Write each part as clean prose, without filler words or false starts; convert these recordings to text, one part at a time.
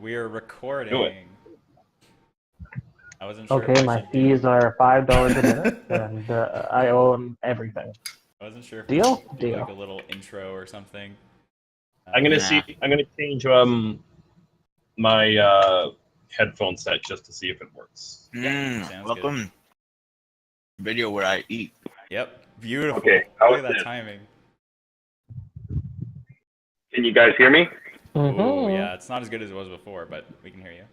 We are Do it. recording. I wasn't sure. Okay, if I my should fees do... are $5 a minute, and I own everything. I wasn't sure if Deal? I should do Deal. like a little intro or something. I'm gonna Nah. I'm gonna change my headphone set just to see if it works. Sounds Welcome. Video where I eat. Yep. Beautiful. Okay, how Look is at that this? timing. Can you guys hear me? Oh yeah, it's not as good as it was before, but we can hear you.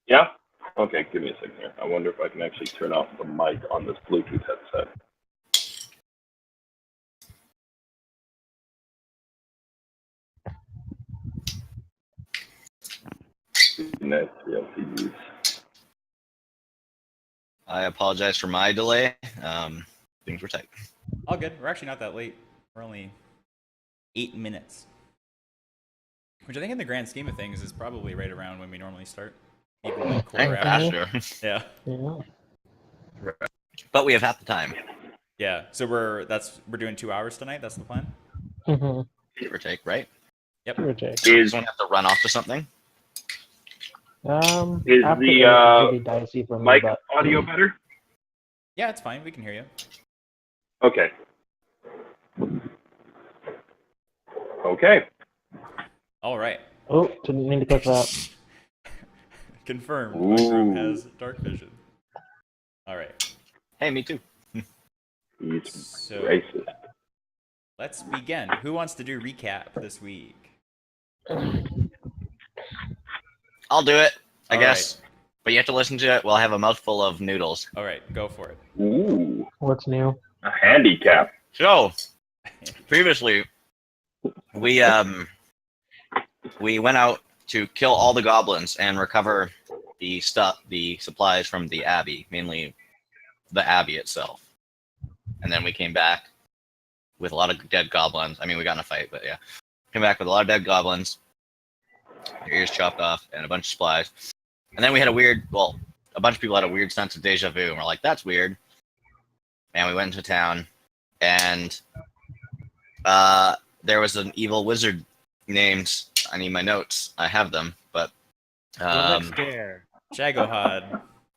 Yeah? Okay, give me a second here. I wonder if I can actually turn off the mic on this Bluetooth headset. Nice, we have to use. I apologize for my delay. Things were tight. All good. We're actually not that late. We're only 8 minutes. Which I think in the grand scheme of things is probably right around when we normally start. Even like quarter after. Faster. Yeah. Yeah. But we have half the time. Yeah. So we're doing 2 hours tonight. That's the plan. Mm-hmm. Give or take, right? Yep. Is one have to run off to something? Is After the, it's really dicey for me, mic but audio better? Yeah, it's fine. We can hear you. Okay. Okay. All right. oh, didn't mean to click that. Confirmed. My group Ooh. has dark vision. All right. Hey, me too. He's So racist. let's begin. Who wants to do recap this week? I'll do it, I All guess. But you have to listen to it while I have a mouthful of noodles. All right, go for it. Ooh, What's new? a handicap. So, previously, we went out to kill all the goblins and recover the supplies from the abbey, mainly the abbey itself. And then we came back with a lot of dead goblins. I mean, we got in a fight, but yeah. Came back with a lot of dead goblins, their ears chopped off, and a bunch of supplies. And then we had a bunch of people had a weird sense of deja vu, and we're like, that's weird. And we went into town, and there was an evil wizard named, I need my notes, I have them, but Shagohod.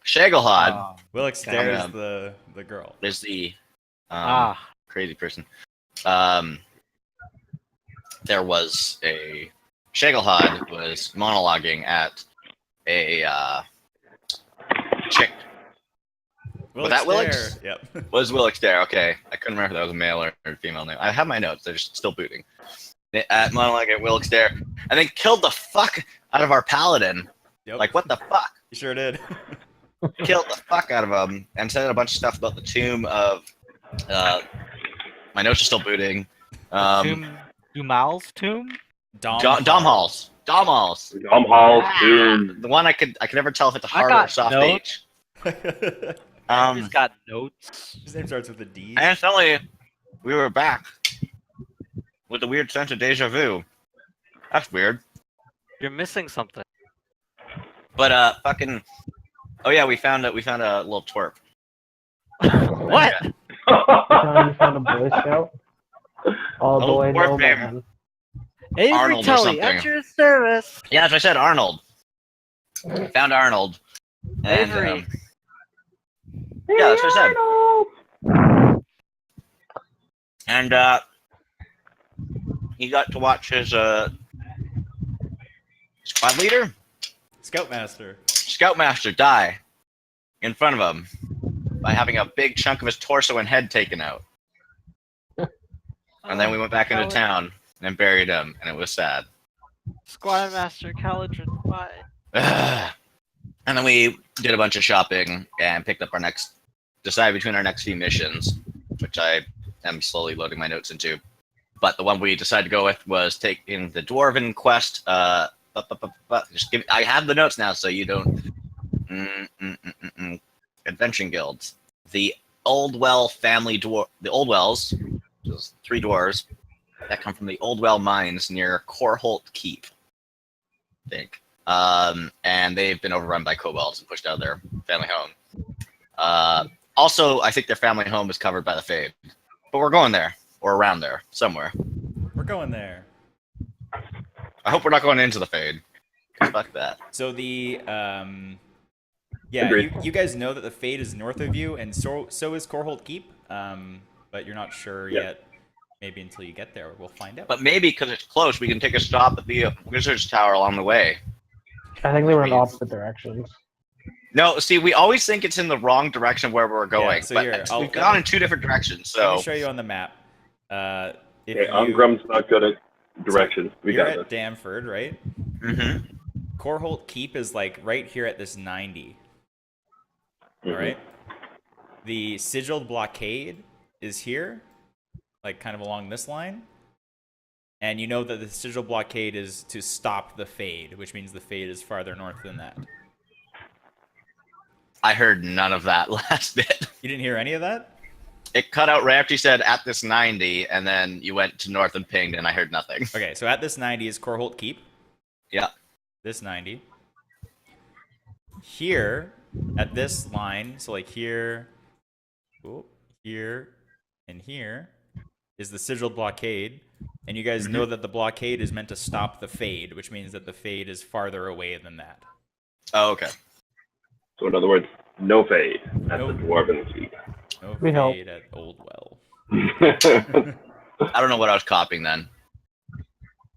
Shagohod Willick Stare is Um, the girl. is the crazy person. There was a Shagohod was monologuing at a chick. Was that Willick's? Yep. Was Willick there? Okay, I couldn't remember if that was a male or a female name. I have my notes; they're just still booting. At monologue at Willick's there, and then killed the fuck out of our paladin. Yep. Like, what the fuck? You sure did. Killed the fuck out of him, and said a bunch of stuff about the tomb of. My notes are still booting. Dumal's tomb? Domhalls. Dom Hall's tomb. The one I could never tell if it's a hard or soft notes. H. He's got notes. His name starts with a D. And suddenly, we were back with a weird sense of deja vu. That's weird. You're missing something. But fucking. Oh yeah, we found a little twerp. What? You found a Boy Scout? All Oh, boy, poor no babe. man. Avery Arnold or Tully, something. at your service. Yeah, that's what I said, Arnold. We found Arnold. And, Avery. yeah, that's what I said. And he got to watch his squad leader, Scoutmaster, die in front of him by having a big chunk of his torso and head taken out. And then we went back into town and buried him, and it was sad. Squire Master Caladrin, why? And then we did a bunch of shopping and picked up decided between our next few missions, which I am slowly loading my notes into. But the one we decided to go with was taking the Dwarven quest. I have the notes now, so you don't. Adventuring guilds. The Oldwell family the Oldwells, which is 3 dwarves that come from the Oldwell mines near Corholt Keep, I think. And they've been overrun by kobolds and pushed out of their family home. Also, I think their family home is covered by the Fade. But we're going there, or around there, somewhere. We're going there. I hope we're not going into the Fade, Fuck that. So the yeah, Agreed. you guys know that the Fade is north of you, and so is Korholt Keep. But you're not sure Yeah. yet. Maybe until you get there, we'll find out. But maybe because it's close, we can take a stop at the Wizard's Tower along the way. I think they were in opposite directions. No, see, we always think it's in the wrong direction where we're going. Yeah, so but here, we've gone in two different directions, Let so me show you on the map. If Okay, Umgrum's not good at directions. We you're got at this. Damford, right? Mhm. Korholt Keep is like right here at this 90. Mhm. All right. The Sigilled Blockade is here, like kind of along this line. And you know that the Sigilled Blockade is to stop the Fade, which means the Fade is farther north than that. I heard none of that last bit. You didn't hear any of that? It cut out right after you said at this 90, and then you went to north and pinged, and I heard nothing. Okay, so at this 90 is Korholt Keep. Yeah. This 90. Here, at this line, so like here, here, and here, is the Sigilled Blockade. And you guys know that the blockade is meant to stop the Fade, which means that the Fade is farther away than that. Oh, okay. So in other words, no fade at Nope. the Dwarven Keep. No We know. Fade at Oldwell. I don't know what I was copying then.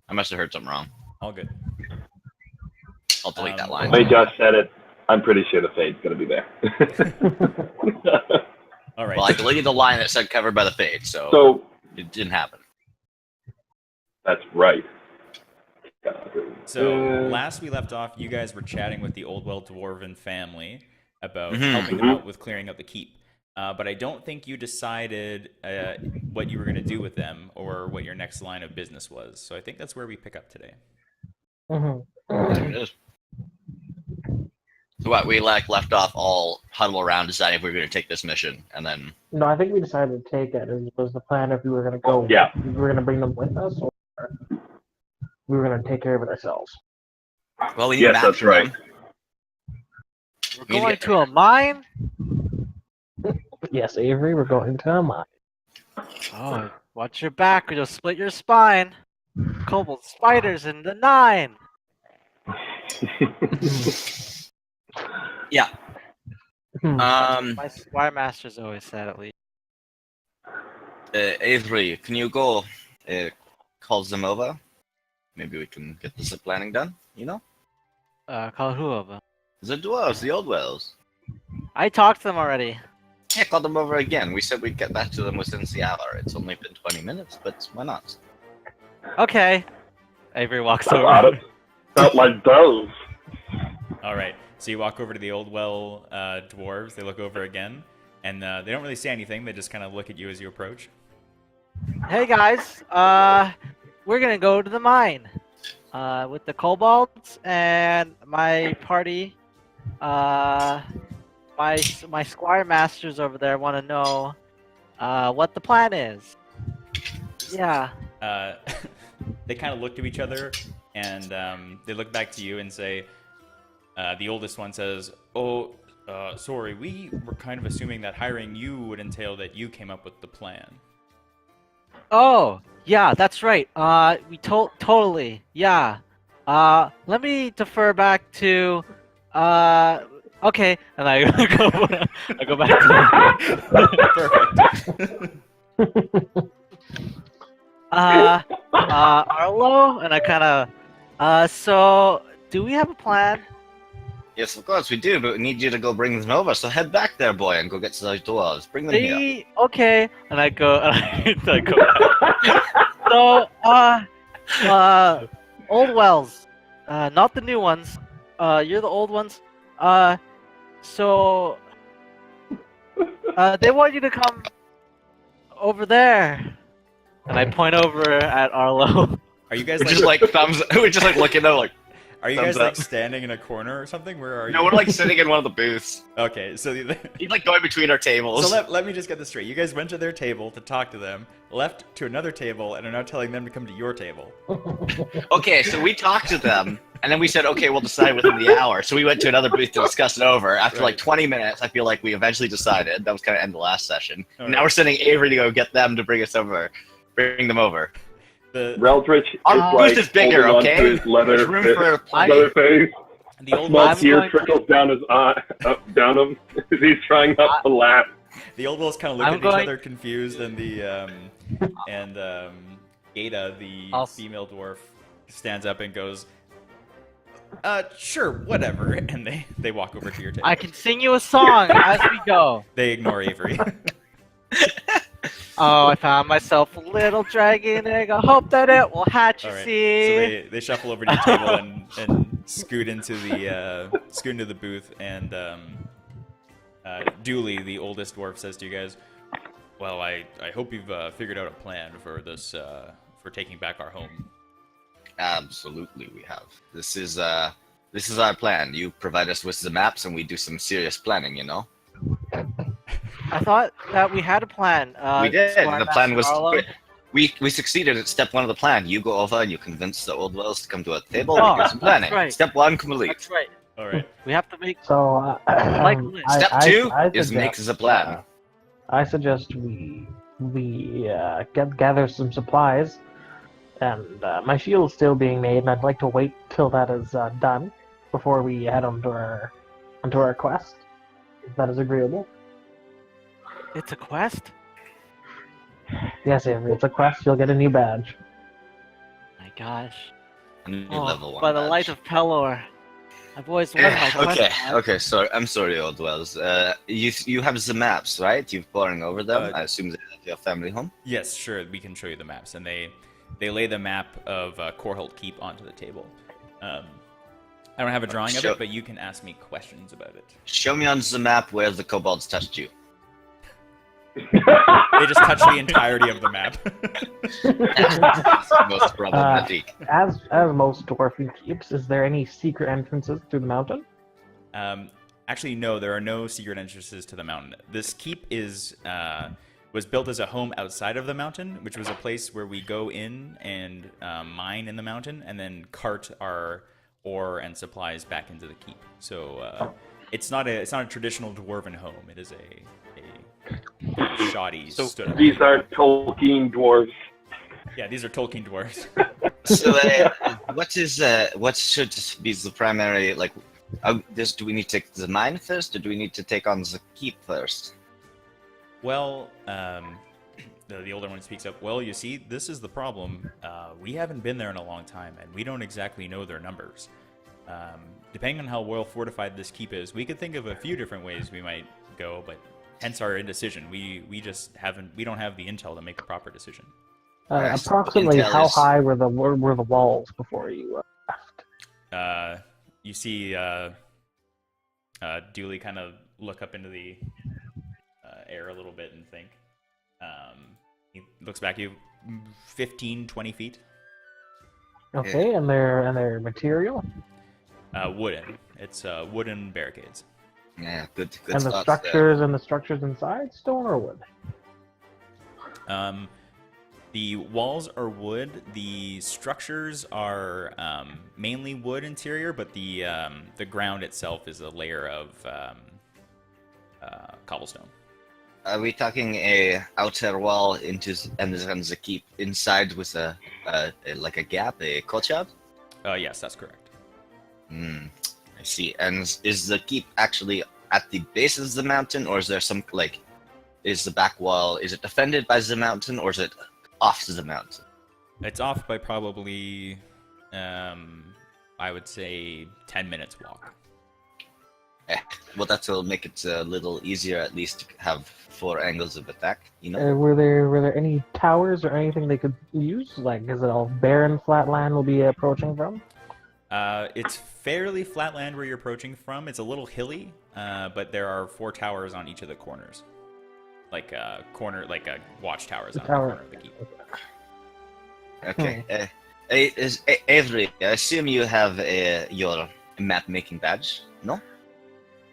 I must have heard something wrong. All good. I'll delete that Um, line. Way Josh said it. I'm pretty sure the fade's gonna be there. All right. Well, I deleted the line that said covered by the fade, so, So it didn't happen. that's right. So last we left off, you guys were chatting with the Oldwell Dwarven family about Mhm. helping them out with clearing out the keep. But I don't think you decided what you were going to do with them or what your next line of business was. So I think that's where we pick up today. Mhm. There it is. So what, we left off all huddle around deciding if we were going to take this mission, and then... No, I think we decided to take it. It was the plan if we were going to go. Yeah. We were going to bring them with us, or we were going to take care of it ourselves. Well, we need Yes, maps that's from right. them. We're We need going get to a mine? Yes, Avery, we're going to a mine. Oh, watch your back or you'll split your spine. Cobalt spiders in the 9. Yeah. Hmm. My Squire Masters always said at least. Avery, can you go call them over? Maybe we can get the zip planning done, you know? Call who over? The dwarves, the old wells. I talked to them already. Yeah, call them over again. We said we'd get back to them within the hour. It's only been 20 minutes, but why not? Okay. Avery walks A lot over. of felt like those. All right. So you walk over to the Oldwell dwarves. They look over again, and they don't really say anything. They just kind of look at you as you approach. Hey guys, we're gonna go to the mine with the kobolds and my party. My Squire Masters over there want to know what the plan is. Yeah. They kind of look to each other, and they look back to you and say, the oldest one says, "Oh, sorry, we were kind of assuming that hiring you would entail that you came up with the plan." Oh, yeah, that's right. We totally, yeah. Let me defer back to, okay, and I go back to Perfect. Arlo, and I kind of, so do we have a plan? Yes, of course we do, but we need you to go bring them over. So head back there, boy, and go get to those dwarves. Bring them here. Okay, and I go, I go back. So, old wells, not the new ones. You're the old ones. So, they want you to come over there, and I point over at Arlo. Are you guys We're like, just like thumbs. We're just like looking at like. are you thumbs guys like up. standing in a corner or something? Where are you? No, we're like sitting in one of the booths. Okay, so He's like going between our tables. so let me just get this straight. You guys went to their table to talk to them, left to another table, and are now telling them to come to your table. Okay, so we talked to them, and then we said, okay, we'll decide within the hour. So we went to another booth to discuss it over. After like Right. 20 minutes, I feel like we eventually decided. That was kind of end of the last session. All Now right. we're sending Avery to go get them to bring them over. The Reldritch is Our like booth is bigger, holding okay? onto his There's room for plenty. leather face. the A old small I'm tear going to- trickles down his eye, down him as he's trying not to laugh. the old wolves kind of look I'm at going- each other confused, and Ada, the I'll- female dwarf, stands up and goes, sure, whatever, and they walk over to your table. I can sing you a song as we go. They ignore Avery. Oh, I found myself a little dragon egg. I hope that it will hatch. You All right. see. So they shuffle over to your table and scoot into the booth, and Dooley, the oldest dwarf, says to you guys, "Well, I hope you've figured out a plan for this for taking back our home." Absolutely, we have. This is our plan. You provide us with the maps, and we do some serious planning. You know. I thought that we had a plan. We did. Squire The plan Master was Arlo. we succeeded at step 1 of the plan. You go over and you convince the old wells to come to a table Oh, and do some planning. that's right. Step 1 complete. That's right. All right. We have to make. So, Like Step 2 is suggest, make the plan. I suggest we gather some supplies, and my shield's still being made, and I'd like to wait till that is done before we head onto our quest. If that is agreeable. It's a quest. Yes, Avery, it's a quest. You'll get a new badge. My gosh. A new Oh, level 1 by the badge. light of Pelor. I've always wanted my quest. Okay, sorry. I'm sorry, old wells. You have the maps, right? You're poring over them. I assume they're at your family home. Yes, sure. We can show you the maps, and they lay the map of Korholt Keep onto the table. I don't have a drawing of it, but you can ask me questions about it. Show me on the map where the kobolds touched you. They just touch the entirety of the map. Most problematic. As most dwarven keeps, is there any secret entrances through the mountain? Actually, no. There are no secret entrances to the mountain. This keep was built as a home outside of the mountain, which was a place where we go in and mine in the mountain, and then cart our ore and supplies back into the keep. So it's not a traditional dwarven home. It is a shoddy. stood up. These aren't Tolkien dwarves. Yeah, these are Tolkien dwarves. So, what should be the primary, like, do we need to take the mine first, or do we need to take on the keep first? Well, the older one speaks up. Well, you see, this is the problem. We haven't been there in a long time, and we don't exactly know their numbers. Depending on how well fortified this keep is, we could think of a few different ways we might go, but hence our indecision. We just we don't have the intel to make a proper decision. Approximately Intel how is- high were the walls before you left? You see Dooley kind of look up into the air a little bit and think. He looks back at you, 15, 20 feet. Okay, and their material Wooden. It's wooden barricades. Yeah, good and the thoughts structures inside, stone or wood? The walls are wood. The structures are mainly wood interior, but the ground itself is a layer of cobblestone. Are we talking a outer wall into and then the keep inside with a like a gap, a courtyard? Yes, that's correct. I see. And is the keep actually at the base of the mountain, or is there some is the back wall? Is it defended by the mountain, or is it off to the mountain? It's off by probably, I would say, 10 minutes walk. Well, that will make it a little easier, at least, to have 4 angles of attack. You know. Were there any towers or anything they could use? Like, is it all barren flat land we'll be approaching from? It's fairly flat land where you're approaching from. It's a little hilly, but there are 4 towers on each of the corners, like watchtowers on the corner of the keep. Okay. Avery, I assume you have your map-making badge, no?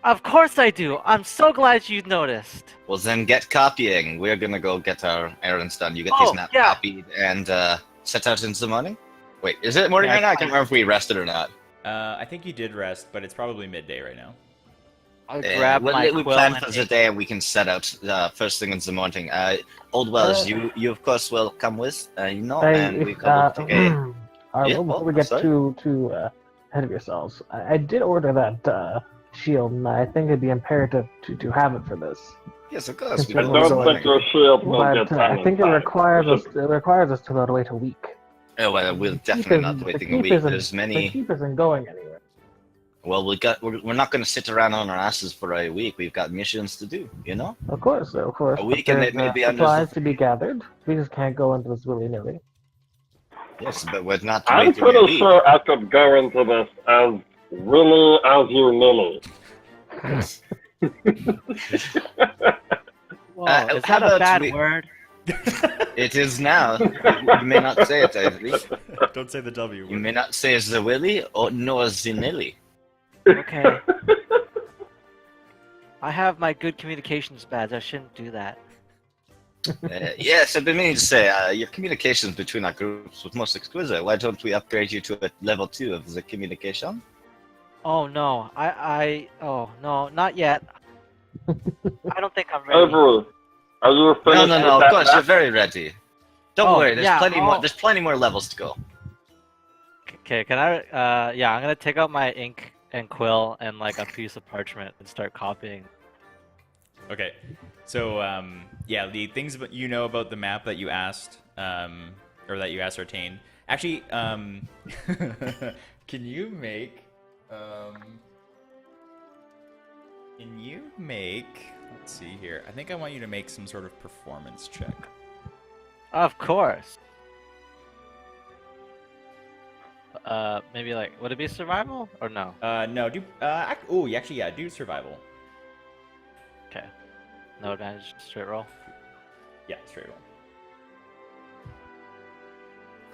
Of course I do. I'm so glad you noticed. Well, then get copying. We're gonna go get our errands done. You get Oh, these maps yeah. copied and set out into the morning? Wait, is it morning Yeah, right now? I can't remember if we rested or not. I think you did rest, but it's probably midday right now. I'll grab Well, my we quill plan and for the ink. day and we can set out first thing in the morning. Old Wells, you of course will come with, and we can take a... Yeah, before oh, we get sorry. too ahead of yourselves, I did order that shield, and I think it'd be imperative to have it for this. Yes, of course. We I I can don't don't going- think your shield will But get done I think in it time. requires us to wait a week. Oh, well, we're The keep definitely is- not the waiting a keep week. isn't- There's The many... keep isn't going anywhere. Well, we're not going to sit around on our asses for a week. We've got missions to do, Of course. A But week and there's, maybe under supplies the... to be gathered. We just can't go into this willy-nilly. Yes, but we're not I'm waiting a pretty week. sure I could go into this as really as you Lily. Whoa, is how that a about bad we- word? It is now. You may not say it, I believe. Don't say the W You word. may not say the Willy or nor the Nilly. Okay. I have my good communications badge. I shouldn't do that. Yes, I've been meaning to say, your communications between our groups was most exquisite. Why don't we upgrade you to a level 2 of the communication? Oh no, oh no, not yet. I don't think I'm ready. Avery, are you finished No, with of that course, map? you're very ready. Don't Oh, worry, there's yeah, plenty more. oh. There's plenty more levels to go. Okay, can I? Yeah, I'm gonna take out my ink and quill and like a piece of parchment and start copying. Okay, so yeah, the things you know about the map that you asked, or that you ascertained. Actually, can you make? Can you make? Let's see here. I think I want you to make some sort of performance check. Of course. Maybe like, would it be survival or no? No, do actually, yeah, do survival. Okay. No advantage, straight roll. Yeah, straight roll.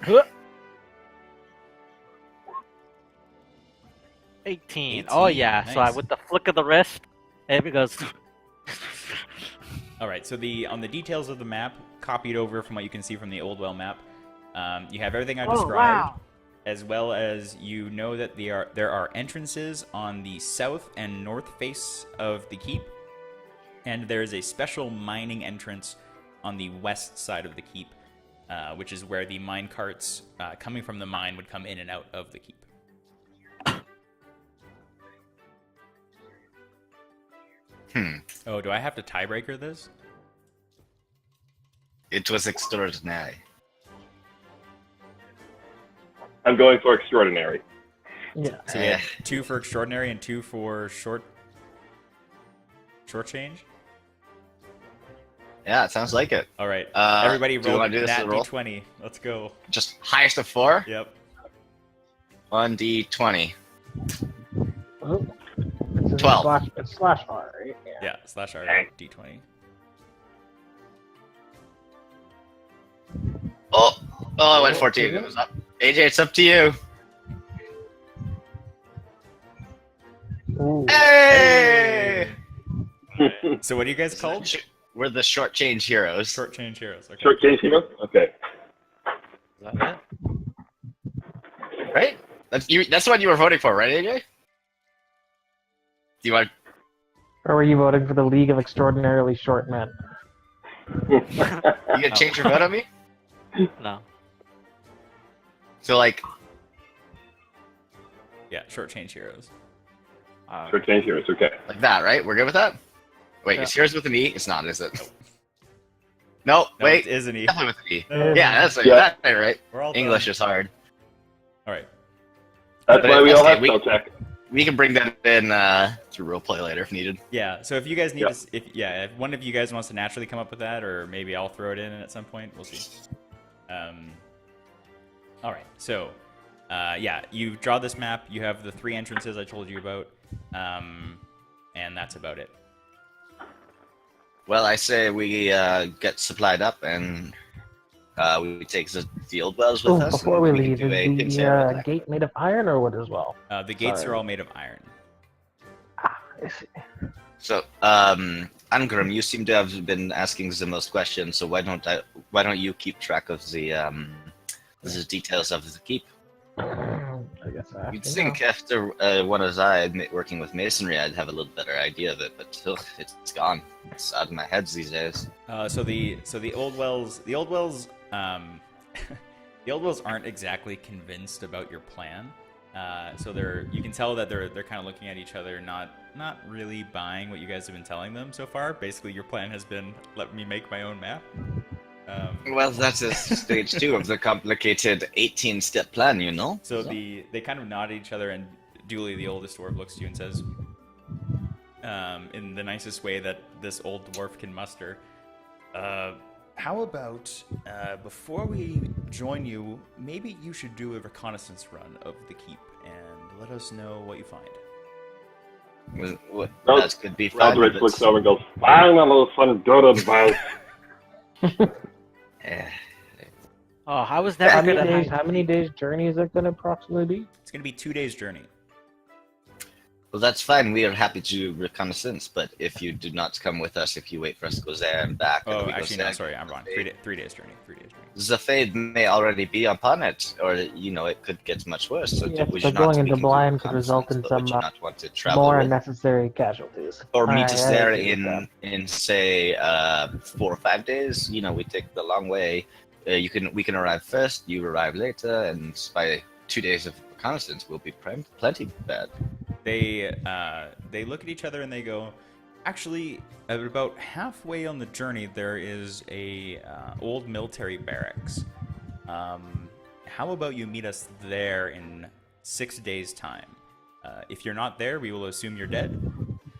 Huh. 18. Oh 18, yeah. So nice. with the flick of the wrist, it goes. All right. So on the details of the map, copied over from what you can see from the Old Well map, you have everything I've described, as well as you know that there are entrances on the south and north face of the keep, and there is a special mining entrance on the west side of the keep, which is where the mine carts coming from the mine would come in and out of the keep. Oh, do I have to tiebreaker this? It was extraordinary. I'm going for extraordinary. Yeah. So we had 2 for extraordinary and 2 for short change. Yeah, it sounds like it. All right, Uh, everybody do you roll wanna do this as that a roll? d20. Let's go. Just highest of 4? Yep. 1d20. Oh. This is 12. It's slash R, right? Yeah, slash R d20. Oh, I went 14. It was up. AJ, it's up to you. Ooh. Hey! So what are you guys called? We're the short change heroes. Short change heroes. Okay. Short change hero? Okay. Is that it? Right? That's what you were voting for, right, AJ? Do you want? Or were you voting for the League of Extraordinarily Short Men? You gonna change your vote on me? No. So like, Yeah, short change heroes. Short change heroes, okay. like that, right? We're good with that. Wait, Yeah. is heroes with an E? It's not, is it? No, No, wait. it isn't he? Definitely with an E. No. Yeah, that's Yeah. right. We're all English done. is hard. All right. That's But why we all okay, have spell check. We can bring that in through roleplay later if needed. Yeah. So if you guys need Yeah. to, if one of you guys wants to naturally come up with that, or maybe I'll throw it in at some point, we'll see. All right. So, yeah, you draw this map. You have the 3 entrances I told you about, and that's about it. Well, I say we get supplied up and we take the old wells with Oh, us. before and we can leave, do a is pincer the attack. gate made of iron or wood as well? The gates Sorry. are all made of iron. Ah, I see. So, Angrim, you seem to have been asking the most questions. So why don't you keep track of the details of the keep? I guess Exactly. You'd think after one as working with masonry, I'd have a little better idea of it, but it's gone. It's out of my head these days. So the old wells the old wells the old wells aren't exactly convinced about your plan. So you can tell that they're kind of looking at each other, not really buying what you guys have been telling them so far. Basically, your plan has been let me make my own map. Well, that's a stage 2 of the complicated 18-step plan, you know? So they kind of nod at each other, and Dooley, the oldest dwarf, looks to you and says, in the nicest way that this old dwarf can muster, how about before we join you, maybe you should do a reconnaissance run of the keep and let us know what you find. That could be fun. Roderick looks over and goes, "Finally, some good advice." Oh, I was never good at hide How and many seek. days journey is it going to approximately be? It's going to be 2 days journey. Well, that's fine. We are happy to do reconnaissance, but if you do not come with us, if you wait for us to go there and back... Oh, and we go actually, no, there, sorry, I'm wrong. 3 days journey. 3 days journey. The fade may already be upon it, or, it could get much worse. So Yes, would but you not going we into can do blind could result in reconnaissance, but would some you not want to travel more with? unnecessary casualties. Or meet us I there agree with in say 4 or 5 days. We take the long way. We can arrive first. You arrive later, and by 2 days of reconnaissance, we'll be plenty bad. They look at each other and they go, actually, at about halfway on the journey, there is a old military barracks. How about you meet us there in 6 days' time? If you're not there, we will assume you're dead.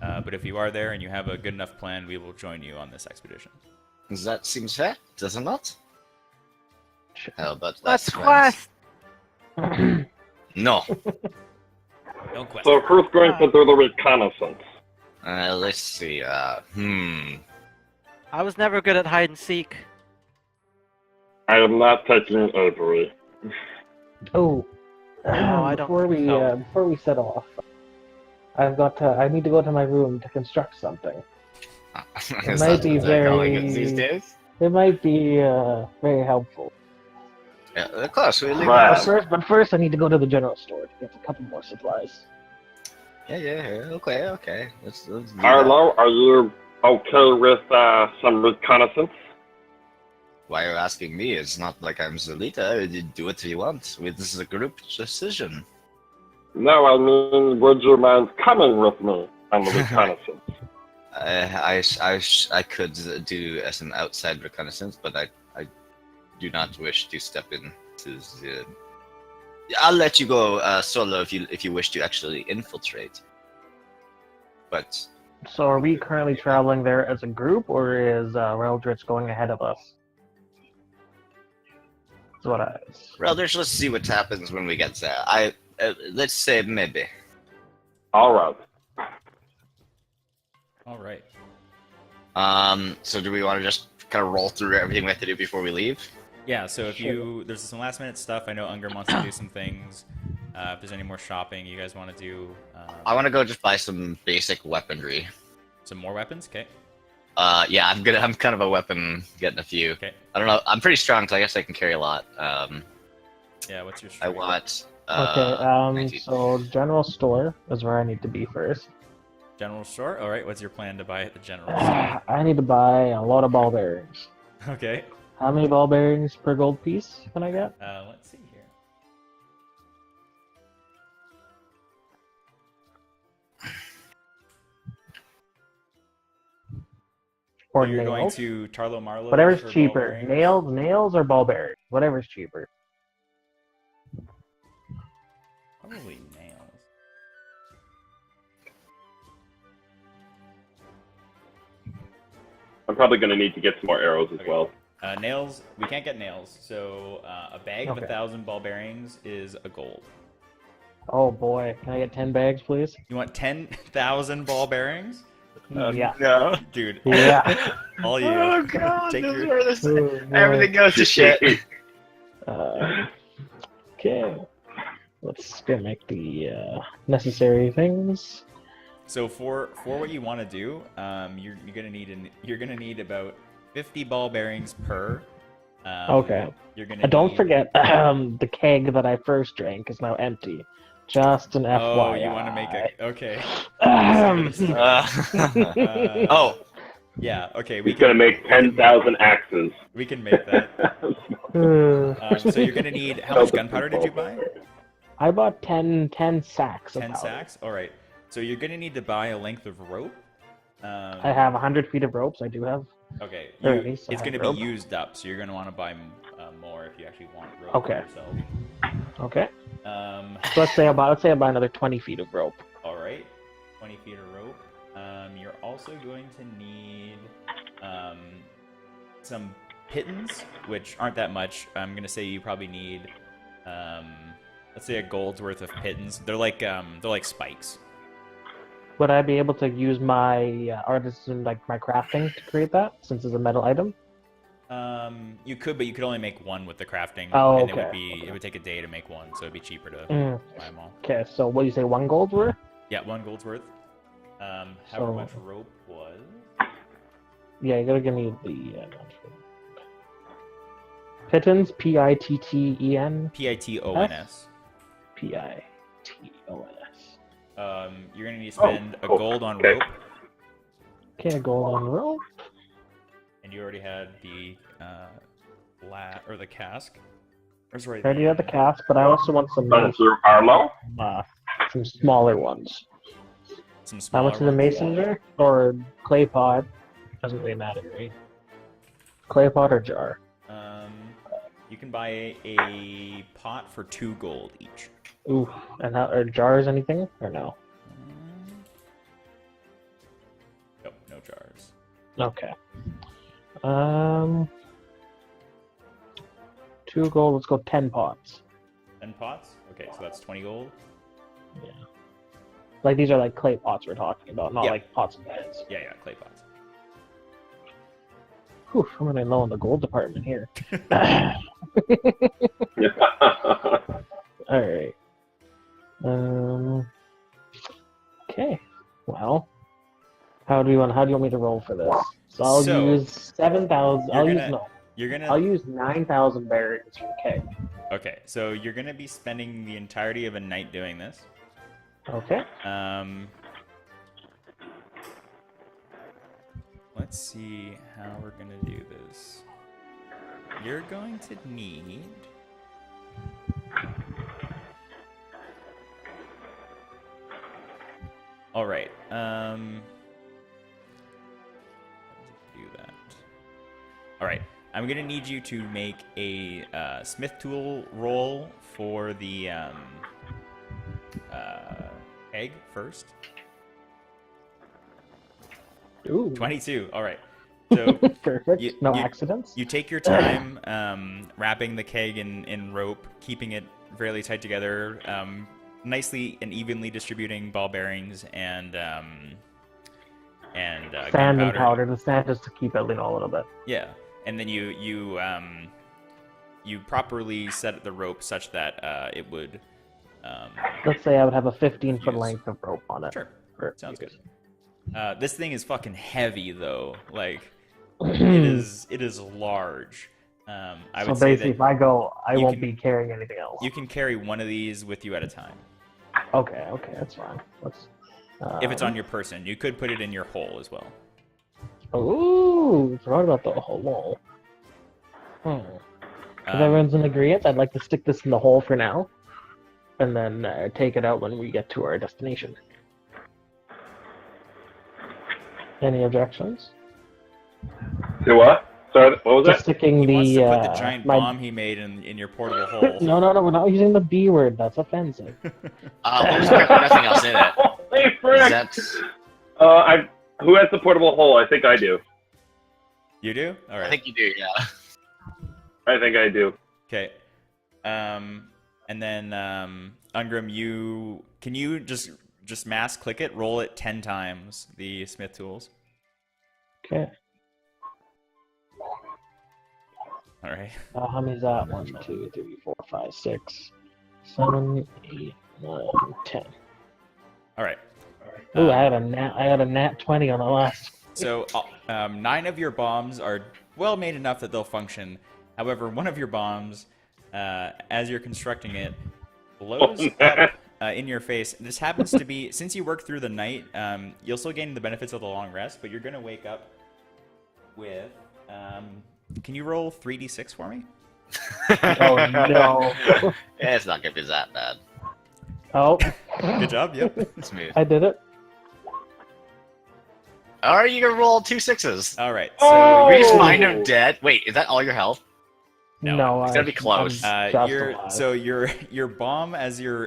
But if you are there and you have a good enough plan, we will join you on this expedition. That seems fair, does it not? How about Let's friends? quest. No. No question. So who's going to do the reconnaissance? Let's see. I was never good at hide and seek. I am not taking Avery. Oh, I don't think so. before we set off, I need to go to my room to construct something. Is might that be what they're calling it very- these days? It might be very helpful. Yeah, of course. We leave Right. But first, I need to go to the general store to get a couple more supplies. Yeah. Okay. Let's do that. Arlo, are you okay with some reconnaissance? Why are you asking me? It's not like I'm Zelita. You do what you want. This is a group decision. No, I mean, would you mind coming with me on the reconnaissance? I could do as an outside reconnaissance, but I do not wish to step into the... I'll let you go solo if you wish to actually infiltrate. But So, are we currently traveling there as a group, or is Reldritch going ahead of us? That's what I. well, let's see what happens when we get there. Let's say maybe. All right. All right. So do we want to just kind of roll through everything we have to do before we leave? Yeah, so if there's some last minute stuff. I know Unger wants to do some things. If there's any more shopping you guys want to do. I want to go just buy some basic weaponry. Some more weapons? Okay. Yeah, I'm kind of a weapon, getting a few. Okay. I don't know. I'm pretty strong, so I guess I can carry a lot. Yeah, what's your I strength? want. Okay. 19. So general store is where I need to be first. General store? Alright, what's your plan to buy at the general store? I need to buy a lot of ball bearings. Okay. How many ball bearings per gold piece can I get? Let's see here. Or You're going nails? to Tarlo Marlowe. Whatever's for ball cheaper. bearings? Nails or ball bearings. Whatever's cheaper. Probably nails. I'm probably going to need to get some more arrows as Okay. well. Nails, we can't get nails, so a bag of Okay. 1,000 ball bearings is a gold. Oh boy. Can I get 10 bags, please? You want 10,000 ball bearings? Yeah. No. Dude, Yeah. all you. Oh god, Take this is your- where this- Oh, boy. everything goes to shit. Okay. Let's go make the necessary things. So for what you want to do, you're gonna need about 50 ball bearings per. Okay. You're gonna. Don't need- forget, the keg that I first drank is now empty. Just an FYI. Oh, you want to make a okay? Oh, Yeah. Okay. He's gonna make 10,000 axes. We can make that. So you're gonna need how much gunpowder did you buy? I bought 10 sacks of 10 powder. sacks. All right. So you're gonna need to buy a length of rope. I have 100 feet of ropes. I do have. Okay. Or at least I It's have gonna rope. be used up, so you're gonna want to buy more if you actually want rope Okay. for yourself. Okay. Um. So let's say I buy another 20 feet of rope. All right. 20 feet of rope. You're also going to need some pittons, which aren't that much. I'm gonna say you probably need, let's say a gold's worth of pittons. They're like spikes. Would I be able to use my artisan, like my crafting, to create that, since it's a metal item? You could, but you could only make one with the crafting, Oh, and okay. it would take a day to make one, so it'd be cheaper to Mm. buy them all. Okay, so what do you say, 1 gold worth? Yeah, 1 gold's worth. However So- much rope was. Yeah, you gotta give me the pittons. Pittens. Pitons. Pitons. You're gonna need to spend a Oh, gold on okay. rope, Okay, a gold on rope. and you already had the or the cask. Or sorry, I already have the cast, but I also want some Arlo? some smaller ones. some How smaller much is a ones. mason jar or clay pot? Doesn't really matter, right? Clay pot or jar? You can buy a pot for 2 gold each. Ooh, and how, are jars anything or no? Nope, no jars. Okay. 2 gold. Let's go 10 pots. 10 pots? Okay, so that's 20 gold. Yeah. Like these are like clay pots we're talking about, not Yeah. like pots and pans. Yeah, clay pots. Whew, I'm running low in the gold department here. All right. Okay. Well, how do you want me to roll for this? So I'll use 7,000. I'll use 9,000 berries from keg. Okay, so you're gonna be spending the entirety of a night doing this. Okay. Let's see how we're gonna do this. You're going to need. All right. Do that. All right. I'm gonna need you to make a smith tool roll for the egg first. Ooh. 22. All right. So Perfect. you- no you- accidents. you take your time wrapping the keg in rope, keeping it fairly tight together, nicely and evenly distributing ball bearings and Sand and gunpowder. powder. The sand is to keep it lean a little bit. Yeah, and then you properly set the rope such that it would. Let's say I would have a 15-foot Use. length of rope on it. Sure, for sounds good. use. This thing is fucking heavy though. Like it is large. I So would say basically, if that I go, I you won't can- be carrying anything else. you can carry one of these with you at a time. Okay, that's fine. Let's. If it's on your person, you could put it in your hole as well. Ooh, forgot about the hole. If everyone's in agreement, I'd like to stick this in the hole for now, and then take it out when we get to our destination. Any objections? To what? Sorry, what was Just that? sticking He wants the to put the giant my... bomb he made in your portable hole. No, we're not using the B word. That's offensive. There's nothing else in it. Holy frick! That's, Who has the portable hole? I think I do. You do? All right. I think you do, yeah. I think I do. Okay. And then Ungram, can you just mass click it, roll it 10 times, the smith tools. Okay. All right. How many is that? 1, 2, 3, 4, 5, 6, 7, 8, 9, 10. All right. Ooh, I had a nat 20 on the last. So 9 of your bombs are well made enough that they'll function. However, one of your bombs, as you're constructing it, blows up in your face. This happens to be, since you work through the night, you'll still gain the benefits of the long rest, but you're going to wake up with, can you roll 3d6 for me? Oh no. Yeah, it's not gonna be that bad. Oh. Good job, yep. Smooth. I did it. Are you gonna roll 2 6s? All right, Oh! We just so find him dead. Wait, is that all your health? No, it's gotta be close. I'm just your alive. so your bomb as you're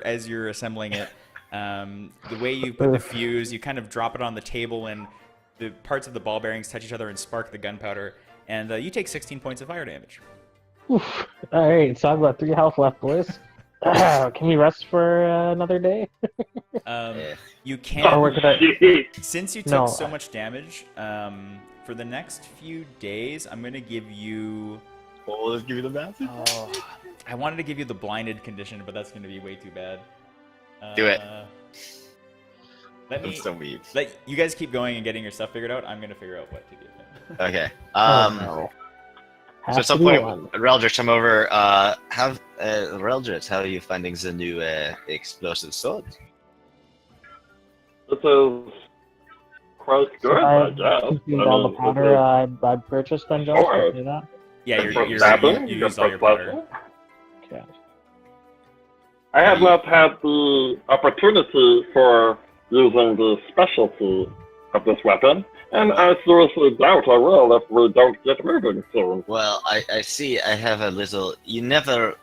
assembling it, the way you put the fuse, you kind of drop it on the table and the parts of the ball bearings touch each other and spark the gunpowder, and you take 16 points of fire damage. Oof. All right, so I've got 3 health left, boys. Can we rest for another day? Yeah. You Or can, we're gonna. since you took No, so much damage, for the next few days, I'm gonna give you. Oh, let's give you the math. Oh, I wanted to give you the blinded condition, but that's gonna be way too bad. Do it. Let me. That's so weak. Let you guys keep going and getting your stuff figured out. I'm gonna figure out what to give him. Okay. Oh, no. So Has at some to be point, one. Reldritch, come over. Reldritch, how are you finding the new explosive sword? This is quite good, I guess. Consumed all the powder I purchased then, Josh. Sure. Can you do that? Yeah, you you used all your powder. Okay. I have not had the opportunity for using the specialty of this weapon, and I seriously doubt I will if we don't get moving soon. Well, I see. I have a little. You never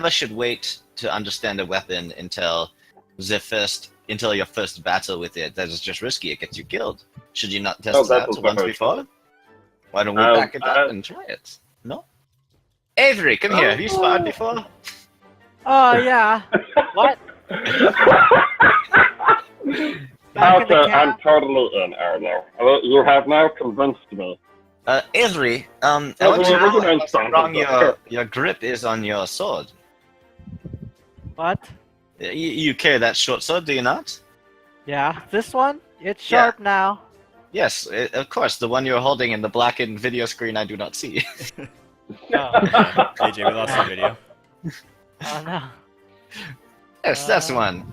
should wait to understand a weapon until your first battle with it. That is just risky. It gets you killed. Should you not test Oh, it that out was once very before? Why don't we Um, back it up and try it? No. Avery, come here. Have you sparred before? Oh yeah. What? Back in the I'm camp. totally in, Arlo. You have now convinced me. Avery, I Oh, want to well, know we're how gonna stop strong it. your grip is on your sword. What? You carry that short sword, do you not? Yeah, this one. It's sharp now. Yes, of course. The one you're holding in the blackened video screen I do not see. Oh, AJ, we lost your video. oh no. Yes, that's the one.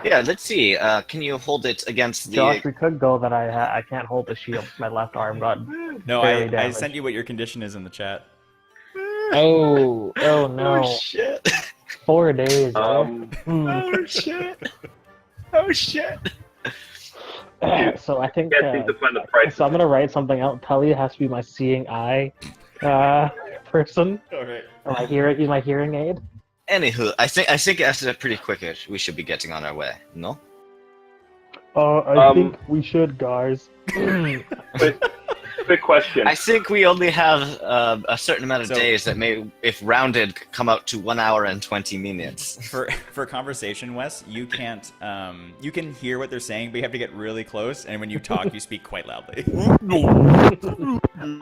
Yeah, let's see. Can you hold it against the... Josh, we could go that I can't hold the shield. My left arm got. No, Very I damaged. sent you what your condition is in the chat. Oh no! Oh shit! 4 days. Oh shit! Oh shit! So I think. Can't seem to find the price. So I'm gonna write something out. Tully has to be my seeing eye person. Alright. Or my hearing. He's my hearing aid. Anywho, I think after that pretty quick, we should be getting on our way. No? I think we should, guys. Quick question. I think we only have a certain amount of So- days that may, if rounded, come out to 1 hour and 20 minutes. For conversation, Wes, you can't you can hear what they're saying, but you have to get really close, and when you talk, you speak quite loudly.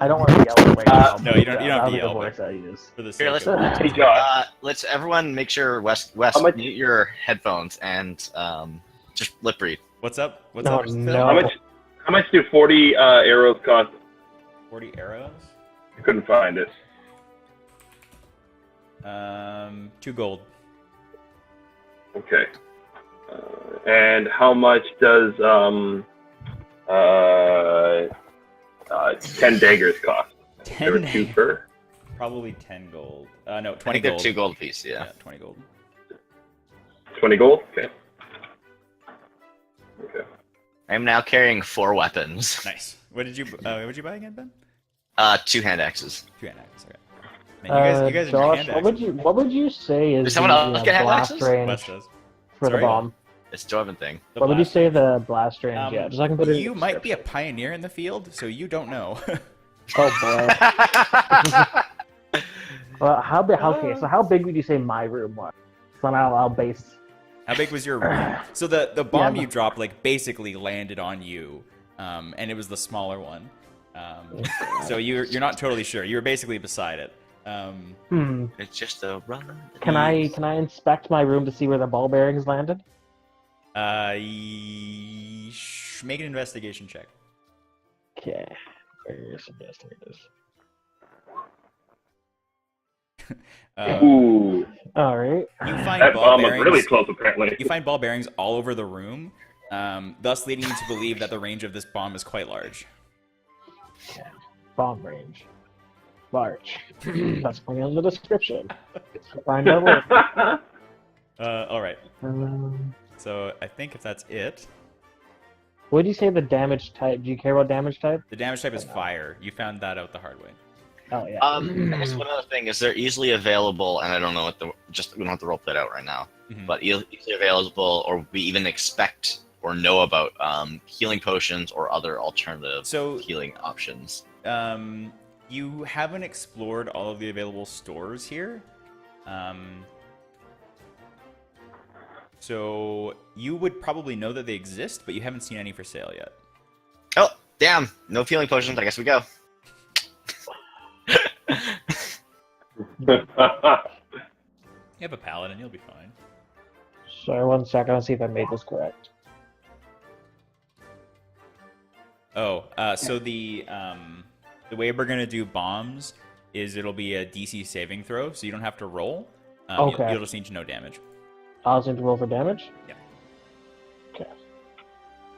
I don't want to yell away. No, you don't have to yell, The but- voice I use. For the Here, sake let's of Hey, Josh. let's everyone make sure Wes How much- mute your headphones and just lip read. What's up? What's No, up, Phil? no. How much do 40 arrows cost? 40 arrows? I couldn't find it. 2 gold. Okay. And how much does 10 daggers cost? There were 10 two per. Probably 10 gold. No, I 20 think they're gold. 2 gold apiece, yeah. Yeah, 20 gold. 20 gold. Okay. Okay. I'm now carrying 4 weapons. Nice. What'd you buy again, Ben? 2 hand axes. 2 hand axes. Okay. Man, you guys are Josh, hand what would you say is Does the someone else get hand blast axes? range Wes does. for Sorry? the bomb? It's a Dwarven thing. The What would you blast say range. the blast range? Yeah, just so I can put it. in You the might be a description. pioneer in the field, so you don't know. Oh boy. Well, how big? Okay, so how big would you say my room was? So now I'll base. How big was your room? So the bomb Yeah, you dropped like basically landed on you, and it was the smaller one. So you're not totally sure. You were basically beside it. It's just a run. Can I inspect my room to see where the ball bearings landed? Make an investigation check. Okay. Where's investigators? Ooh, All right. You find that ball bomb was bearings. really close, apparently. You find ball bearings all over the room, thus leading you to believe that the range of this bomb is quite large. Bomb range. Large. That's going in the description. Find out later. All right. Um, So I think if that's it, what do you say the damage type? Do you care about damage type? the damage type is fire. You found that out the hard way. Oh yeah. I guess one other thing is they're easily available, and I don't know what we don't have to roll that out right now, Mhm. but easily available, or we even expect or know about healing potions or other alternative So healing options. you haven't explored all of the available stores here. So you would probably know that they exist, but you haven't seen any for sale yet. Oh, damn! No healing potions. I guess we go. You have a paladin, you'll be fine. Sorry, 1 second. I'll see if I made this correct. Oh, so the way we're gonna do bombs is it'll be a DC saving throw, so you don't have to roll. Okay. You'll just need to know damage. I'll just need to roll for damage. Yeah. Okay.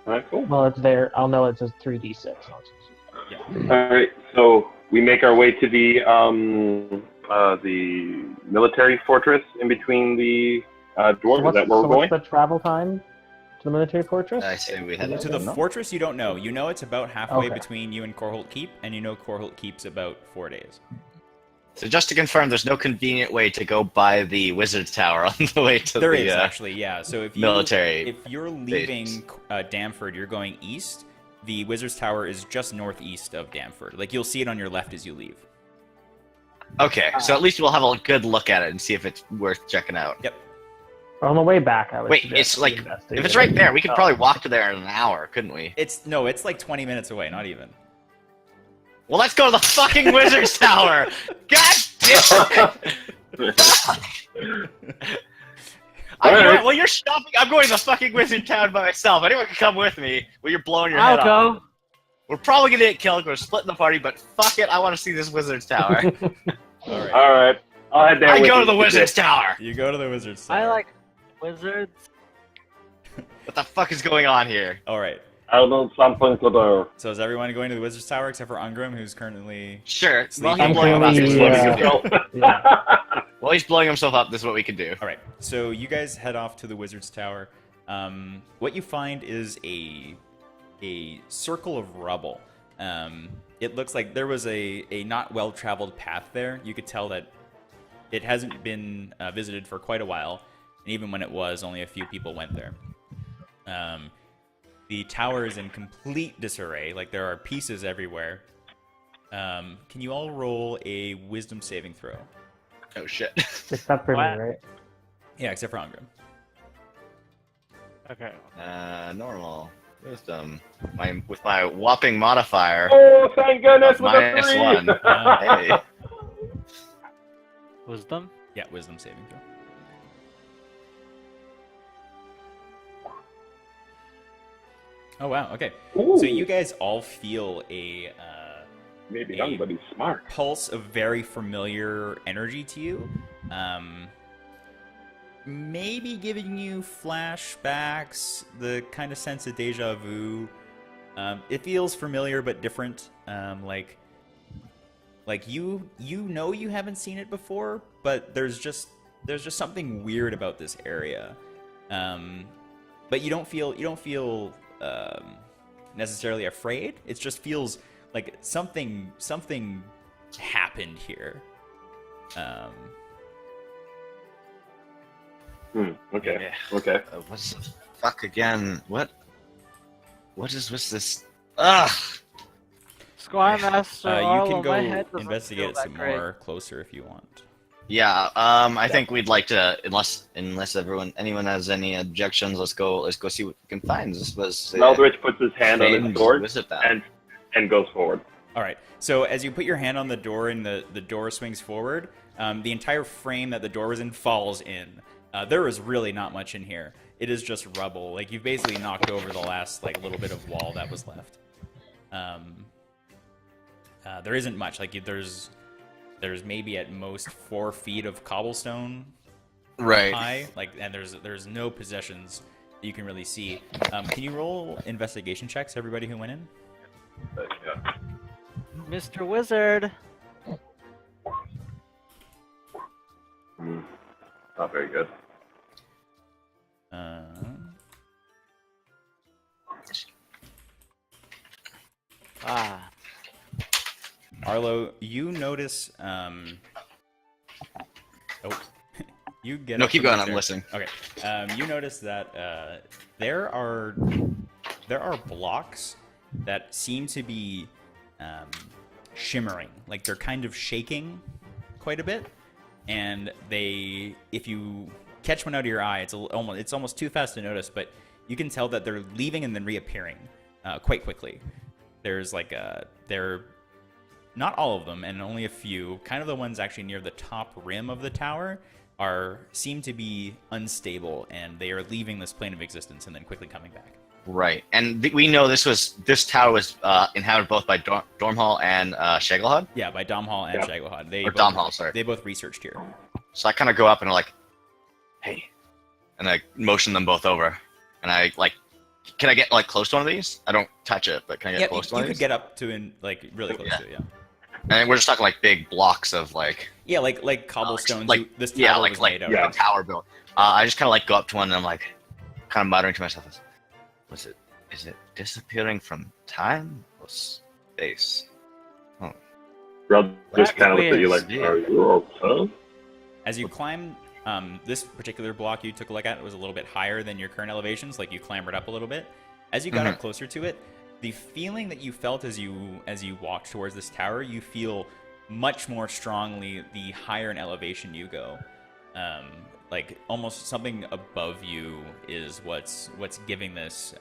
Alright, cool. Well, it's there. I'll know it says 3d6. Alright, so we make our way to the military fortress in between the dwarves. Is that where we're going? What's the travel time to the military fortress? I say we head To the No. fortress, you don't know. You know it's about halfway Okay. between you and Korholt Keep, and you know Korholt Keep's about 4 days. So just to confirm, there's no convenient way to go by the wizard's tower on the way to There the is actually, yeah. So if military you're leaving Damford, you're going east. The Wizard's Tower is just northeast of Damford. Like you'll see it on your left as you leave. Okay, so at least we'll have a good look at it and see if it's worth checking out. Yep. On the way back, I would Wait, suggest it's like investing if it's in right it. there, we could probably walk to there in an hour, couldn't we? It's like 20 minutes away, not even. Well, let's go to the fucking wizard's tower. God damn it! Alright. Well, you're shopping. I'm going to the fucking wizard town by myself. Anyone can come with me. Well, you're blowing your head I'll off. go. We're probably gonna get killed. We're splitting the party, but fuck it, I want to see this wizard's tower. All right. Alright, I'll head there I with go you. to the wizard's tower. You go to the Wizard's Tower. I like wizards. What the fuck is going on here? All right. I need something to do. So is everyone going to the Wizard's Tower except for Ungram, who's currently... Sure. Sleeping. While he's blowing him up, this is what we can do. Yeah. While he's blowing himself up, this is what we can do. All right. So you guys head off to the Wizard's Tower. What you find is a circle of rubble. It looks like there was a not well-traveled path there. You could tell that it hasn't been visited for quite a while, and even when it was, only a few people went there. The tower is in complete disarray. Like there are pieces everywhere. Can you all roll a Wisdom saving throw? Oh shit. Except for What? me, right? Yeah, except for Ungram. Okay. Normal. Wisdom. With my whopping modifier. Oh, thank goodness, with a Minus 3! 1. Hey. Wisdom. Yeah, Wisdom saving throw. Oh wow. Okay. Ooh, So you guys all feel a maybe young, but he's smart. pulse of very familiar energy to you. Maybe giving you flashbacks, the kind of sense of deja vu. It feels familiar but different. Like you know you haven't seen it before, but there's just something weird about this area. But you don't feel necessarily afraid. It just feels like something happened here. Okay. Yeah. Okay. What's the fuck again? What is with this? Ugh! Squire Master. You Arlo, can go my head doesn't investigate feel it that some great. more closer if you want. Yeah, I think we'd like to, unless anyone has any objections, let's go see what we can find. This was Meldrich puts his hand on his famed sword wizard town. and goes forward. All right. So as you put your hand on the door and the door swings forward, the entire frame that the door was in falls in. There is really not much in here. It is just rubble. Like you've basically knocked over the last little bit of wall that was left. There isn't much. Like there's there's maybe at most 4 feet of cobblestone Right. high, like, and there's no possessions that you can really see. Can you roll investigation checks, everybody who went in? Yeah. Mr. Wizard. Not very good. Ah. Arlo, you notice. You get. No, up keep from going. right I'm there. listening. Okay. You notice that there are blocks that seem to be shimmering, like they're kind of shaking quite a bit, and if you catch one out of your eye, it's almost too fast to notice, but you can tell that they're leaving and then reappearing quite quickly. There's they're not all of them, and only a few. Kind of the ones actually near the top rim of the tower seem to be unstable, and they are leaving this plane of existence and then quickly coming back. Right, and we know this tower was inhabited both by Dormhall and Shaglehod. Yeah, by Domhall and Shaglehod. Domhall, sorry. They both researched here. So I kind of go up and I'm like, hey, and I motion them both over, and I can I get close to one of these? I don't touch it, but can I get close to one of these? You could get up to really close to it, yeah. And we're just talking big blocks of Yeah, like cobblestones. This tower yeah, was made out yeah. of. a tower built. I just kind of go up to one and I'm like, kind of muttering to myself, is it disappearing from time or space? Rel just kind of looks at you like, weird. are you okay? As you climb, this particular block you took a look at was a little bit higher than your current elevations, like you clambered up a little bit. As you got up closer to it, the feeling that you felt as you walked towards this tower, you feel much more strongly the higher in elevation you go. Like almost something above you is what's giving this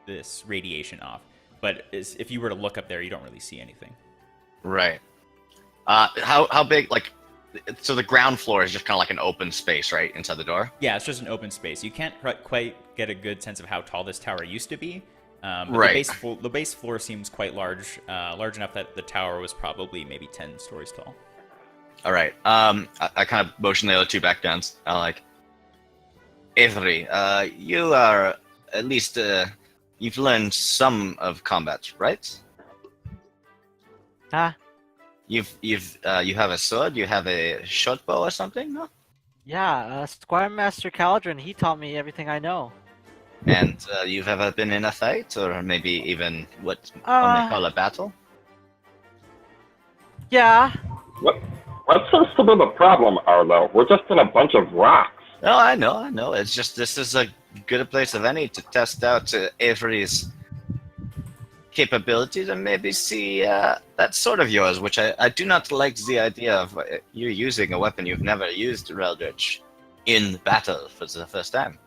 this radiation off. But if you were to look up there, you don't really see anything. Right. How big? So the ground floor is just kind of like an open space, right, inside the door. Yeah, it's just an open space. You can't quite get a good sense of how tall this tower used to be. But Right. The base floor seems quite large, large enough that the tower was probably maybe 10 stories tall. All right. I kind of motion the other two back down. I'm like, Avery, you are at least you've learned some of combat, right? Huh? You have a sword. You have a short bow or something, no? Yeah, Squire Master Caldron, he taught me everything I know. And you've ever been in a fight, or maybe even what one may call a battle? Yeah. What seems to be the problem, Arlo? We're just in a bunch of rocks. No, I know. It's just this is a good place of any to test out Avery's capabilities and maybe see that sword of yours, which I do not like the idea of you using a weapon you've never used, Reldritch, in battle for the first time.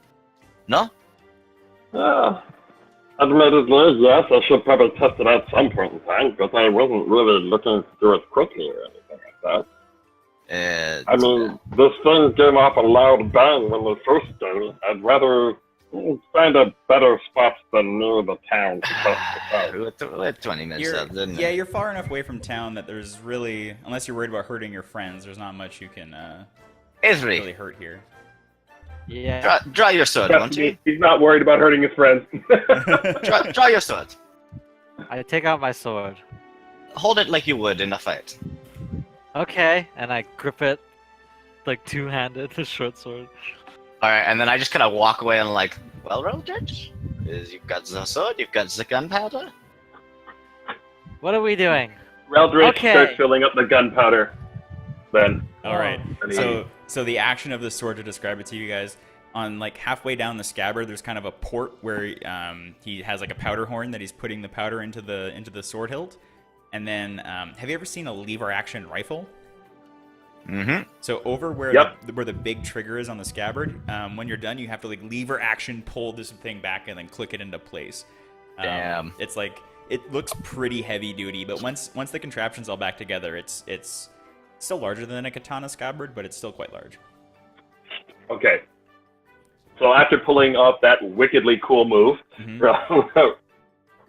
No? Admittedly, yes, I should probably test it at some point in time, but I wasn't really looking to do it quickly or anything like that. I mean, this thing gave off a loud bang when we first started. I'd rather find a better spot than near the town to test it out. We're 20 minutes out, didn't Yeah, you're far enough away from town that there's really, unless you're worried about hurting your friends, there's not much you can Avery, really hurt here. Yeah. draw your sword, won't you? He's not worried about hurting his friends. draw your sword. I take out my sword. Hold it like you would in a fight. Okay, and I grip it like two-handed, the short sword. All right, and then I just kind of walk away and like, well, Reldritch, you've got the sword, you've got the gunpowder. What are we doing? Reldritch Okay. starts filling up the gunpowder. Then. All right. And So the action of the sword, to describe it to you guys, on like halfway down the scabbard, there's kind of a port where he has like a powder horn that he's putting the powder into the sword hilt. And then, have you ever seen a lever action rifle? Mm-hmm. So over where where the big trigger is on the scabbard, when you're done, you have to like lever action pull this thing back and then click it into place. Damn. It's like it looks pretty heavy duty, but once the contraption's all back together, it's still larger than a katana scabbard, but it's still quite large. Okay. So after pulling off that wickedly cool move,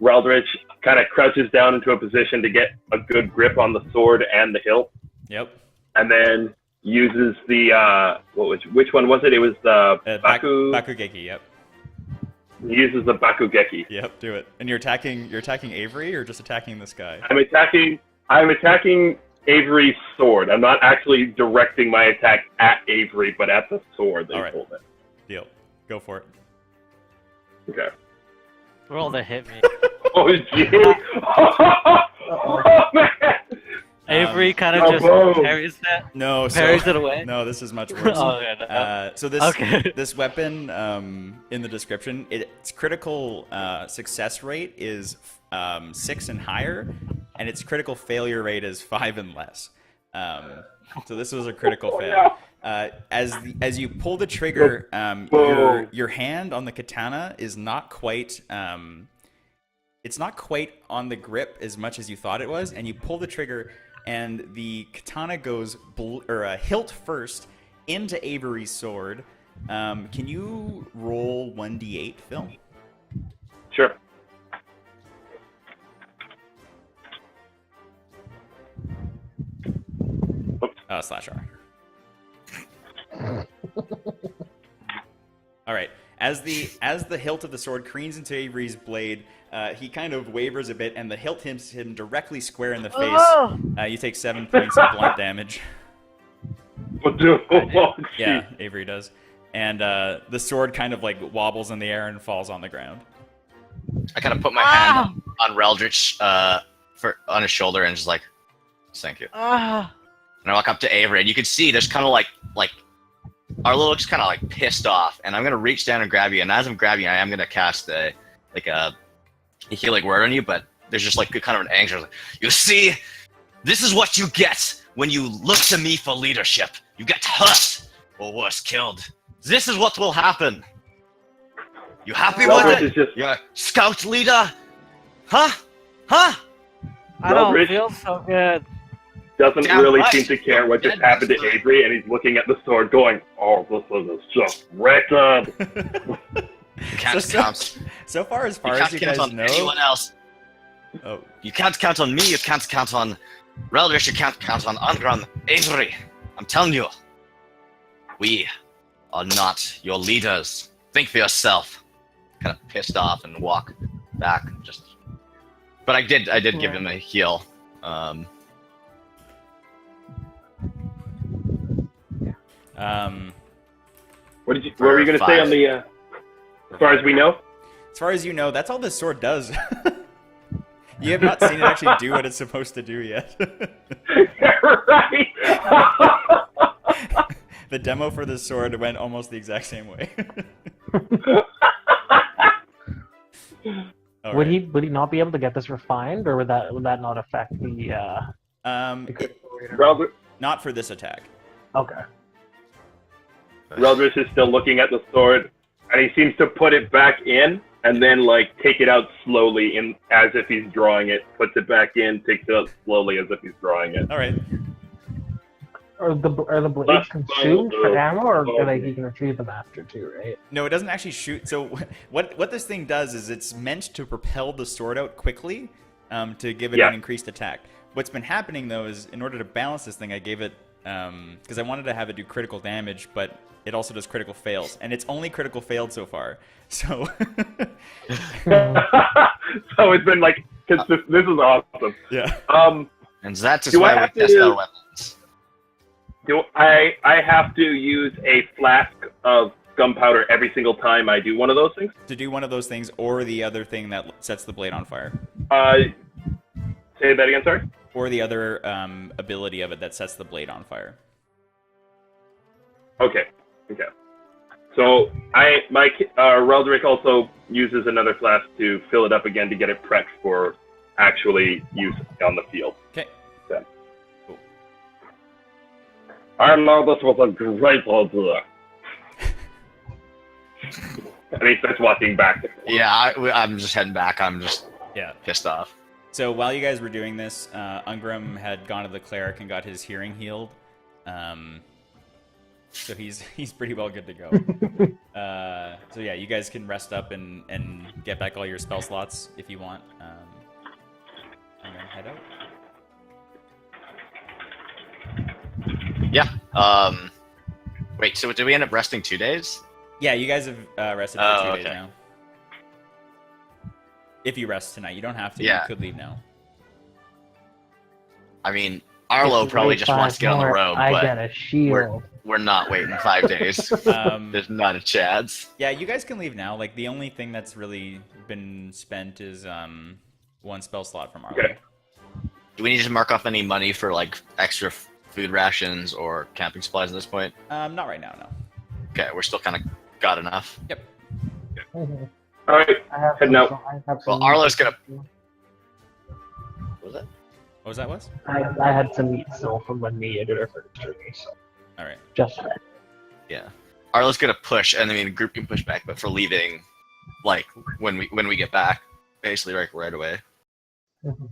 Reldritch kind of crouches down into a position to get a good grip on the sword and the hilt. Yep. and then uses the which one was it? It was the Bakugeki. Yep. He uses the Bakugeki. Yep. Do it. And you're attacking Avery or just attacking this guy? I'm attacking Avery's sword. I'm not actually directing my attack at Avery, but at the sword that he's holding. Deal. Go for it. Okay. Roll to hit me. Oh, jeez. Oh, man. Avery kind of just parries that. No, parries it away. No, this is much worse. Oh, yeah, no. So this weapon in the description, its critical success rate is 6 and higher, and its critical failure rate is 5 and less. So this was a critical fail. As you pull the trigger, your hand on the katana is not quite. It's not quite on the grip as much as you thought it was, and you pull the trigger, and the katana goes hilt first into Avery's sword. Can you roll 1d8, Phil? Sure. /R. All right. As the hilt of the sword careens into Avery's blade, he kind of wavers a bit, and the hilt hits him directly square in the face. Oh! You take 7 points of blunt damage. Yeah, Avery does. And the sword kind of like wobbles in the air and falls on the ground. I kind of put my hand on Reldritch on his shoulder and just like, thank you. And I walk up to Avery, and you can see there's kind of like Arlo looks kind of like pissed off, and I'm gonna reach down and grab you. And as I'm grabbing you, I am gonna cast a healing word on you, but there's just like kind of an anger. Like, you see, this is what you get when you look to me for leadership. You get hurt, or worse, killed. This is what will happen. You happy with it? You're scout leader? Huh? I don't feel so good. Doesn't really seem to care what just happened to Avery, and he's looking at the sword going, oh, this is just wretched. You can't count. So far as you guys on know... anyone else. Oh. You can't count on me, you can't count on Reldritch, you can't count on Angron, Avery. I'm telling you. We are not your leaders. Think for yourself. Kind of pissed off and walk back. But I did give him a heal. What were you going to say on the, as far as we know? As far as you know, that's all this sword does. You have not seen it actually do what it's supposed to do yet. Right! The demo for this sword went almost the exact same way. Would he not be able to get this refined, or would that not affect the not for this attack. Okay. Reldritch is still looking at the sword, and he seems to put it back in, and then like take it out slowly, as if he's drawing it. Puts it back in, takes it out slowly, as if he's drawing it. All right. Are the blades consumed for ammo, or he can retrieve them after too, right? No, it doesn't actually shoot. So what this thing does is it's meant to propel the sword out quickly, to give it an increased attack. What's been happening though is, in order to balance this thing, I gave it because I wanted to have it do critical damage, but it also does critical fails, and it's only critical failed so far. So, so it's been like this is awesome. Yeah. And that is why we test our weapons. Do I have to use a flask of gunpowder every single time I do one of those things? To do one of those things, or the other thing that sets the blade on fire. Say that again, sorry? Or the other ability of it that sets the blade on fire. Okay. So Reldritch also uses another flask to fill it up again to get it prepped for actually use on the field. Okay. Then. Cool. I know this was a great idea. And he starts walking back. Yeah, I'm just heading back. I'm just pissed off. So while you guys were doing this, Ungram had gone to the cleric and got his hearing healed. So he's pretty well good to go. So yeah, you guys can rest up and get back all your spell slots if you want. And then head out. Yeah. Wait. So did we end up resting 2 days? Yeah, you guys have rested for Oh, 2 days okay. now. If you rest tonight, you don't have to. Yeah. You could leave now. I mean, Arlo If you probably wait just wants to 5 get on the more, road, I but get a shield. we're not waiting 5 days. There's not a chance. Yeah, you guys can leave now. Like the only thing that's really been spent is one spell slot from Arlo. Okay. Do we need to mark off any money for like extra food rations or camping supplies at this point? Not right now, no. Okay, we're still kind of got enough. Yep. Mhm. All right. I have Heading some, out. I have Well, some Arlo's gonna. What was that? What was that? Was? I had some meat still from when we did our first journey, so All right. just that. Yeah. Arlo's gonna push, and I mean the group can push back, but for leaving, like when we get back, basically right away. Mhm.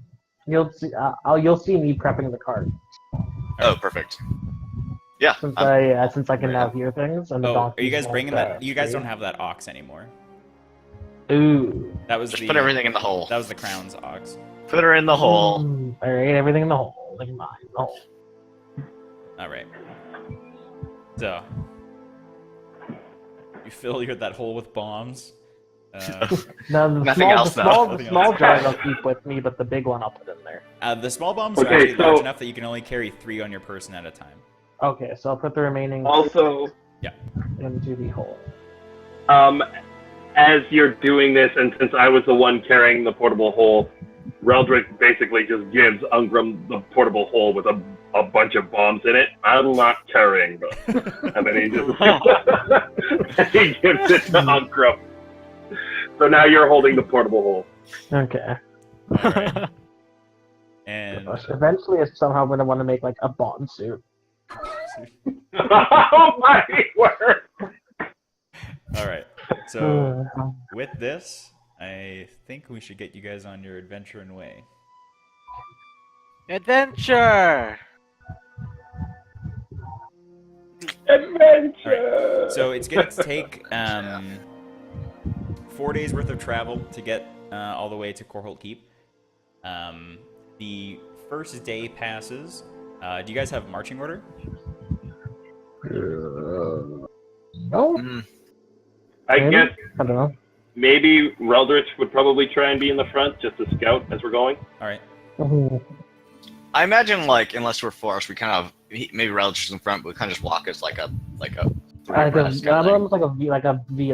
You'll see me prepping the cart Oh, perfect. Yeah. since I can now hear things and the Oh, are donkeys you guys won't, bringing that? You guys scream. don't have that ox anymore. Ooh. That was Just the. put everything in the hole. That was the crown's ox. Put her in the hole. All right, everything in the hole. Like mine, in the hole. All right. So you fill that hole with bombs. No, the Nothing small, else, the though. small, the Nothing small else. jar I'll keep with me, but the big one I'll put in there. The small bombs are Okay, actually large so- enough that you can only carry 3 on your person at a time. Okay, so I'll put the remaining Also, into the hole. as you're doing this, and since I was the one carrying the portable hole, Reldrick basically just gives Ungram the portable hole with a bunch of bombs in it. I'm not carrying them. And then he just he gives it to Ungram. So now you're holding the portable hole. Okay. All right. And Eventually, it's somehow going to want to make like a bomb suit. Oh my word! all right. So Uh, with this, I think we should get you guys on your adventure and way. Adventure. Adventure! So it's going to take 4 days worth of travel to get all the way to Korholt Keep. The first day passes. Do you guys have marching order? no, Mm, I maybe? guess I don't know. maybe Reldrich would probably try and be in the front just to scout as we're going. All right. Mhm. I imagine like unless we're forced, we kind of maybe Relish is in front, but we kind of just walk as like a three abreast kind of thing. Almost like a V,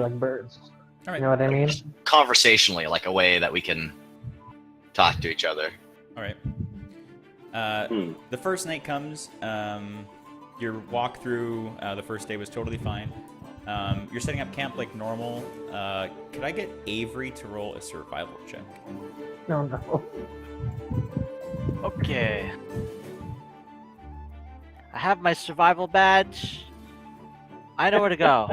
like birds. All right. You know what I mean? Just conversationally, like a way that we can talk to each other. All right. Hmm. The first night comes. Your walk through the first day was totally fine. You're setting up camp like normal. Could I get Avery to roll a survival check? No, no. Okay. I have my survival badge. I know where to go.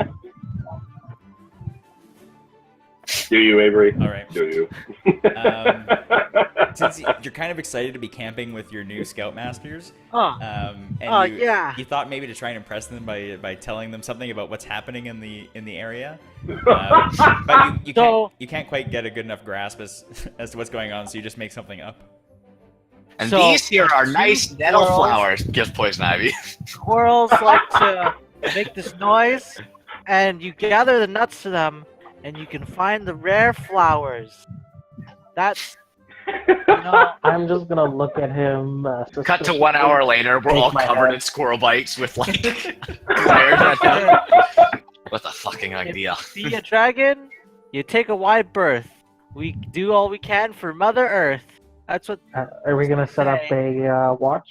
Do you, Avery? All right. Do you? Since you're kind of excited to be camping with your new scoutmasters, Oh, and yeah. you thought maybe to try and impress them by telling them something about what's happening in the area, but you can't quite get a good enough grasp as to what's going on, so you just make something up. And So, these here are two nice nettle squirrels. flowers. Gives poison ivy. Squirrels like to make this noise, and you gather the nuts to them, and you can find the rare flowers. That's, you know, I'm just gonna look at him. Cut to 1 hour later, we're all Shake my covered head. in squirrel bites with like glares at them. What the fucking idea? see a dragon, you take a wide berth. We do all we can for Mother Earth. That's what. Are we gonna set up a watch?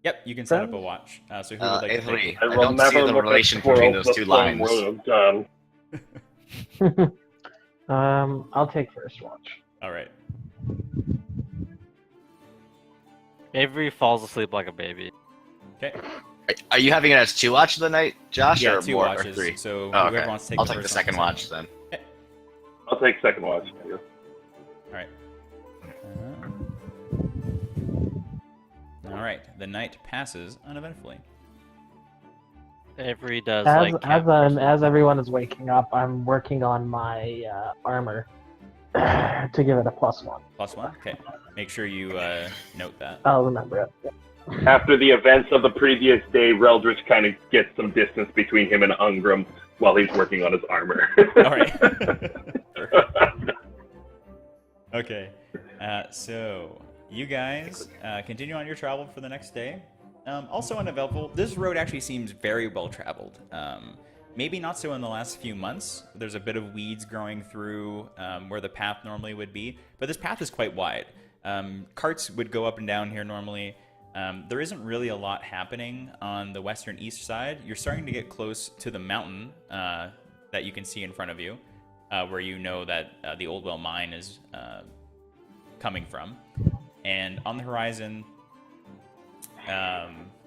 Yep, you can set up a Friends? watch. So who would like to take Avery, it? I I will don't never see the look at relation between squirrels those two the same lines. way I've done. I'll take first watch. All right. Avery falls asleep like a baby. Okay. Are you having it as 2 watch of the night, Josh, Yeah, or 2 more, watches. or 3? So Oh, whoever okay. wants to take I'll the take the first one, second take watch then. I'll take second watch. I guess. All right. The night passes uneventfully. Avery does As like. as everyone is waking up, I'm working on my armor to give it a +1. +1. Okay. Make sure you note that. I'll remember it. After the events of the previous day, Reldritch kind of gets some distance between him and Ungram while he's working on his armor. All right. Okay. So you guys continue on your travel for the next day. Also uneventful. This road actually seems very well traveled. Maybe not so in the last few months. There's a bit of weeds growing through where the path normally would be, but this path is quite wide. Carts would go up and down here normally. There isn't really a lot happening on the western east side. You're starting to get close to the mountain that you can see in front of you, where you know that the Oldwell mine is coming from. And on the horizon,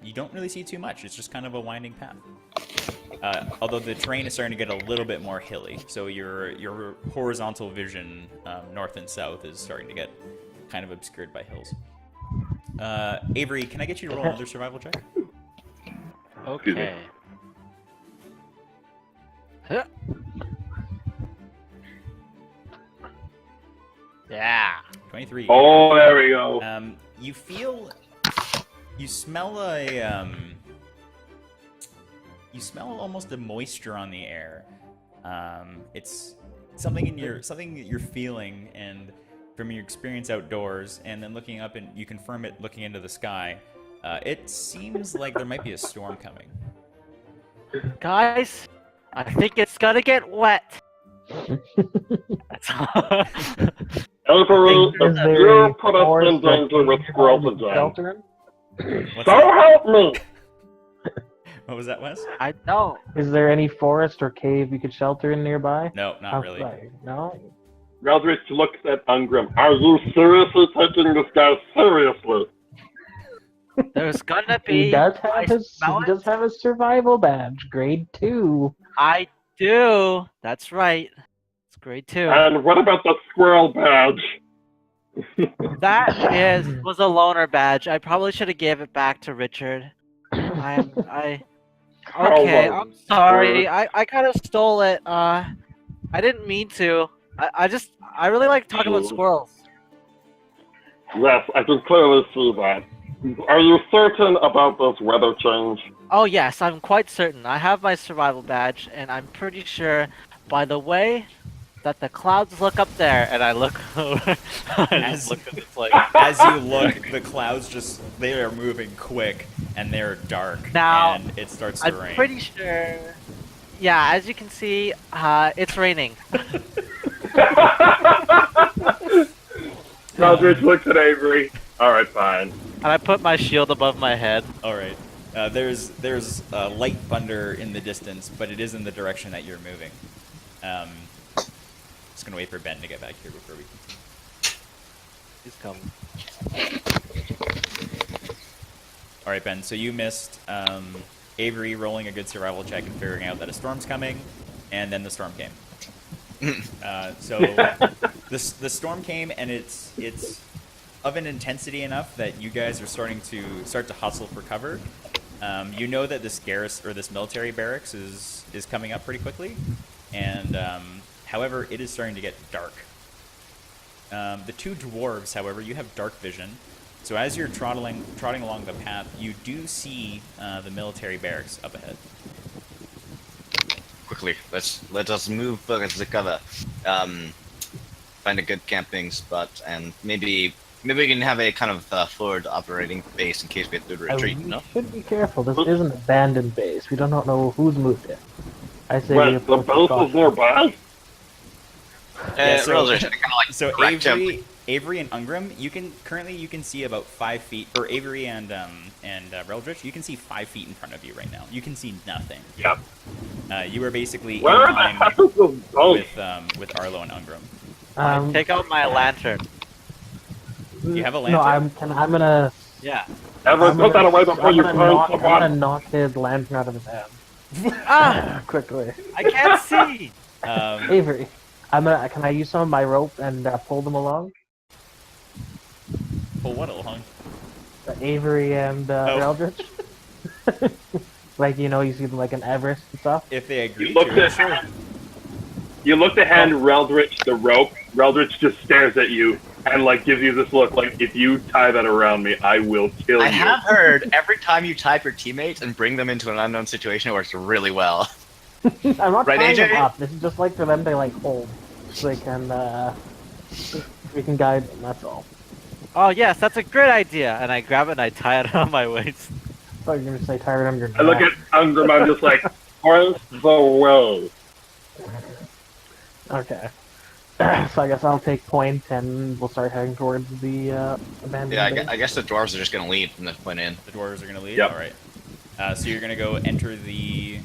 you don't really see too much. It's just kind of a winding path. Although the terrain is starting to get a little bit more hilly, so your horizontal vision north and south is starting to get kind of obscured by hills. Avery, can I get you to roll another survival check? Okay. Huh. Yeah. 23. Oh, there we go. You smell almost a moisture on the air. It's something that you're feeling, and from your experience outdoors, and then looking up, and you confirm it looking into the sky. It seems like there might be a storm coming. Guys, I think it's gonna get wet. That's all. Avery, Is if there you a put us forest in danger with that squirrels you can again, shelter in? What's so that? help me! What was that, Wes? I know. Is there any forest or cave you could shelter in nearby? No, not really. Outside? No? Reldritch looks at Ungram. Are you seriously taking this guy seriously? There's gonna be. He does I smell it. have a survival badge, grade 2. I do. That's right. It's grade 2. And what about the squirrel badge? That was a loner badge. I probably should have gave it back to Richard. Okay, I'm sorry. I kind of stole it. I didn't mean to. I really like talking about squirrels. Yes, I can clearly see that. Are you certain about this weather change? Oh yes, I'm quite certain. I have my survival badge, and I'm pretty sure by the way that the clouds look up there, and I look over. As you look, the clouds they are moving quick, and they're dark, Now, and it starts to rain. I'm pretty sure. Yeah, as you can see, it's raining. Reldritch looks at Avery. Alright, fine. And I put my shield above my head. All right. There's light thunder in the distance, but it is in the direction that you're moving. Just gonna wait for Ben to get back here before we. He's coming. All right, Ben. So you missed Avery rolling a good survival check and figuring out that a storm's coming, and then the storm came. So the storm came, and it's of an intensity enough that you guys are starting to hustle for cover. You know that this military barracks is coming up pretty quickly, and however, it is starting to get dark. The two dwarves, however, you have dark vision, so as you're trotting along the path, you do see the military barracks up ahead. Quickly, let us move for the cover. Find a good camping spot, and maybe we can have a kind of forward operating base in case we have to retreat. We No? should be careful. This is an abandoned base. We do not know who's moved it. I say Wait, we the approach base is caution. nearby? Yeah, so- Reldritch, kind of like So correct him. Avery and Ungram, you can see about 5 feet. For Avery and Reldritch, you can see 5 feet in front of you right now. You can see nothing. Yep. You are basically Where in the line heck is this boat? with Arlo and Ungram. Take out my lantern. You have a No, lantern? I'm gonna. Yeah. Ever I'm put that gonna- away before I'm you gonna burn knock- I'm someone? gonna knock his lantern out of his hand Ah! quickly. I can't see! Avery, Can I use some of my rope and pull them along? Pull what along? Avery and Eldritch. Like, you see them like in Everest and stuff. If they agree You looked to it, at sure. You look to hand Reldritch the rope, Reldritch just stares at you and like gives you this look like, if you tie that around me, I will kill you. I have heard every time you type your teammates and bring them into an unknown situation, it works really well. I'm not Right, tying them AJ? up. This is just like for them to like hold, so they can we can guide them. That's all. Oh yes, that's a great idea. And I grab it and I tie it around my waist. I thought you were gonna say tie around your neck. I look at Ungram, I'm just like, where's the way? Okay. So I guess I'll take point and we'll start heading towards the abandoned Yeah, base. I guess the dwarves are just gonna lead from this point in. The dwarves are going to lead? Yep. Alright. So you're going to go enter the...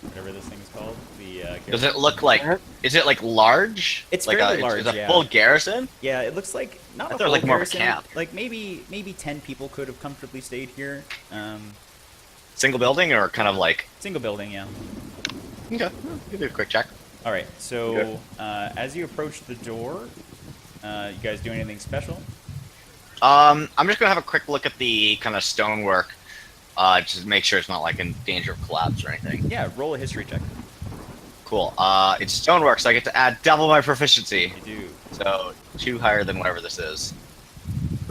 whatever this thing's called. The Does it look like? Is it like large? It's like fairly a, large, Is it a yeah. full garrison? Yeah, it looks like... Not I a thought it was full like more of a garrison. camp. Like maybe 10 people could have comfortably stayed here. Single building or kind of like? Single building, yeah. Okay, give it a quick check. Alright, so as you approach the door, you guys do anything special? I'm just gonna have a quick look at the kind of stonework, just to make sure it's not like in danger of collapse or anything. Yeah, roll a history check. Cool. It's stonework, so I get to add double my proficiency. You do. So 2 higher than whatever this is.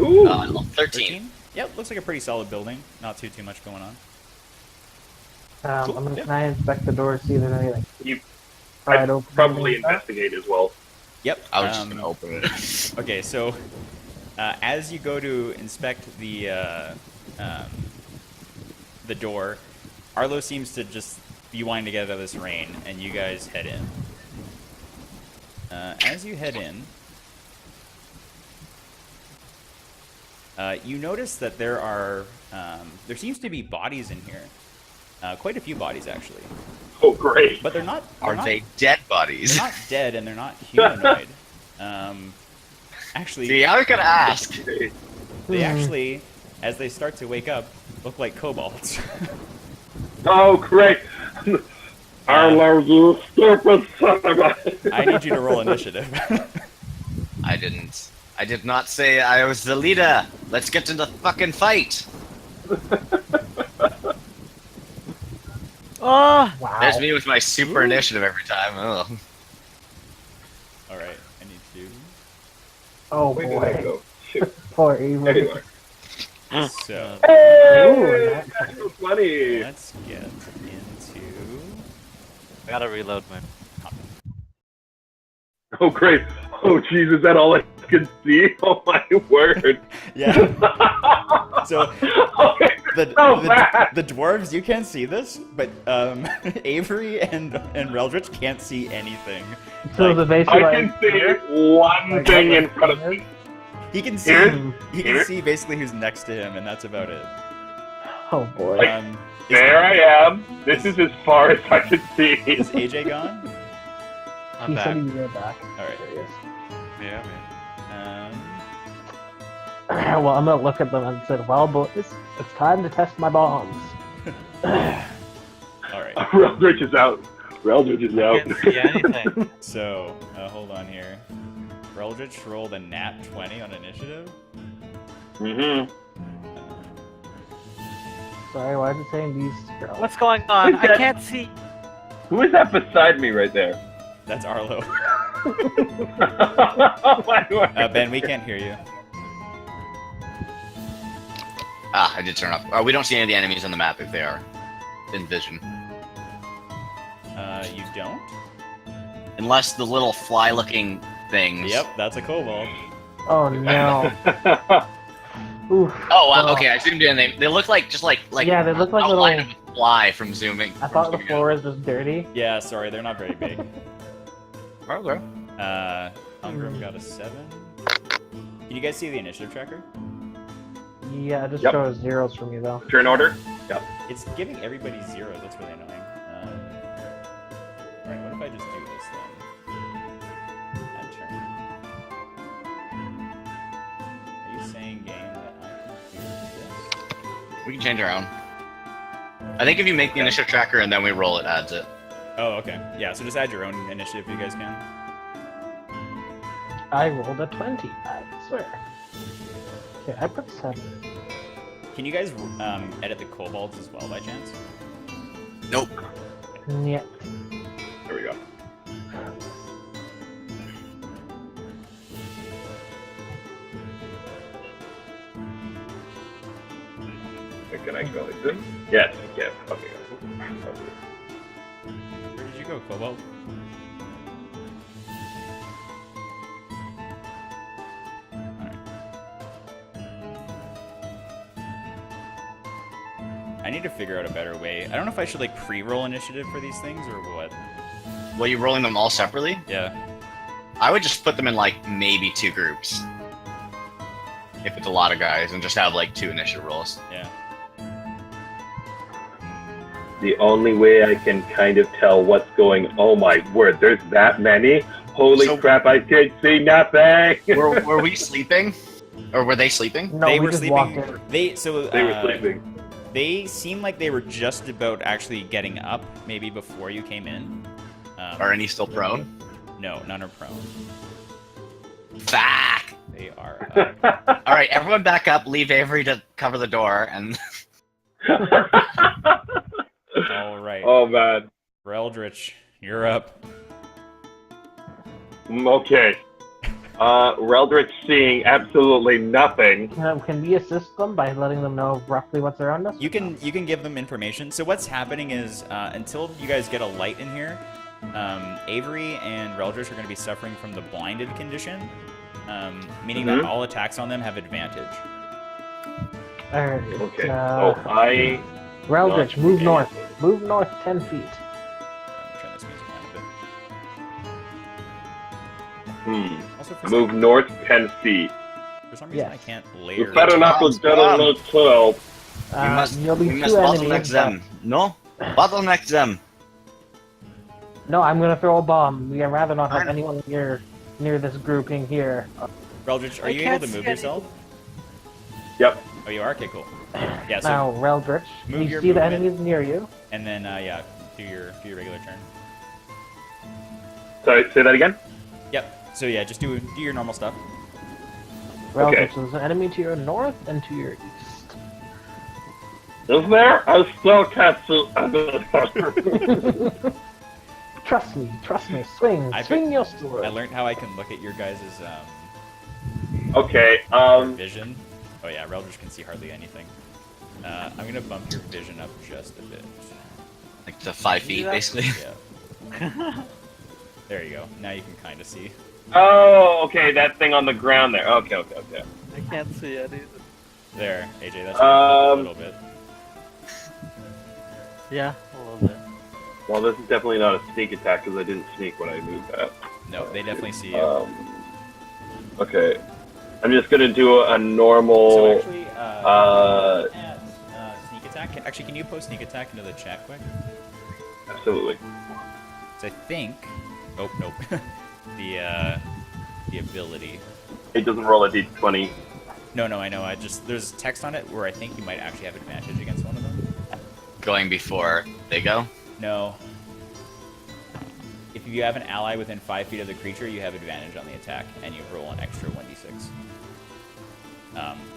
Ooh. 13. Yep, looks like a pretty solid building. Not too much going on. Cool, I'm gonna yeah. can I inspect the door, see if there's any like You pried open probably and stuff? investigate as well. Yep. I was just gonna open it. Okay, so as you go to inspect the door, Arlo seems to just be wanting to get out of this rain, and you guys head in. As you head in, you notice that there seems to be bodies in here. Quite a few bodies, actually. Oh, great. But they're not... Are they dead bodies? They're not dead, and they're not humanoid. Actually... See, I was gonna ask. They actually, as they start to wake up, look like kobolds. Oh, great. Arlo, you stupid son of a... I need you to roll initiative. I did not say I was the leader. Let's get to the fucking fight. Oh, Wow. There's me with my super initiative every time. Ugh. Alright, I need to... Oh Where did I boy. go? Shoot. Poor Avery. Anyway. So, Hey! That's so funny. let's get into... I gotta reload my. Oh, great. Oh, jeez, is that all I can see? Oh, my word. Yeah, so Okay, bad. the dwarves, you can't see this, but Avery and Reldritch can't see anything. So Like, the basically I can see one like, thing in front of me. he can see Here? he can Here? see basically who's next to him, and that's about it. Oh boy. Like, Is, There I am. This is as far as I can see. is AJ gone? I'm He back. said he was back. Alright. There he is. Yeah, man. Well, I'm gonna look at them and say, "Well, boys, it's time to test my bombs." Alright, Reldritch is out. Reldritch is I out. can't see anything. so, hold on here. Reldritch rolled a nat 20 on initiative. Mm-hmm. Sorry, why is it saying these girls? What's going on? Who's I that? can't see. Who is that beside me right there? That's Arlo. Oh, my word. Ben, we can't hear you. Ah, I did turn off. We don't see any of the enemies on the map if they are in vision. You don't? Unless the little fly-looking things. Yep, that's a kobold. Oh no. Oof. Oh wow. Okay, I zoomed in. They look like just like Yeah, they look like outline little. of a fly from zooming. I thought the floor was just dirty. Yeah, sorry, they're not very big. Okay. Ungram got a 7. Can you guys see the initiative tracker? Yeah, it just Yep. shows zeros for me though. Turn order. It's giving everybody 0s, that's really annoying. Alright, what if I just do this then? Add turn. Are you saying, game, that I can do this? We can change our own. I think if you make the initiative tracker and then we roll, it adds it. Oh, okay. Yeah, so just add your own initiative if you guys can. I rolled a 20. I swear. Okay, I put 7. Can you guys edit the kobolds as well by chance? Nope. Yeah. There we go. can I go like this? Yes, yeah. Okay. Where did you go, Cobalt? I need to figure out a better way. I don't know if I should like pre-roll initiative for these things or what. Were you rolling them all separately? Yeah. I would just put them in like maybe 2 groups. If it's a lot of guys, and just have like 2 initiative rolls. Yeah. The only way I can kind of tell what's going. Oh my word! There's that many. Holy crap! I can't see nothing. Were we sleeping, or were they sleeping? No, They we were just sleeping. walked in. They were sleeping. They seemed like they were just about actually getting up, maybe before you came in. Are any still prone? No, none are prone. Fuck! They are up. All right, everyone back up. Leave Avery to cover the door, and All right. Oh man. Reldritch, you're up. Okay. Reldritch seeing absolutely nothing. Can we assist them by letting them know roughly what's around us? You can give them information. So what's happening is until you guys get a light in here, Avery and Reldritch are going to be suffering from the blinded condition, meaning that all attacks on them have advantage. Alright. Okay. Reldritch, move north. Move north 10 feet. I'm gonna turn this music down a bit. Also, for Move north 10 feet. For some reason, Yes. I can't You layer. better not Come put better on. than 12. You'll be we must 2 bottleneck enemies. them. No, bottleneck them. No, I'm gonna throw a bomb. We'd rather not have Fine. anyone near this grouping here. Reldritch, are I you able can't to move see yourself? Yep. Oh, you are? Okay, cool. Yeah, so, Now, Reldritch, move you your see the movement. enemies near you. and then, yeah, do your regular turn. Sorry, say that again? Yep. So, yeah, just do your normal stuff. Reldritch, there's an enemy to your north and to your east. Is there? I still can't see. Trust me. Swing I your sword. I learned how I can look at your guys' Okay, vision. Oh, yeah, Reldritch can see hardly anything. I'm going to bump your vision up just a bit. Like to 5 feet, Yeah. basically. Yeah. There you go. Now you can kind of see. oh, okay, that thing on the ground there. Okay. I can't see it either. There, AJ, that's a little bit. Yeah, a little bit. Well, this is definitely not a sneak attack because I didn't sneak when I moved that. No, they definitely see you. Okay. I'm just gonna do a So normal. actually, at sneak attack. Actually, can you post sneak attack into the chat quick? Absolutely. So I think. Oh nope. the ability. It doesn't roll a d20. No, I know. There's text on it where I think you might actually have advantage against one of them. Going before they go. No. If you have an ally within 5 feet of the creature, you have advantage on the attack, and you roll an extra 1d6.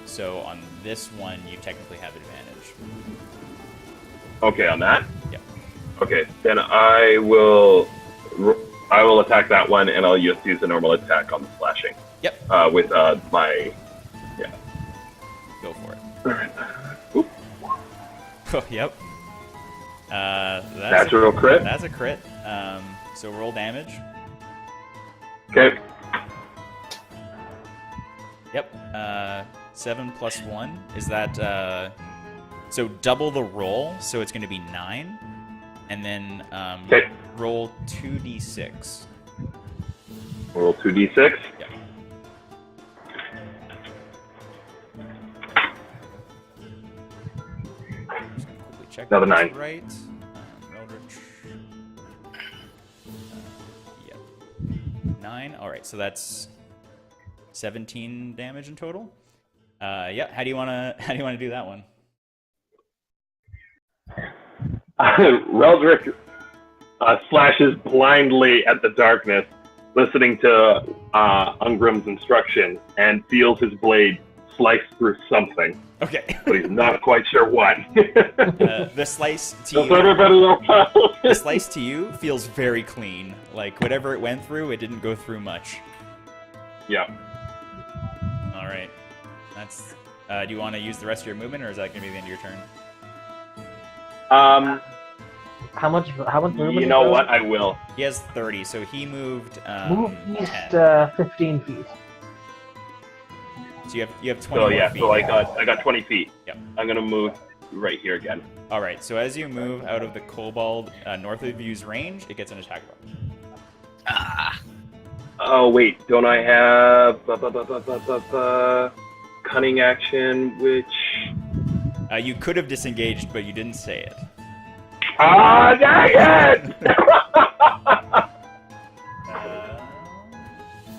So on this one, you technically have advantage. Okay, on that. Yep. Okay, then I will attack that one, and I'll just use a normal attack on the slashing. Yep. With my. Yeah. Go for it. Alright. Oh, yep. Natural crit. That's a crit. So roll damage. Okay. Yep. 7 plus 1. Is that, so double the roll, so it's going to be 9. And then Okay. roll 2d6. Roll 2d6. Yep. Just gonna quickly check Another that's 9. right. Reldritch. Yep. 9. All right, so that's 17 damage in total. Yeah. How do you wanna do that one? Reldrick slashes blindly at the darkness, listening to Ungrim's instruction, and feels his blade slice through something, Okay. but he's not quite sure what. The slice to Does you. everybody know? The slice to you feels very clean. Like whatever it went through, it didn't go through much. Yeah. All right. Do you want to use the rest of your movement, or is that going to be the end of your turn? How much movement? You know what? I will. He has 30, so he moved Move east 10. 15 feet. So you have 20 So more yeah, feet. so I got 20 feet. Yep. I'm gonna move right here again. All right. So as you move out of the kobold north of view's range, it gets an attack roll. Ah. Oh wait, don't I have cunning action, which? You could have disengaged, but you didn't say it. Ah, dang it!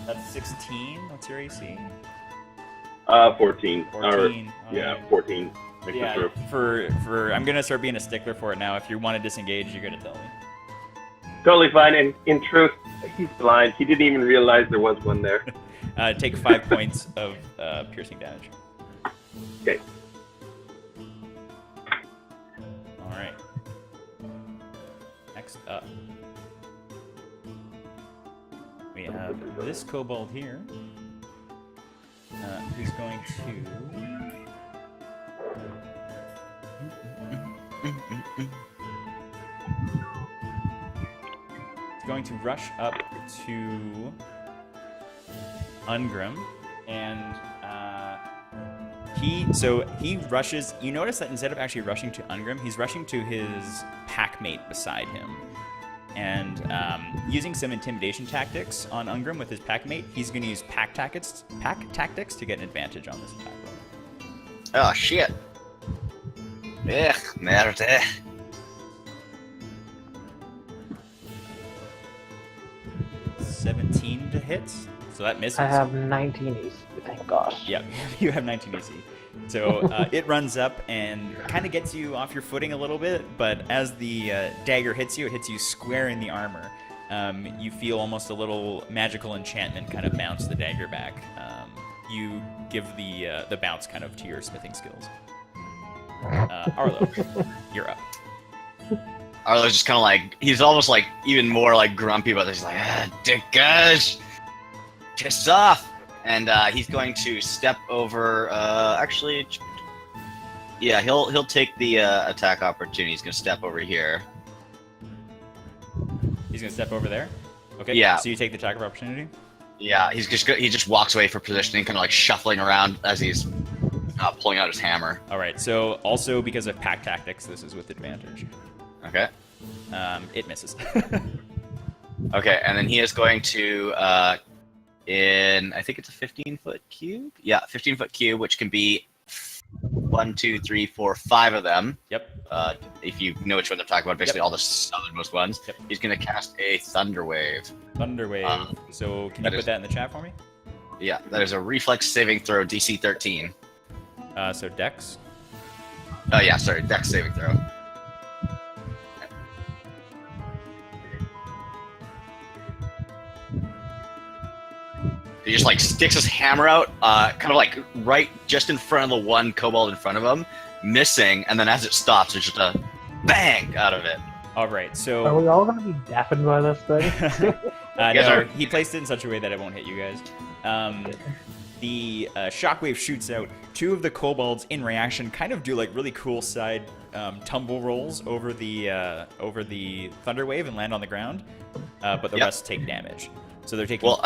That's 16. What's your AC? 14. 14. Yeah, 14. Makes it Yeah. through. For I'm gonna start being a stickler for it now. If you want to disengage, you're gonna tell me. Totally fine. And in truth, he's blind. He didn't even realize there was one there. Take 5 points of piercing damage. Okay. All right. Next up, we have this kobold here, who's going to. He's going to rush up to Ungrim, and he rushes. You notice that instead of actually rushing to Ungrim, he's rushing to his packmate beside him, and using some intimidation tactics on Ungrim with his packmate. He's going to use pack tactics to get an advantage on this attack roll. Oh shit. Ugh, merde. 17 to hit, so that misses. I have 19 AC. Thank gosh. Yep, you have 19 AC. So it runs up and kind of gets you off your footing a little bit, but as the dagger hits you, it hits you square in the armor. You feel almost a little magical enchantment kind of bounce the dagger back. You give the bounce kind of to your smithing skills. Arlo, you're up. Arlo's just kind of like, he's almost like even more like grumpy about this. He's like, dick guys, piss off. And he's going to step over, actually, yeah, he'll take the attack opportunity. He's going to step over here. He's going to step over there? Okay, Yeah. So you take the attack of opportunity? Yeah, he just walks away for positioning, kind of like shuffling around as he's pulling out his hammer. All right, so also because of pack tactics, this is with advantage. Okay. It misses. Okay, and then he is going to, I think it's a 15-foot cube? Yeah, 15-foot cube, which can be 1, 2, 3, 4, 5 of them. Yep. If you know which one they're talking about, basically all the southernmost ones. Yep. He's going to cast a Thunder Wave. Thunder Wave. So can you put that in the chat for me? Yeah, that is a reflex saving throw, DC 13. So Dex. Oh yeah, sorry, Dex saving throw. He just like sticks his hammer out, kind of like right just in front of the one kobold in front of him, missing, and then as it stops, there's just a bang out of it. All right, so Are we all gonna be deafened by this thing? no, he placed it in such a way that it won't hit you guys. The shockwave shoots out. Two of the kobolds, in reaction, kind of do like really cool side tumble rolls over the thunder wave and land on the ground, but the rest take damage. So they're taking. Well,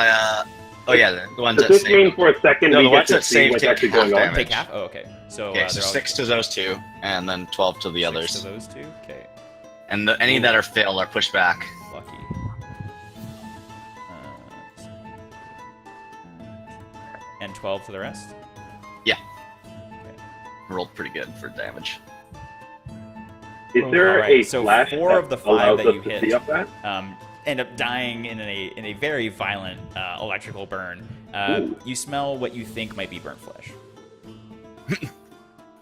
oh yeah, the ones Does that this mean save. for a second No, we the get ones to that see save what's take actually half going on? damage. take half. Oh, okay. So Okay, so they're all 6 to those two, and then 12 to the 6 others. to those two. Okay. And any that are failed are pushed back. Lucky. And 12 to the rest? Yeah. Okay. Rolled pretty good for damage. Is there Alright, a so flash 4 that of the 5 allows that us you to hit see up that? end up dying in a very violent electrical burn. You smell what you think might be burnt flesh.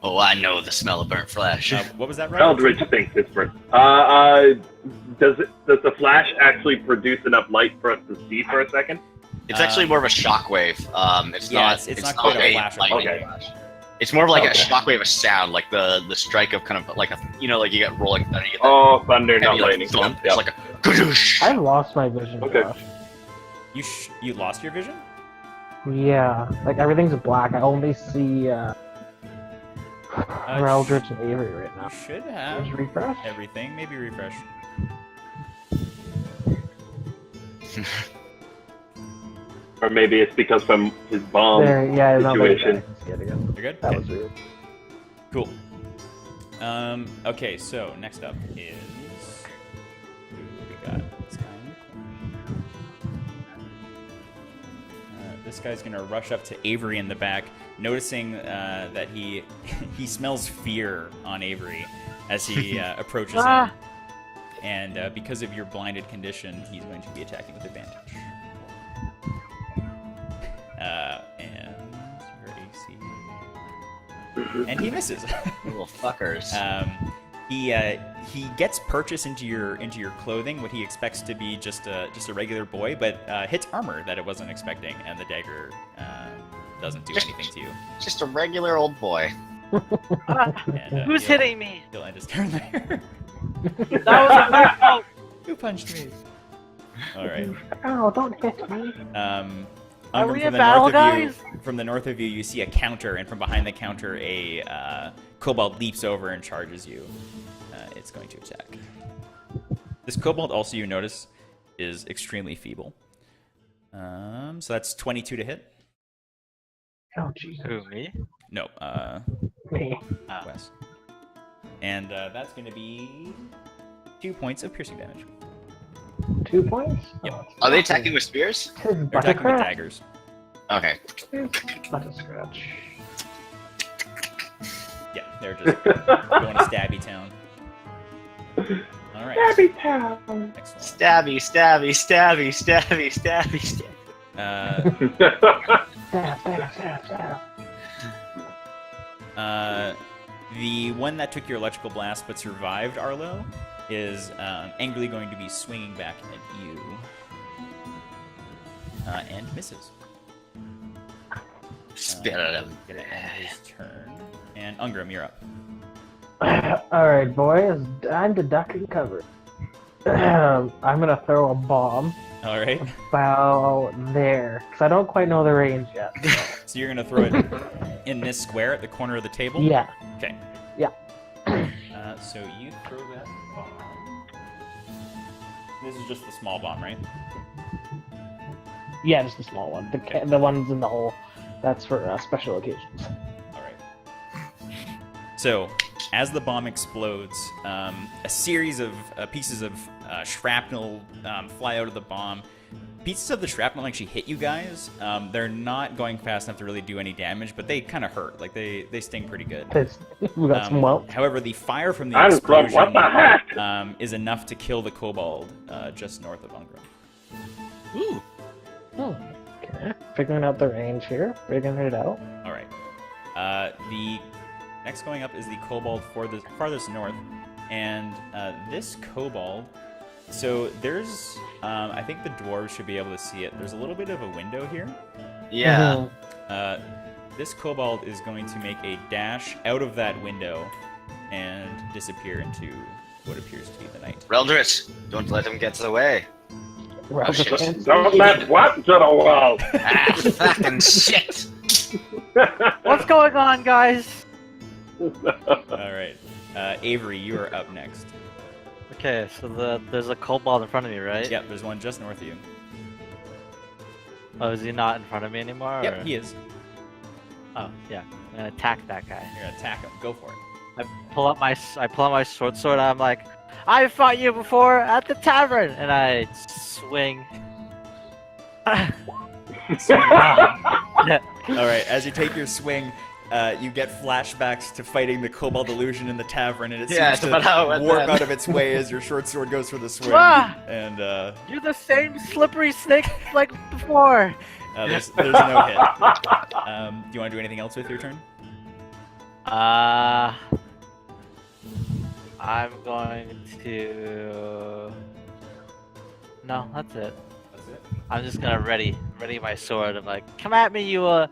Oh, I know the smell of burnt flesh. What was that, right? Eldridge thinks it's burnt. Does the flash actually produce enough light for us to see for a second? It's actually more of a shockwave. It's Yeah, not. it's not quite a flash of lightning lightning. flash. It's more of like a Okay. shockwave of sound, like the strike of kind of like a like you get rolling thunder. You get that Oh, thunder, not heavy, like, lightning. thump. Yep. It's like a gadoosh. I've lost my vision. Okay. Josh. You lost your vision? Yeah, like everything's black. I only see Eldritch and Avery right You now. should have Just refresh. everything. Maybe refresh. Or maybe it's because from his bomb There, yeah, no, situation. yeah, again. You're good? That Okay. was weird. Cool. Okay, so next up is who we got? This guy in the corner. This guy's gonna rush up to Avery in the back, noticing that he he smells fear on Avery as he approaches him. And because of your blinded condition, he's going to be attacking with advantage. And your AC. And he misses. Little fuckers. He gets purchase into your clothing, what he expects to be just a regular boy, but hits armor that it wasn't expecting, and the dagger doesn't do anything to you. Just a regular old boy. And, Who's hitting me? He'll end his turn there. That was a big fault. Who punched me? All right. Oh, don't hit me. Are Ungram, we from in the battle, north of guys? you, from the north of you, you see a counter, and from behind the counter, a kobold leaps over and charges you. It's going to attack. This kobold, also, you notice, is extremely feeble. So that's 22 to hit. Oh, Jesus. Who, me? No, Me. Wes. And that's going to be 2 points of piercing damage. 2 points? Yep. Oh, Are they attacking with spears? Tis They're attacking with butterscratch. daggers. Okay. Butterscratch. Yeah, they're just going to stabby town. All right. Stabby Town. Excellent. Stabby, stabby, stabby, stabby, stabby, stabby. Stab, stab, stab, stab. The one that took your electrical blast but survived, Arlo, is angrily going to be swinging back at you. And misses. Spit at him. Get it on his turn. And Ungram, you're up. Alright, boys. Time to duck and cover. I'm gonna throw a bomb All right. about there. Because I don't quite know the range yet. So you're going to throw it in this square at the corner of the table? Yeah. Okay. Yeah. So you throw that bomb. This is just the small bomb, right? Yeah, just the small one. The ones in the hole. That's for special occasions. All right. So, as the bomb explodes, a series of pieces of shrapnel fly out of the bomb. Pieces of the shrapnel actually hit you guys. They're not going fast enough to really do any damage, but they kind of hurt. Like, they sting pretty good. We got some welts. However, the fire from the I'm from explosion what the heck? is enough to kill the kobold just north of Ungram. Ooh. Oh, okay. Figuring out the range here. Figuring it out. All right. The next going up is the kobold farthest north, and this kobold. So there's, I think the dwarves should be able to see it. There's a little bit of a window here. Yeah. This kobold is going to make a dash out of that window and disappear into what appears to be the night. Reldritch, don't let him get away. Well, shit. just- Don't let what get away. Ah, fucking shit. What's going on, guys? All right. Avery, you are up next. Okay, so there's a kobold in front of me, right? Yep, there's one just north of you. Oh, is he not in front of me anymore? Yep, or- he is. Oh, yeah. I'm gonna attack that guy. You're gonna attack him. Go for it. I pull out my short sword. I'm like, I fought you before at the tavern, and I swing. All right, as you take your swing, you get flashbacks to fighting the kobold illusion in the tavern, and it Yeah, seems it's about how it to went warp then. out of its way as your short sword goes for the swing. Ah! And You're the same slippery snake like before. there's no hit. Do you want to do anything else with your turn? I'm going to. No, that's it. That's it. I'm just gonna ready my sword. I'm like, come at me, you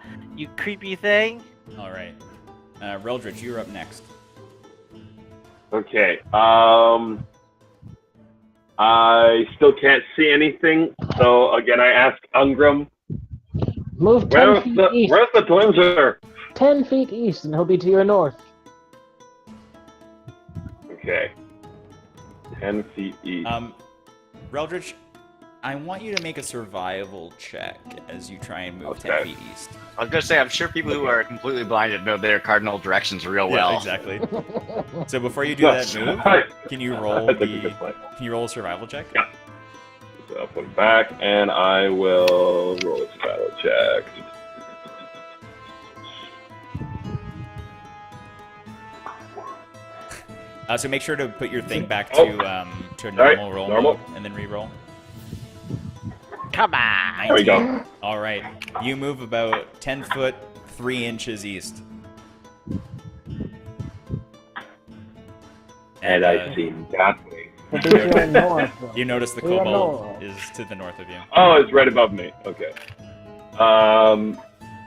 creepy thing. All right. Reldritch, you're up next. Okay. I still can't see anything, so again I ask Ungram, Move 10 feet east. where's the Dwinger? 10 feet east, and he'll be to your north. Okay. 10 feet east. Reldritch, I want you to make a survival check as you try and move 10 Okay. feet east. I was gonna say, I'm sure people who are completely blinded know their cardinal directions real well. Yeah, exactly. So before you do that move, can you roll That's a good point. Can you roll a survival check? Yeah. So I'll put it back, and I will roll a survival check. So make sure to put your thing back to a normal roll mode, and then re-roll. Come on. There we go. All right, you move about 10 foot 3 inches east. And I see nothing. But we are north, though. You notice the We are kobold north. is to the north of you. Oh, it's right above me. Okay. All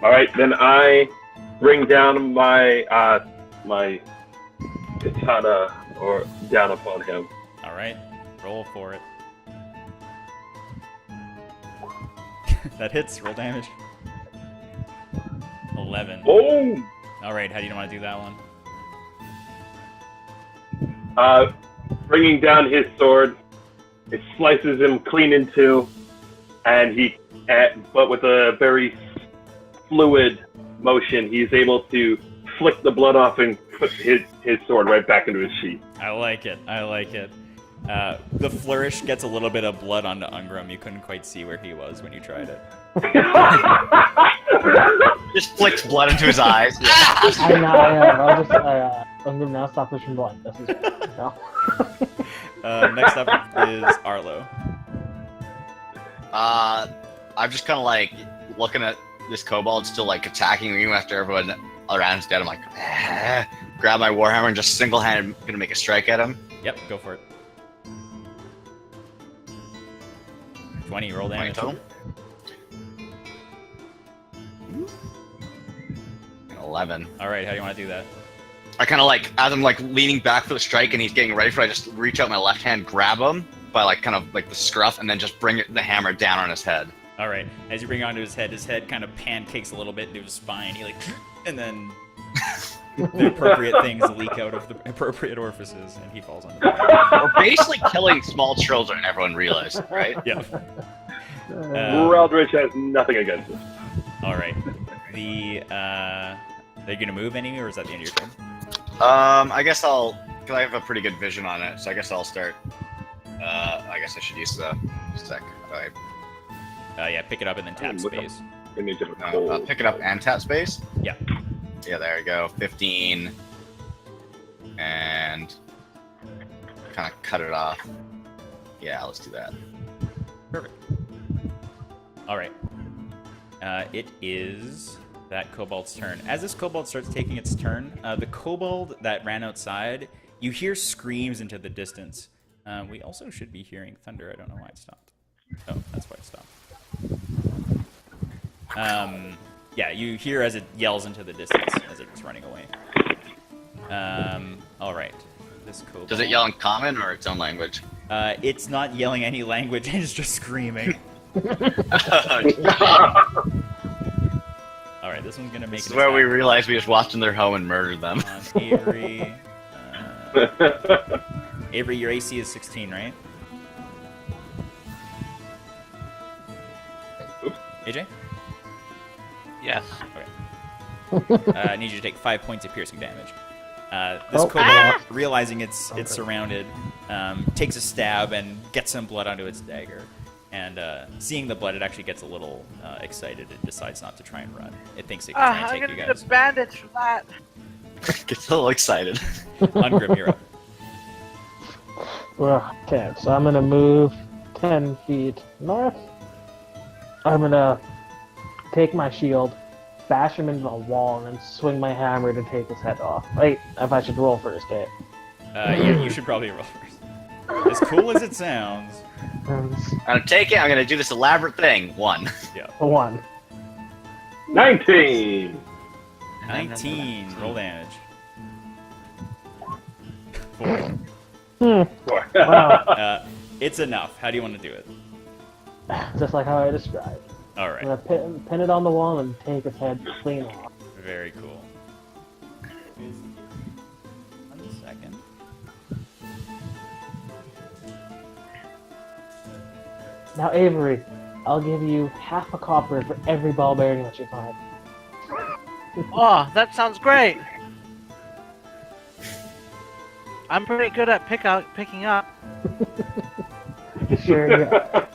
right, then I bring down my my katana or down upon him. All right, roll for it. That hits. Roll damage. 11. Boom! All right, how do you want to do that one? Bringing down his sword, it slices him clean in two, and but with a very fluid motion, he's able to flick the blood off and put his sword right back into his sheath. I like it. I like it. The flourish gets a little bit of blood onto Ungram. You couldn't quite see where he was when you tried it. Just flicks blood into his eyes. I know. I'll just. I'm gonna now stop pushing blood. This is. No. Next up is Arlo. I'm just kind of like looking at this kobold still like attacking me after everyone around is dead. I'm like, grab my warhammer and just single-handed gonna make a strike at him. Yep, go for it. 20, roll 20 damage. total. 11. All right, how do you want to do that? I kind of like, as I'm like leaning back for the strike and he's getting ready for it, I just reach out my left hand, grab him by like kind of like the scruff, and then just bring the hammer down on his head. All right, as you bring it onto his head kind of pancakes a little bit into his spine. He like, and then the appropriate things leak out of the appropriate orifices, and he falls onto the ground. We're basically killing small children, everyone realized, right? Yeah. Reldritch has nothing against it. All right. Are you gonna move any, or is that the end of your turn? I guess cause I have a pretty good vision on it, so I guess I'll start. I guess I should use the sec. Yeah, pick it up and then tap space. Image of a cold. Pick it up and tap space. Yeah. Yeah, there we go. 15, and kind of cut it off. Yeah, let's do that. Perfect. All right. It is that kobold's turn. As this kobold starts taking its turn, the kobold that ran outside, you hear screams into the distance. We also should be hearing thunder. I don't know why it stopped. Oh, that's why it stopped. Yeah, you hear as it yells into the distance as it's running away. All right. This kobold. Does it yell in common or its own language? It's not yelling any language. It's just screaming. All right, this one's gonna make. This is where we realized we just walked in their home and murdered them. Avery. Avery, your AC is 16, right? Oops. AJ? Yes. Okay. I need you to take 5 points of piercing damage. This kobold, realizing it's surrounded, takes a stab and gets some blood onto its dagger. And seeing the blood, it actually gets a little excited and decides not to try and run. It thinks it can try and I'm take gonna you need guys. a bandage for that. Gets a little excited. Ungrim, you're up. Well, okay, so I'm gonna move 10 feet north. I'm gonna take my shield, bash him into the wall, and then swing my hammer to take his head off. Wait, if I should roll first, eh? You should probably roll first. As cool as it sounds. I'm gonna take it. I'm gonna do this elaborate thing. 1. Yeah. 1. 19! 19. Roll damage. 4. Wow. It's enough. How do you want to do it? Just like how I described. All I'm right. gonna pin it on the wall and take his head clean off. Very cool. 1 second. Now, Avery, I'll give you half a copper for every ball bearing that you find. Oh, that sounds great. I'm pretty good at picking up. Sure, yeah.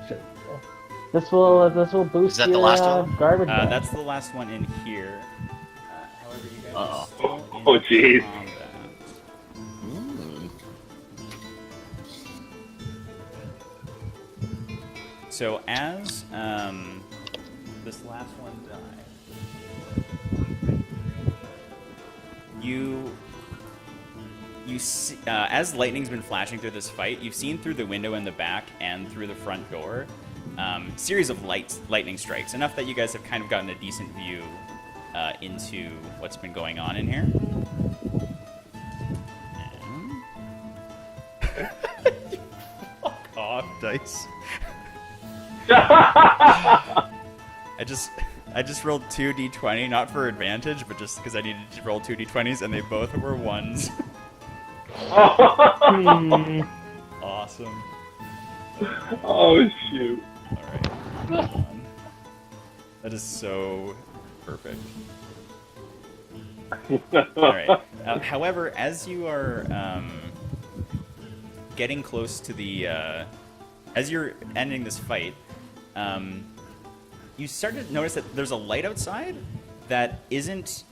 Sure. This will boost Is that the your last one? garbage bag. That's the last one in here. However, you guys are Uh-oh. still in Oh, jeez. combat. Ooh. So as this last one died, you see, as lightning's been flashing through this fight, you've seen through the window in the back and through the front door, series of lightning strikes, enough that you guys have kind of gotten a decent view into what's been going on in here. And... Fuck off, dice. I just rolled 2d20, not for advantage, but just because I needed to roll 2d20s, and they both were 1s. Awesome. Oh, shoot. Alright. That is so perfect. Alright. However, as you are getting close to the... as you're ending this fight, you start to notice that there's a light outside that isn't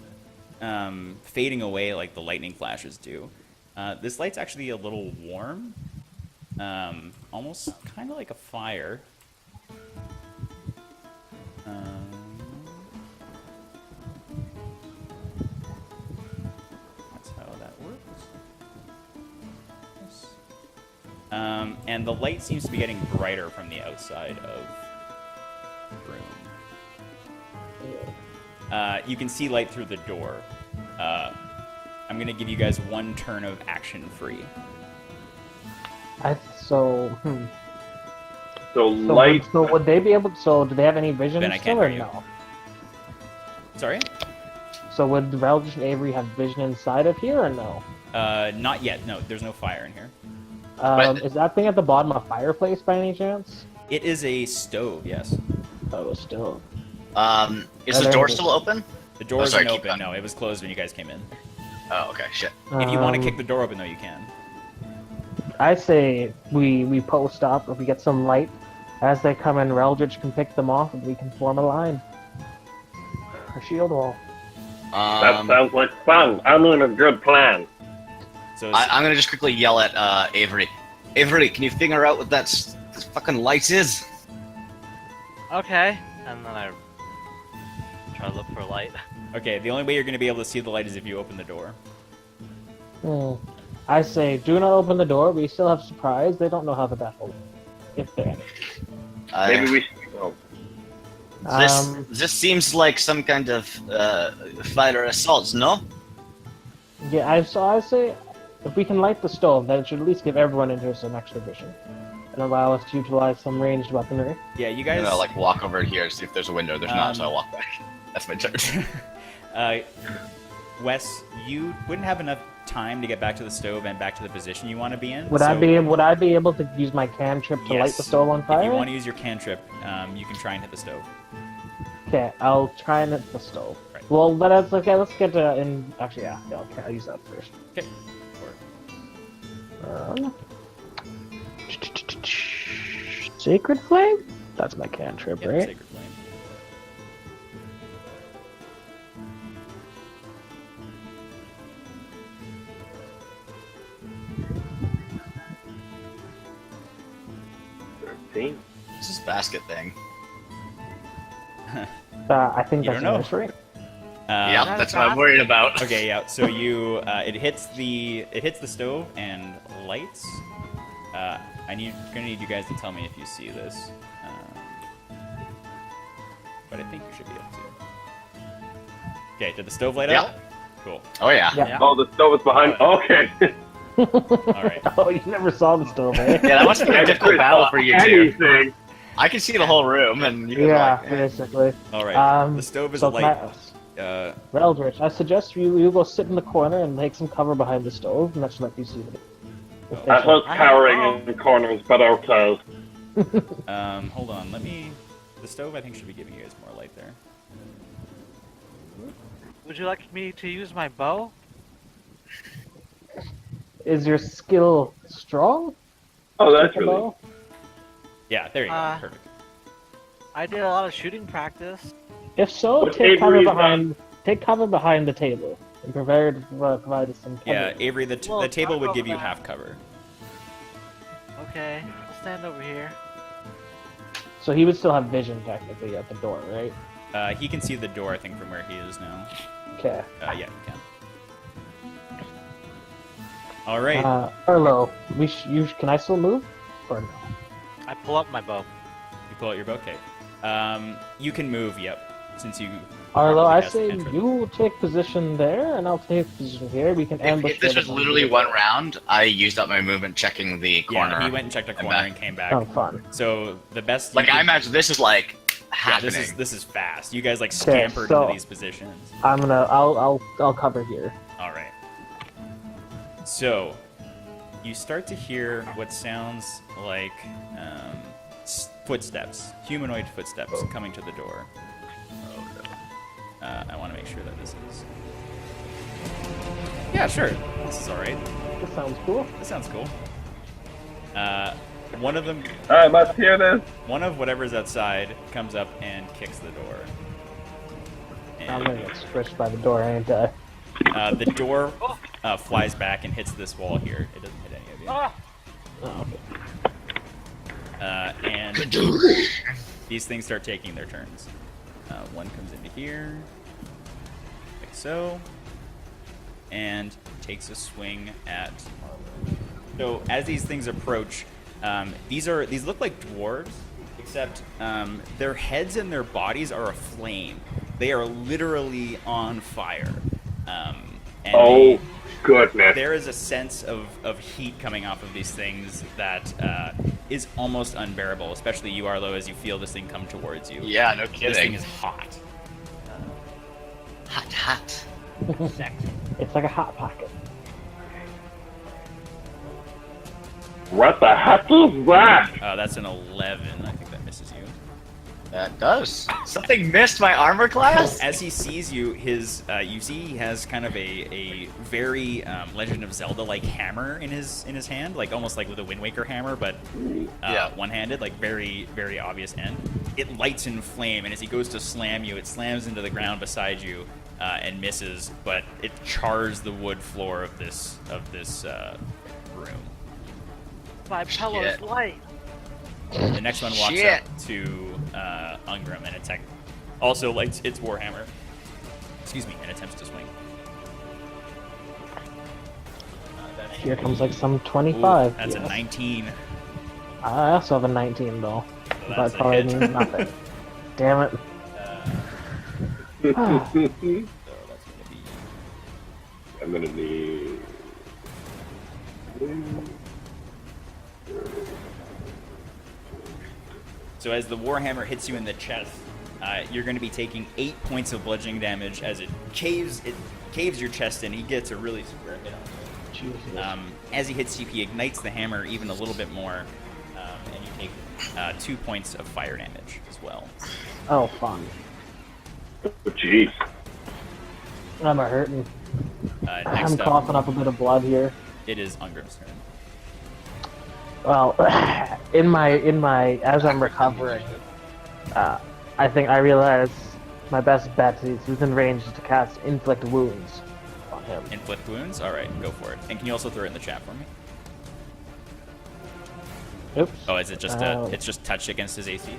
fading away like the lightning flashes do. This light's actually a little warm, almost kind of like a fire. That's how that works. Yes. And the light seems to be getting brighter from the outside of the room. You can see light through the door. I'm going to give you guys 1 turn of action free. So So light. So would they be able? So do they have any vision Ben, I still, can't or hear you. no? Sorry? So would Relgish and Avery have vision inside of here, or no? Not yet. No, there's no fire in here. But- Is that thing at the bottom a fireplace by any chance? It is a stove, yes. Oh, still. Is the door still open? The door sorry, isn't keep open. going. No, it was closed when you guys came in. Oh, okay, shit. If you want to kick the door open, though, you can. I say we post up. If we get some light, as they come in, Reldritch can pick them off, and we can form a line. A shield wall. That sounds like fun. I mean, a good plan. So I'm gonna just quickly yell at Avery. Avery, can you figure out what this fucking light is? Okay. And then I try to look for light. okay, the only way you're going to be able to see the light is if you open the door. I say, do not open the door. We still have surprise. They don't know how the battle, if they're any. Maybe we should go. This seems like some kind of fire assault, no? Yeah, I say, if we can light the stove, then it should at least give everyone in here some extra vision, and allow us to utilize some ranged weaponry. Yeah, you I'm guys... gonna like walk over here, see if there's a window. There's not, so I walk back. That's my turn. Wes, you wouldn't have enough time to get back to the stove and back to the position you want to be in. Would I be able to use my cantrip to light the stove on fire? If you want to use your cantrip, you can try and hit the stove. Okay, I'll try and hit the stove. Right. Well, let's get in. Actually, yeah, okay, I'll use that first. Okay. Sacred Flame? That's my cantrip, Yep, right? Sacred Flame. What's this basket thing? I think You that's don't know. nursery. Yeah, that's what I'm worried about. Okay, yeah. So you, it hits the stove and lights. Gonna need you guys to tell me if you see this. But I think you should be able to. Okay, did the stove light Yeah. up? Cool. Oh yeah. Yeah. Oh, the stove is behind. Okay. All right. Oh, you never saw the stove, eh? Yeah, that must be a difficult battle for you two. Anything. I can see the whole room, and you guys Yeah, are like, basically. All right. The stove is a So light. Reldritch, I suggest you go sit in the corner and take some cover behind the stove, and that should let you see it. I was cowering in the corners, but okay. Hold on. Let me. The stove, I think, should be giving you guys more light there. Would you like me to use my bow? Is your skill strong? Oh, that's with the really. bow? Yeah, there you go. Perfect. I did a lot of shooting practice. If so, What take cover Avery's behind. Take cover behind the table and provide us some cover. Yeah, Avery, the Well, table I'll would go give you back. half cover. Okay, I'll stand over here. So he would still have vision technically at the door, right? He can see the door, I think, from where he is now. Okay. Yeah, he can. All right. Arlo, can I still move or no? I pull up my bow. You pull out your bow. Okay. You can move. Yep. Since you. Arlo, probably I cast say entrance. you take position there, and I'll take position here. We can ambush. If this was them. literally one round, I used up my movement checking the corner. Yeah, he went and checked a corner back. and came back. Oh, fun. So the best. Like you I could- imagine this is like Yeah, happening. this is fast. You guys like scampered so- into these positions. I'll cover here. All right. So, you start to hear what sounds like footsteps, humanoid footsteps coming to the door. I want to make sure that this is. Yeah, sure. This is all right. This sounds cool. This sounds cool. One of them, I must hear this. one of whatever's outside, comes up and kicks the door. I'm And, gonna get squished by the door, ain't I? the door flies back and hits this wall here. It doesn't hit any of you. Ah! Oh, okay. And these things start taking their turns. One comes into here, like so, and takes a swing at Marlo. So as these things approach, these look like dwarves, except their heads and their bodies are aflame. They are literally on fire. And Oh, goodness. there is a sense of heat coming off of these things that is almost unbearable, especially you, Arlo, as you feel this thing come towards you. Yeah, no This thing kidding. is hot. Hot. It's like a hot pocket. What the heck is that? That's an 11. I think that misses you. That does. Something missed my armor class? As he sees you, you see he has kind of a very Legend of Zelda-like hammer in his hand, like almost like with a Wind Waker hammer, but one-handed, like very, very obvious end. It lights in flame, and as he goes to slam you, it slams into the ground beside you and misses, but it chars the wood floor of this room. My pillow's Shit. light. The next one walks Shit. up to Ungram and also lights its warhammer. Excuse me, and attempts to swing. Here comes like some Ooh, 25. that's yes. a 19. I also have a 19 though. So That that's a probably hit. means nothing. Damn it. So that's going to be. I'm gonna need. So as the warhammer hits you in the chest, you're going to be taking 8 points of bludgeoning damage as it caves your chest in. He gets a really square hit on you. Jesus. As he hits you, he ignites the hammer even a little bit more, and you take 2 points of fire damage as well. Oh, fun. Jeez. I'm hurting. I'm Next coughing up, up a bit of blood here. it is Ungrim's turn. Well, in my as I'm recovering, I think I realize my best bet is within range to cast inflict wounds on him. Inflict wounds? Alright, go for it. And can you also throw it in the chat for me? Oops. Oh, is it just Oh. it's just touched against his AC?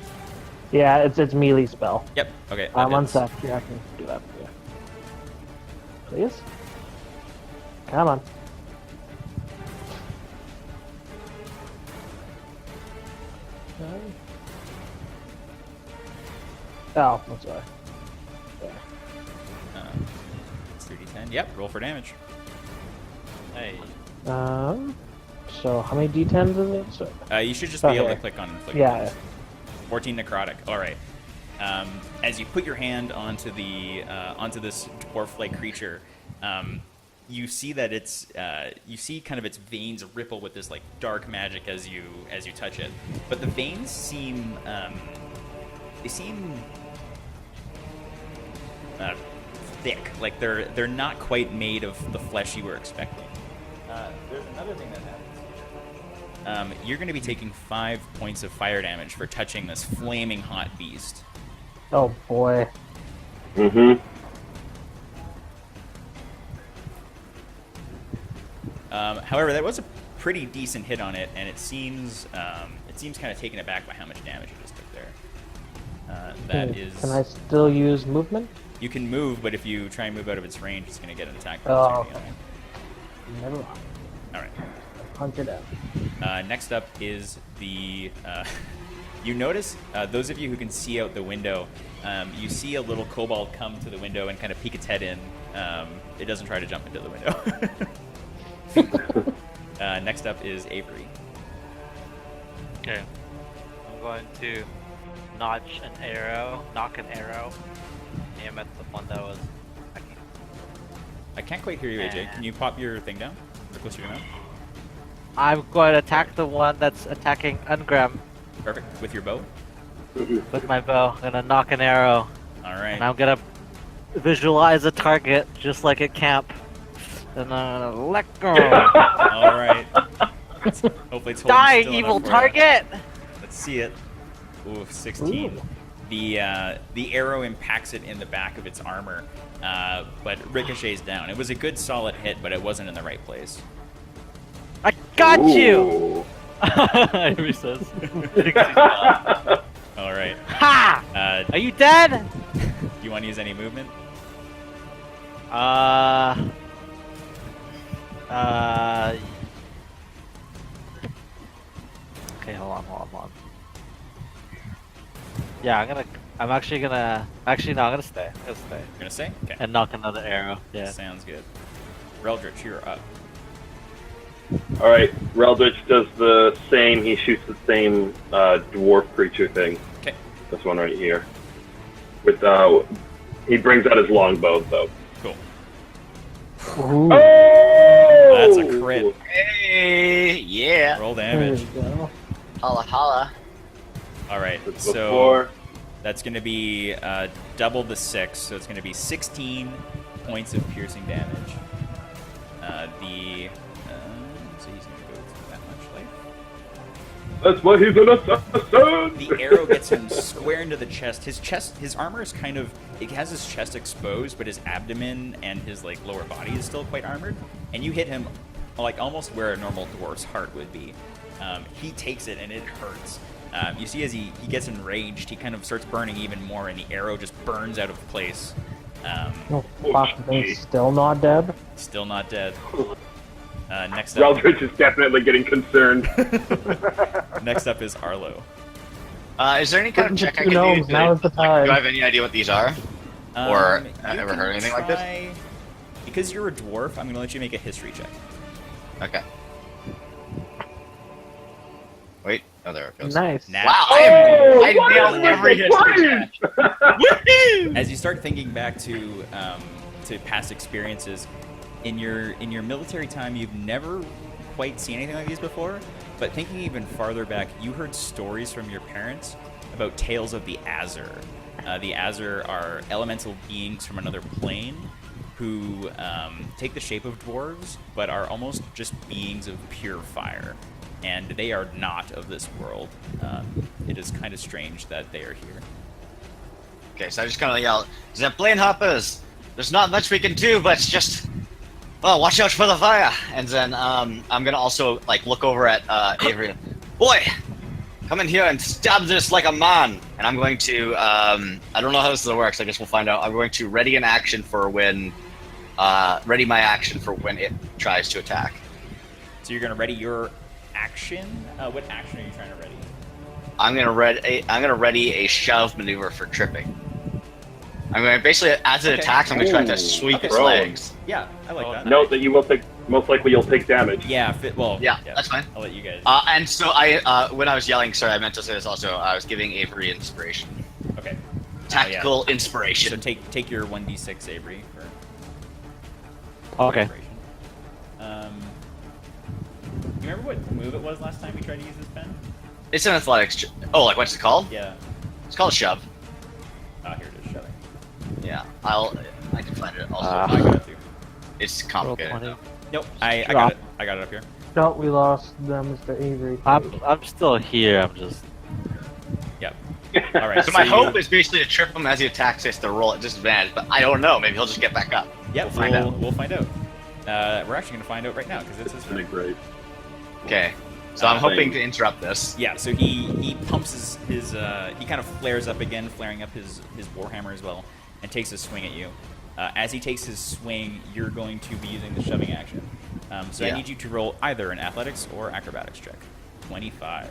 Yeah, it's melee spell. Yep. Okay. that One hits. sec. Yeah, I can do that for you. Please. Come on. Okay. Oh, I'm sorry. There. It's 3d10. Yep. Roll for damage. Hey. So how many d10s is it? So, You should just be able to Okay. click on inflict yeah. wounds. 14 necrotic. All right. As you put your hand onto this dwarf-like creature, you see that it's you see kind of its veins ripple with this like dark magic as you touch it, but the veins seem they seem thick, like they're not quite made of the flesh you were expecting. There's another thing that happens. You're going to be taking 5 points of fire damage for touching this flaming hot beast. Oh boy. Mm-hmm. However, that was a pretty decent hit on it, and it seems kind of taken aback by how much damage you just took there. That is. Can I still use movement? You can move, but if you try and move out of its range, it's going to get an attack. Oh, okay. Never mind. All right. Punch it out. Next up is the. You notice, those of you who can see out the window, you see a little kobold come to the window and kind of peek its head in. It doesn't try to jump into the window. Next up is Avery. Okay. I'm going to knock an arrow, aim at the one that was attacking. I can't quite hear you, AJ. Can you pop your thing down? Or closer to your mouth? I'm going to attack the one that's attacking Ungram Perfect. With your bow? with my bow. I'm going to knock an arrow. All right. And I'm going to visualize a target just like at camp. And let go. All right. Hopefully it's holding Die, still evil enough for target! you. Let's see it. Ooh, 16. Ooh. The arrow impacts it in the back of its armor, but ricochets down. It was a good solid hit, but it wasn't in the right place. I got you! Ooh. Avery says. All right. Ha! Are you dead? Do you want to use any movement? Okay, hold on. Yeah, I'm no, I'm gonna stay. You're gonna say? Okay. And knock another arrow. Yeah. Sounds good. Reldritch, you're up. Alright, Reldritch does the same. He shoots the same dwarf creature thing. Okay. This one right here. With he brings out his longbow though. Cool. Ooh. Oh! That's a crit. Hey, yeah. Roll There damage. you go. Holla holla. All right. That's So before. that's going to be double the 6, so it's going to be 16 points of piercing damage. So he's going to go through that much life. That's why he's an assassin! The arrow gets him square into the chest. His armor is kind of, it has his chest exposed, but his abdomen and his like lower body is still quite armored. And you hit him like almost where a normal dwarf's heart would be. He takes it and it hurts. You see as he gets enraged, he kind of starts burning even more, and the arrow just burns out of place. Oh, fuck, they're still not dead? Still not dead. Next up, Reldritch is definitely getting concerned. next up is Arlo. Is there any kind of check I Who can do? knows? Now is the time. Do I have any idea what these are? Or You ever can heard anything like this? try- Because you're a dwarf, I'm going to let you make a history check. Okay. Wait. Oh, there it goes. Nice. Nat- Wow, Oh, I what nailed is every the history check. Woohoo! As you start thinking back to past experiences, in your military time, you've never quite seen anything like these before. But thinking even farther back, you heard stories from your parents about tales of the Azur. The Azur are elemental beings from another plane who take the shape of dwarves, but are almost just beings of pure fire. And they are not of this world. It is kind of strange that they are here. Okay, so I just kind of yell, "The plane hoppers! There's not much we can do, but just, well, watch out for the fire." And then I'm gonna also like look over at Avery. Boy, come in here and stab this like a man. And I'm going to, I don't know how this works. I guess we'll find out. I'm going to ready an action for when, ready my action for when it tries to attack. So you're gonna ready your action? What action are you trying to ready? I'm gonna ready a shove maneuver for tripping. I'm going to basically, as it Okay. attacks, I'm going to try to Ooh. sweep its Throw. legs. Yeah, I like that. Note that you will take, most likely you'll take damage. Yeah, Yeah, that's fine. I'll let you guys. And so when I was yelling, sorry, I meant to say this also. I was giving Avery inspiration, Okay. tactical So inspiration. take your 1d6, Avery. For Okay. inspiration. You remember what move it was last time we tried to use this pen? It's an athletics. Oh, like what's it called? Yeah. It's called shove. Ah, here it is, shoving. Yeah, I can find it also. I got it too. It's Roll complicated. 20. though. Nope, I got it. I got it up here. No, we lost Mr. Avery. I'm still here. I'm just. Yep. All right. So my you- hope is basically to trip him as he attacks us to roll at disadvantage, but I don't know. Maybe he'll just get back up. Yep, We'll find out. We'll find out. We're actually gonna find out right now because it's his Pretty turn. great. Okay. So I'm hoping to interrupt this. Yeah, so he pumps his he kind of flares up again, flaring up his warhammer as well, and takes a swing at you. As he takes his swing, you're going to be using the shoving action. So I Yeah. need you to roll either an athletics or acrobatics check. 25.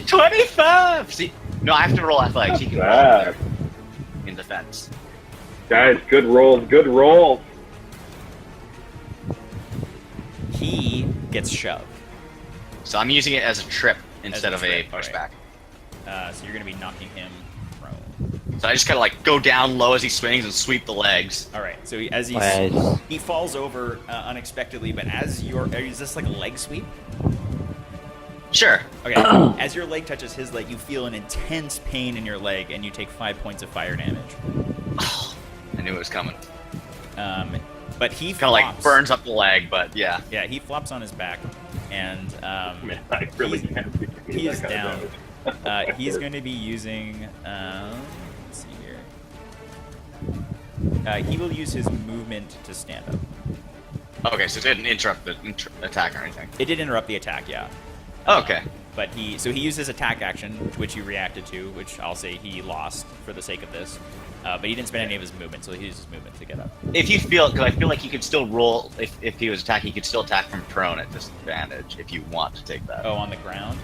25. See, no, I have to roll athletics. He can roll Bad. in defense. Guys, good rolls, good rolls. He gets shoved. So I'm using it as a trip instead of a trip, alright. pushback. So you're going to be knocking him prone. So I just kind of like go down low as he swings and sweep the legs. All right. So as Nice. he falls over unexpectedly, but as is this like a leg sweep? Sure. Okay. As your leg touches his leg, you feel an intense pain in your leg, and you take 5 points of fire damage. I knew it was coming. But he Kind of like flops. burns up the leg, but yeah. Yeah, he flops on his back, and Man, I really can't see he is that kind down. of damage. He's going to be using. Let's see here. He will use his movement to stand up. Okay, so it didn't interrupt the attack or anything. It did interrupt the attack, yeah. Okay. But he used his attack action, which you reacted to, which I'll say he lost for the sake of this. But he didn't spend any of his movement, so he used his movement to get up. If you feel, because I feel like he could still roll, if he was attacking, he could still attack from prone at disadvantage if you want to take that. Oh, on the ground?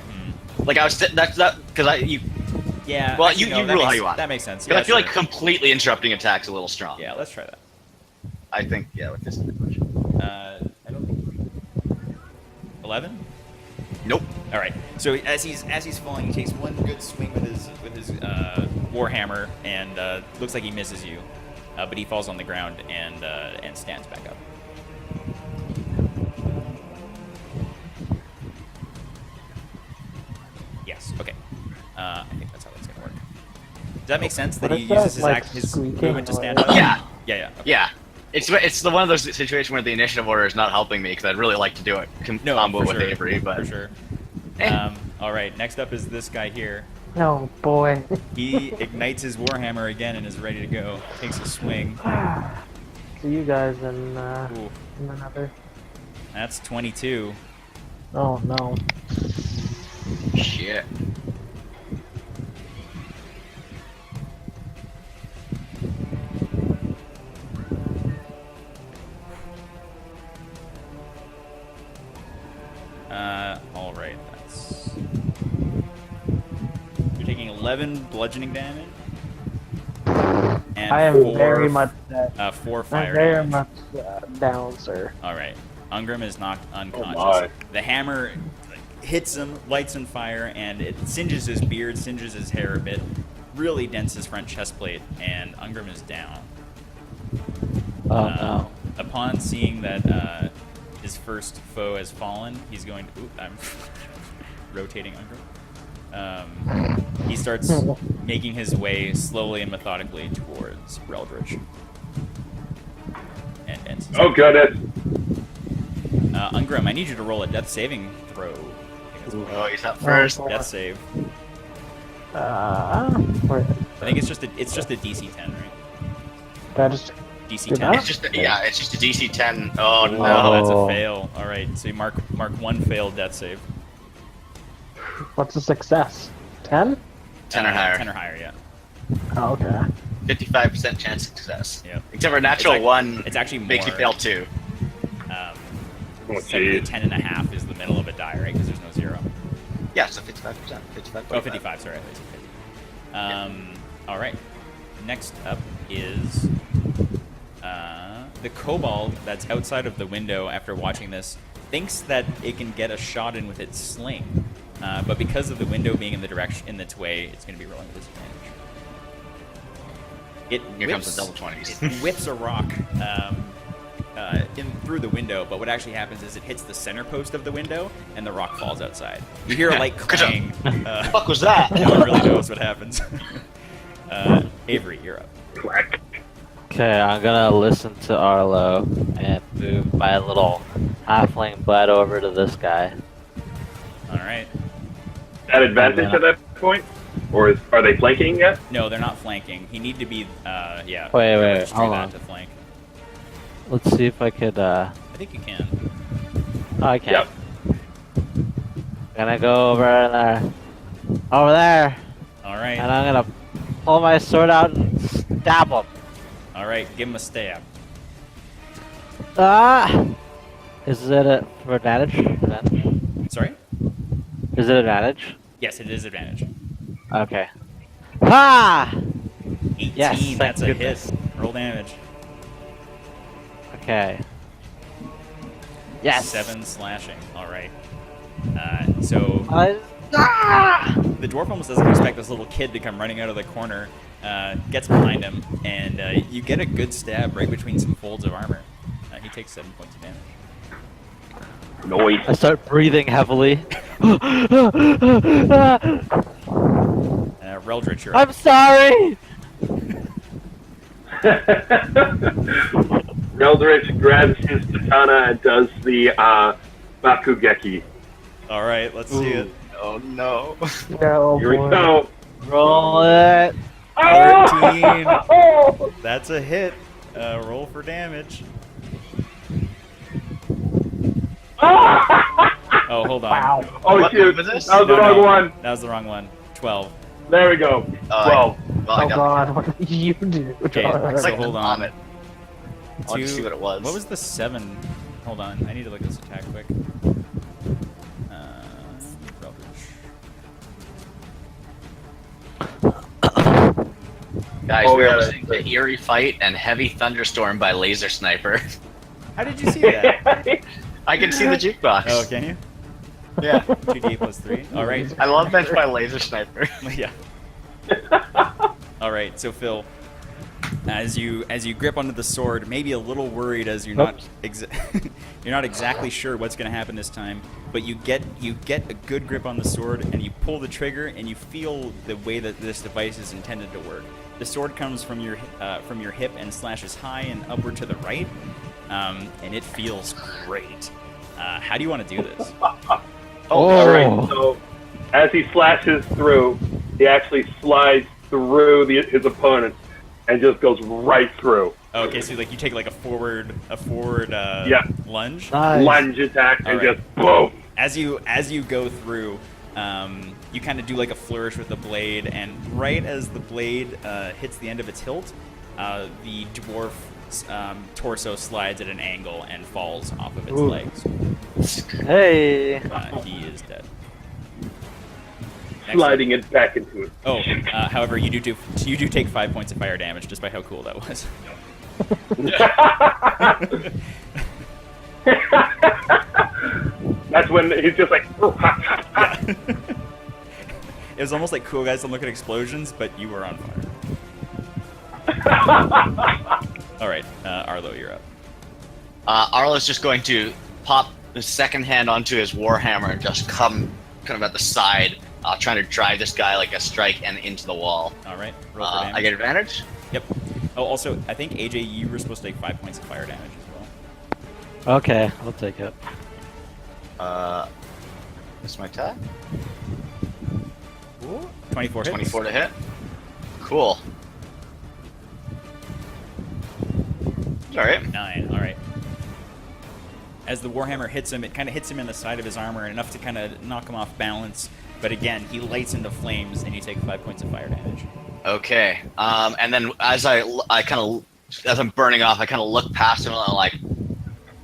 Like I was, that's because you. Yeah. Well, actually, you no, that rule how makes- you want. That makes sense. Because Yeah, I feel like sure. completely interrupting attacks a little strong. Yeah, let's try that. I think with disadvantage. I don't think. 11? Nope. All right. So as he's falling, he takes one good swing with his warhammer, and looks like he misses you, but he falls on the ground and stands back up. Yes. Okay. I think that's how that's gonna work. Does that make sense? That What he is that, uses like, his squeaking movement to or stand what? up? Yeah. Yeah. Yeah. Okay. Yeah. It's the one of those situations where the initiative order is not helping me because I'd really like to do it No, combo for with sure, Avery, but for sure. Eh. All right. Next up is this guy here. Oh boy. He ignites his warhammer again and is ready to go. Takes a swing. See you guys in Ooh, another. that's 22. Oh no. shit. All right. That's you're taking 11 bludgeoning damage. And I am four, very much dead. 4 I'm fire very damage. much down, sir. All right. Ungrim is knocked unconscious. my. The hammer hits him, lights on fire, and it singes his beard, singes his hair a bit, really dents his front chest plate, and Ungrim is down. Oh no. Upon seeing that his first foe has fallen, he's going to. Oop, I'm rotating Ungrim. He starts making his way slowly and methodically towards Reldridge. And ends his Oh, goodness. Ungrim, I need you to roll a death saving throw. Oh, he's up first. Oh, Death save. wait, I think it's just a DC 10, right? did I just DC Did 10. that? It's just a DC 10. Oh no. Oh, that's a Oh. fail. All right, so you mark one failed death save. What's a success? 10? 10 or higher. 10 or higher, yeah. Oh, okay. 55% chance of success. Yep. Except for a natural It's ac- one. It's actually makes you more. fail 2. Oh, Technically jeez. 10 and a half is the middle of a die, right? Because there's no zero. Yeah, so 55%. 55. Oh, 55, sorry. I thought you said 50. All right. Next up is the kobold that's outside of the window after watching this thinks that it can get a shot in with its sling. But because of the window being in the direction in its way, it's going to be rolling a disadvantage. It Here comes whips, the double 20s. it whips a rock in through the window, but what actually happens is it hits the center post of the window, and the rock falls outside. You hear a light clang. Fuck was that? No one really knows what happens. Avery, you're up. Clack. Okay, I'm gonna listen to Arlo and move my little halfling butt over to this guy. All right. At advantage at that point? Or are they flanking yet? No, they're not flanking. He need to be, yeah. Wait, leverage through hold that on. to flank. Let's see if I could, I think you can. Oh, I can. Yep. Gonna go over there. Over there! All right. And I'm gonna pull my sword out and stab him. All right. Give him a stab. Ah! Is it a, for advantage? Advantage? Sorry. Is it advantage? Yes, it is advantage. Okay. Ha! 18. Yes, thank That's a goodness. hit. Roll damage. Okay. Yes! 7 slashing. All right. So Ah! the dwarf almost doesn't expect this little kid to come running out of the corner. Gets behind him, and you get a good stab right between some folds of armor. He takes 7 points of damage. Noise. I start breathing heavily. Reldritch, you're up. I'm sorry! Reldritch grabs his katana and does the Bakugeki. All right, let's see it. Oh no. No, Here we boy. go. Roll it! 13. That's a hit. Roll for damage. Oh, hold on. Wow. Oh What shoot, was this? that was the No, wrong no. one. That was the wrong one. 12. There we go. 12. Well, I Oh got god, what did you do? Okay, It's so like hold the on. vomit. I want to see what it was. What was the 7? Hold on. I need to look at this attack quick. Reldritch. Guys, Oh, we yeah, are that's listening to Eerie Fight and Heavy Thunderstorm by Laser Sniper. How did you see that? I can see the jukebox. Oh, can you? Yeah. 2d plus 3. All right. I love that by Laser Sniper. Yeah. All right. So Phil, as you grip onto the sword, maybe a little worried as you're not you're not exactly sure what's going to happen this time, but you get a good grip on the sword and you pull the trigger and you feel the way that this device is intended to work. The sword comes from your hip and slashes high and upward to the right, and it feels great. How do you want to do this? Alright, so as he slashes through, he actually slides through his opponent and just goes right through. Okay, so like you take like a forward Yeah. lunge. Nice. Lunge attack and Alright. just boom! As you go through, you kind of do like a flourish with the blade, and right as the blade hits the end of its hilt, the dwarf's torso slides at an angle and falls off of its Ooh. legs. Hey! He is dead. Sliding it back into it. Oh, however, you do take 5 points of fire damage just by how cool that was. That's when he's just like, oh, ha, ha, ha. It was almost like Cool Guys Don't Look at Explosions, but you were on fire. All right, Arlo, you're up. Arlo's just going to pop his second hand onto his warhammer and just come kind of at the side, trying to drive this guy like a strike and into the wall. All right, roll for damage. I get advantage? Yep. Oh, also, I think AJ, you were supposed to take 5 points of fire damage as well. Okay, I'll take it. This is my attack. 24 hits. 24 to hit. Cool. Alright. 9. All right. As the warhammer hits him, it kind of hits him in the side of his armor, enough to kind of knock him off balance. But again, he lights into flames, and you take 5 points of fire damage. Okay. And then as as I'm burning off, I kind of look past him and I'm like,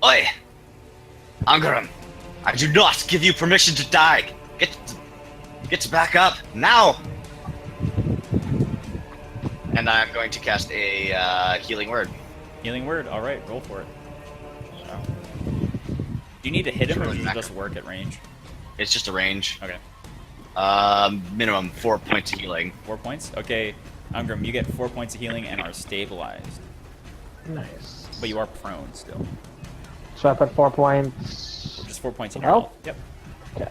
"Oi, Angaram, I do not give you permission to die. Get back up now." And I'm going to cast a healing word. Healing word. All right, roll for it. Do you need to hit him, or does it just work at range? It's just a range. Okay. Minimum 4 points of healing. 4 points. Okay, Angram, you get 4 points of healing and are stabilized. Nice. But you are prone still. So I put 4 points. Just 4 points in Help? health. Yep. Okay.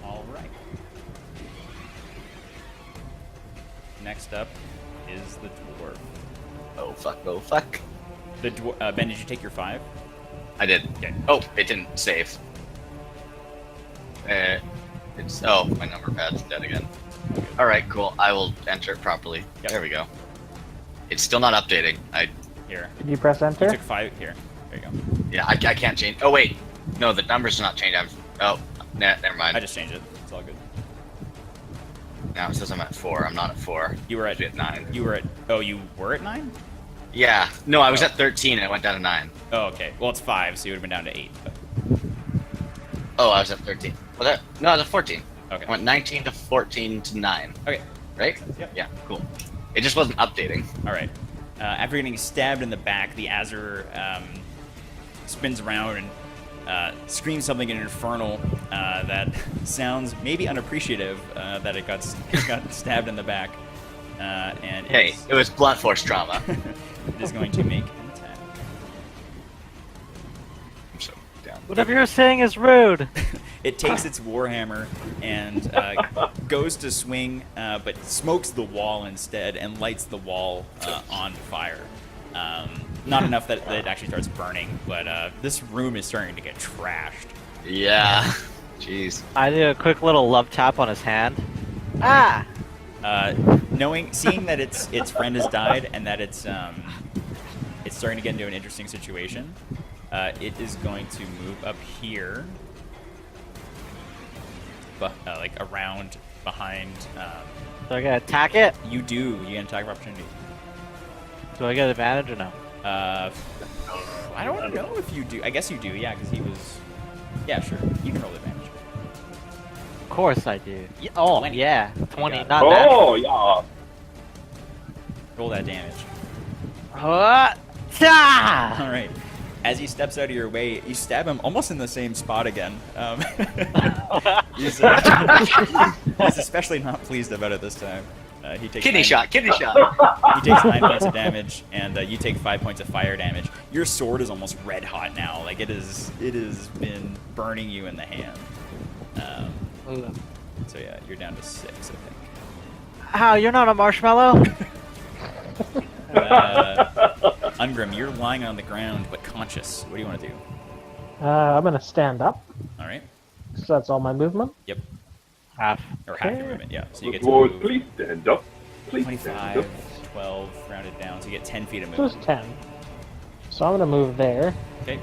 All right. Next up is the dwarf. Oh fuck! Oh fuck! The Ben, did you take your 5? I did. Okay. Oh, it didn't save. It's my number pad's dead again. All right, cool. I will enter it properly. Yep. There we go. It's still not updating. Here. Did you press You enter? took 5. Here. There you go. Yeah, I can't change. Oh wait, no, the numbers are not changed. Never mind. I just changed it. It's all good. Now it says I'm at 4. I'm not at 4. You were I should at be at 9. You were at. Oh, you were at 9? Yeah. No, I was Oh. at 13 and I went down to 9. Oh, okay. Well, it's 5, so you would have been down to 8. But... Oh, I was at 13. No, I was at 14. Okay. I went 19 to 14 to 9. Okay. Right? Yep. Yeah, cool. It just wasn't updating. All right. After getting stabbed in the back, the Azure spins around and screams something in Infernal that sounds maybe unappreciative that it got stabbed in the back. And Hey, it was blunt force trauma. it is going to make an attack. I'm so down. Whatever you're saying is rude. It takes its warhammer and goes to swing, but smokes the wall instead and lights the wall on fire. Not enough that it actually starts burning, but this room is starting to get trashed. Yeah. Jeez. I do a quick little love tap on his hand. Ah! Seeing that its friend has died and that it's starting to get into an interesting situation, it is going to move up here, but like around behind. So I gotta attack it? You get an attack of opportunity. Do I get advantage or no? I don't know if you do. I guess you do, yeah, because he was. Yeah, sure. You can roll advantage. Of course I do. Oh, 20. yeah. 20, got it. not that. Oh, yeah. Roll that damage. Ta! All right. As he steps out of your way, you stab him almost in the same spot again. He's especially not pleased about it this time. He takes Kidney 9 shot. Kidney shot. He takes 9 points of damage, and you take 5 points of fire damage. Your sword is almost red hot now. Like it has been burning you in the hand. So yeah, you're down to 6, I think. How, you're not a marshmallow? Ungrim, you're lying on the ground but conscious. What do you want to do? I'm gonna stand up. All right. So that's all my movement. Yep. Half. Or half your Okay. movement. Yeah. So you get to Dwarves, move please stand up. Please stand 25, up. 12, rounded down. So you get 10 feet of So movement. it's 10. So I'm gonna move there. Okay.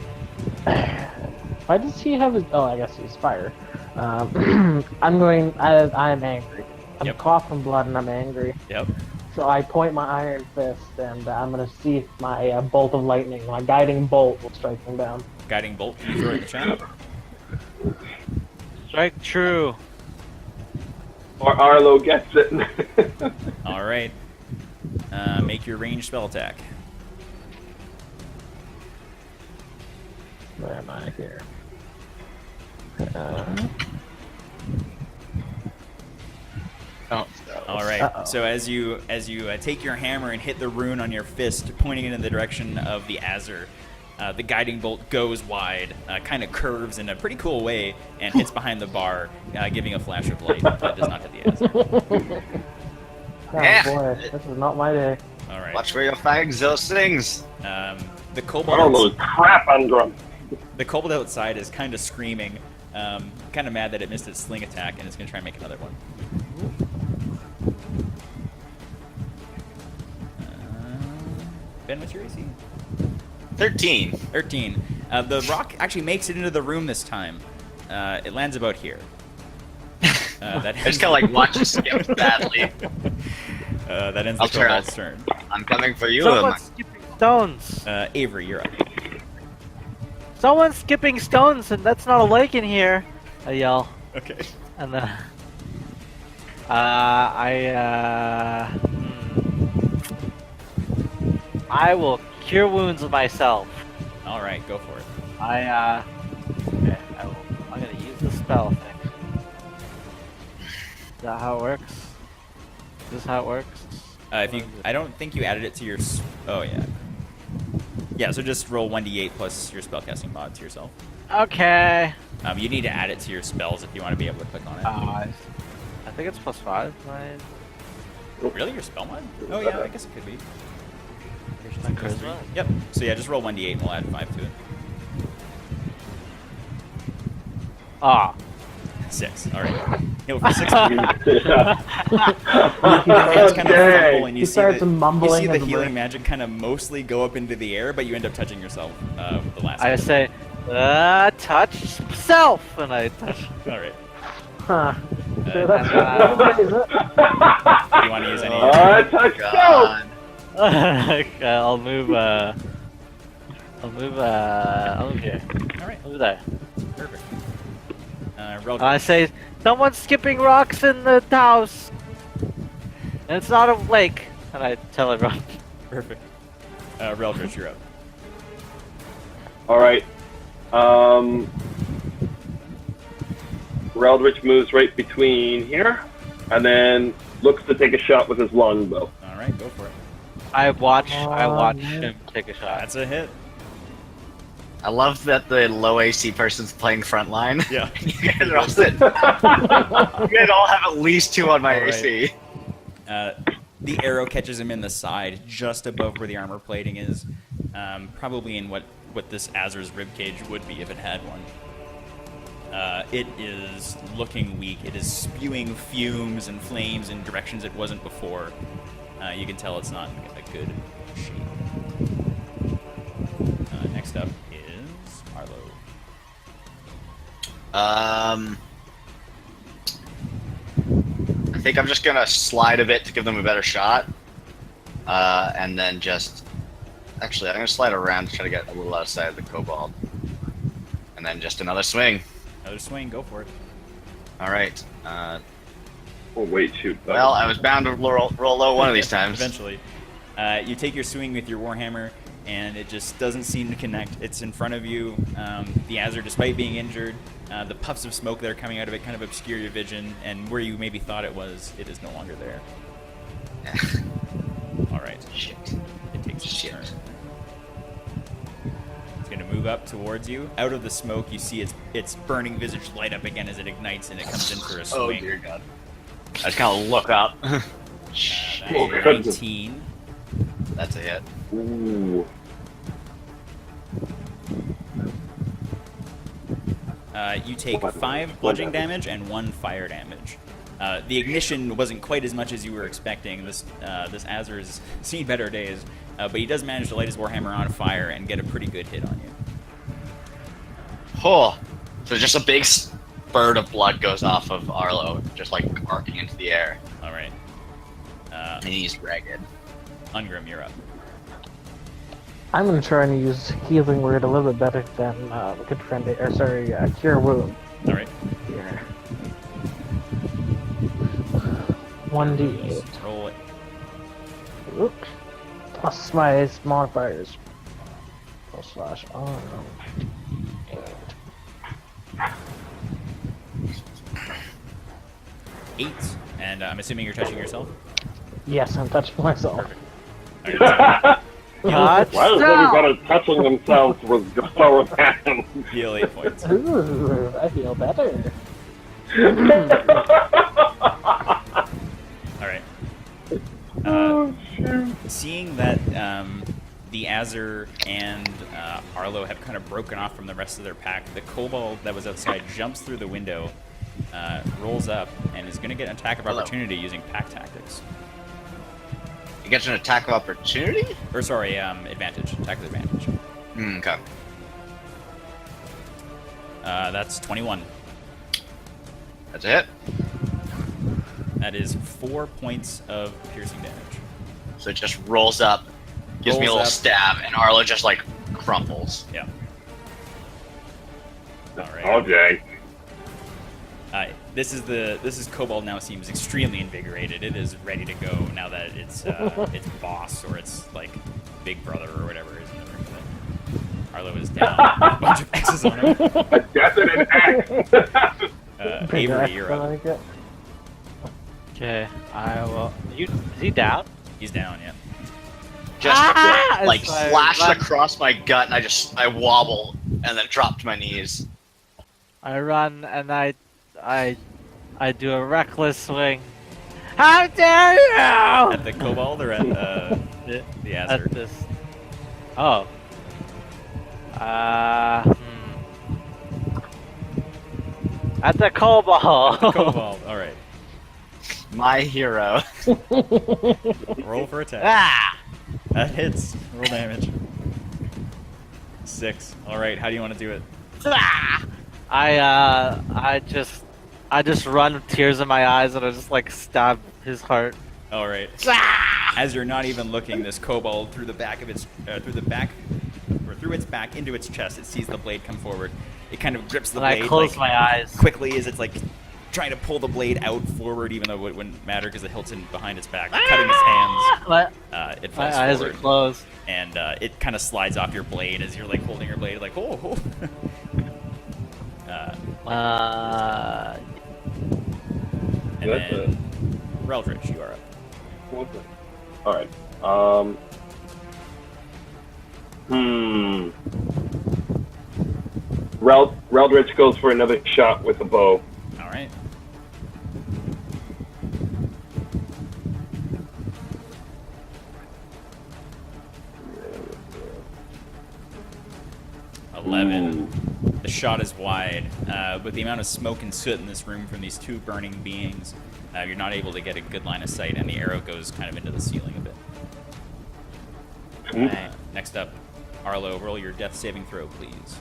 Why does he have his? Oh, I guess he's fire. I'm angry. I'm Yep. coughing blood and I'm angry. Yep. So I point my iron fist and I'm gonna see if my bolt of lightning, my guiding bolt, will strike him down. Guiding bolt. Can you throw it in the chat? Strike true. Or Arlo gets it. All right. Make your ranged spell attack. Where am I here? Oh. All right. Uh-oh. So as you take your hammer and hit the rune on your fist, pointing it in the direction of the Azure, the guiding bolt goes wide, kind of curves in a pretty cool way, and hits behind the bar, giving a flash of light that does not hit the Azure. Oh Yeah. boy, this is not my day. All right. Watch where your fire exhaust sings. The kobold. Holy crap, Ungrim. The kobold outside is kind of screaming, kind of mad that it missed its sling attack, and it's going to try and make another one. Ben, what's your AC? 13. 13. The rock actually makes it into the room this time. It lands about here. That I just kind of like watch it skip badly. that ends I'll the turn. kobold's turn. I'm coming for you. Someone's skipping stones. Avery, you're up. Someone's skipping stones, and that's not a lake in here. I yell. Okay. And then... I will cure wounds myself. All right, go for it. Okay, I'm gonna use the spell thing. Is that how it works? Is this how it works? I don't think you added it to your. Oh yeah. Yeah, so just roll 1d8 plus your spellcasting mod to yourself. Okay. You need to add it to your spells if you want to be able to click on it. I think it's +5. Right? Really, your spell mod? Oh yeah, I guess it could be. My charisma? Yep. So yeah, just roll 1d8 and we'll add 5 to it. Ah. 6. All right. Heal for 6. Oh, It's kind of dang. fumble, and He you see starts the, mumbling you see the as healing well. magic kind of mostly go up into the air, but you end up touching yourself with the last. I hit. say, touch self, and I touch. All right. Huh. Uh, That's do you want to use any? Touch go! God. Okay, I'll move here. All right. I'll move there. Perfect. Roll. I say, someone's skipping rocks in the house, and it's not a lake. And I tell everyone. Perfect. Reldritch, you're up. Alright. Reldritch moves right between here, and then looks to take a shot with his longbow. All right, go for it. I watch man. him take a shot. That's a hit. I love that the low AC person's playing frontline. Yeah. You guys are all sitting. You guys all have at least 2 on my All right. AC. The arrow catches him in the side, just above where the armor plating is, probably in what this Azur's ribcage would be if it had one. It is looking weak. It is spewing fumes and flames in directions it wasn't before. You can tell it's not in a good shape. Next up is Arlo. I think I'm just gonna slide a bit to give them a better shot. And then just... Actually, I'm gonna slide around to try to get a little outside of the kobold. And then just another swing. Another swing, go for it. Alright. Oh, wait, shoot. Well, I was bound to roll low one of these times. Eventually. You take your swing with your Warhammer, and it just doesn't seem to connect. It's in front of you. The Azur, despite being injured, the puffs of smoke that are coming out of it kind of obscure your vision, and where you maybe thought it was, it is no longer there. All right. Shit. It takes its Shit. turn. It's going to move up towards you. Out of the smoke, you see its burning visage light up again as it ignites, and it comes in for a swing. Oh dear God. I just kind of look up. That Oh, is goodness. 19. That's a hit. Ooh. You take 5 bludgeoning damage and 1 fire damage. The ignition wasn't quite as much as you were expecting. This Azur has seen better days, but he does manage to light his Warhammer on fire and get a pretty good hit on you. Oh, so just a big spurt of blood goes off of Arlo, just like arcing into the air. All right. And he's ragged. Ungrim, you're up. I'm gonna try and use healing word a little bit better than good friend, cure wound. All right. Here. 1d8. Roll it. Oops. Plus my modifiers. /. Oh no. 8. And I'm assuming you're touching yourself? Yes, I'm touching myself. All right, Touch Why is self! everybody touching themselves with glowing hands? heal 8 points. Ooh, I feel better. All right. Oh, shoot. Seeing that the Azur and Arlo have kind of broken off from the rest of their pack, the kobold that was outside jumps through the window, rolls up, and is going to get an attack of Hello. opportunity using pack tactics. He gets an attack of opportunity? Or sorry, advantage. Attack with advantage. Okay. That's 21. That's a hit. That is 4 points of piercing damage. So it just rolls up, gives me a Rolls little up. stab, and Arlo just like crumples. Yeah. All right. Oh, dang. This is Kobold now seems extremely invigorated. It is ready to go now that its boss or its like big brother or whatever is in the room. But Arlo is down. A bunch of X's on him. A definite X. Avery, you're up. Okay, I will. Is he down? He's down, yeah. Just like As I flashed run- across my gut, and I wobble and then drop to my knees. I run and I do a reckless swing. How dare you! At the kobold or at the Azure? At this. Oh. At the kobold. The kobold. All right. My hero. Roll for attack. Ah! That hits. Roll damage. 6. All right. How do you want to do it? Ah! I just run with tears in my eyes and I just like stab his heart. All right. Ah! As you're not even looking, this kobold through the back of its through its back into its chest, it sees the blade come forward. It kind of grips the And blade I close like, my eyes. quickly as it's like trying to pull the blade out forward, even though it wouldn't matter because the hilt's in behind its back, cutting his hands. What? It My falls eyes forward, are closed. and it kind of slides off your blade as you're like holding your blade, like oh. And That's then Reldritch, you are up. All right. Reldritch goes for another shot with a bow. All right. The shot is wide. With the amount of smoke and soot in this room from these two burning beings, you're not able to get a good line of sight, and the arrow goes kind of into the ceiling a bit. Next up, Arlo, roll your death saving throw, please.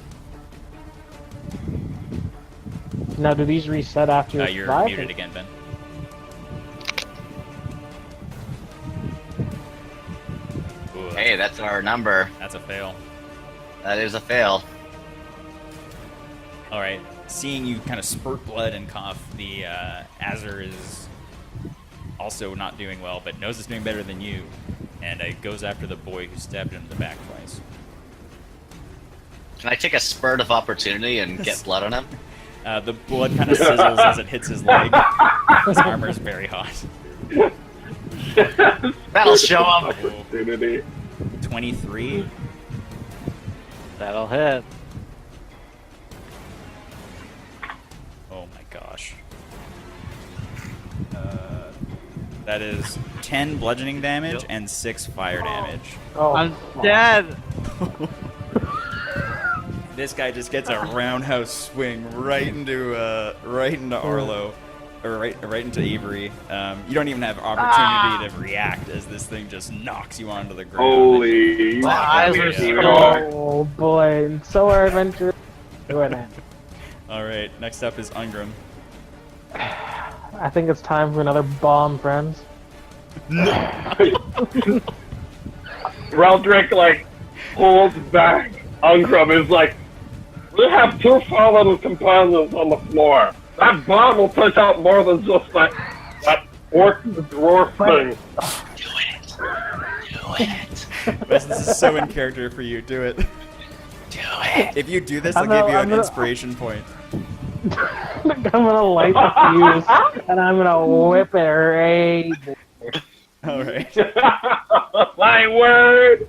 Now, do these reset after you You're survive? muted again, Ben. Ooh, Hey, that's our number. that's a fail. That is a fail. All right. Seeing you kind of spurt blood and cough, the Azure is also not doing well, but knows it's doing better than you, and it goes after the boy who stabbed him in the back twice. Can I take a spurt of opportunity and get blood on him? The blood kind of sizzles as it hits his leg. His armor is very hot. That'll show him. Opportunity. 23. That'll hit. Oh my gosh. That is 10 bludgeoning damage and 6 fire damage. Oh, I'm fuck. dead. This guy just gets a roundhouse swing right into Arlo, or right into Avery. You don't even have opportunity to react as this thing just knocks you onto the ground. Holy. My eyes are Yeah. Oh boy, so our adventure. Doing it. All right, next up is Ungram. I think it's time for another bomb, friends. Reldrick, like, pulls back. Ungram is like, we have 2 fallen companions on the floor. That bomb will take out more than just that orc dwarf thing. Do it. This is so in character for you. Do it. Do it. If you do this, I'm I'll give you gonna- an I'm gonna- inspiration point. I'm gonna light the fuse and I'm gonna whip it right. All right. My word!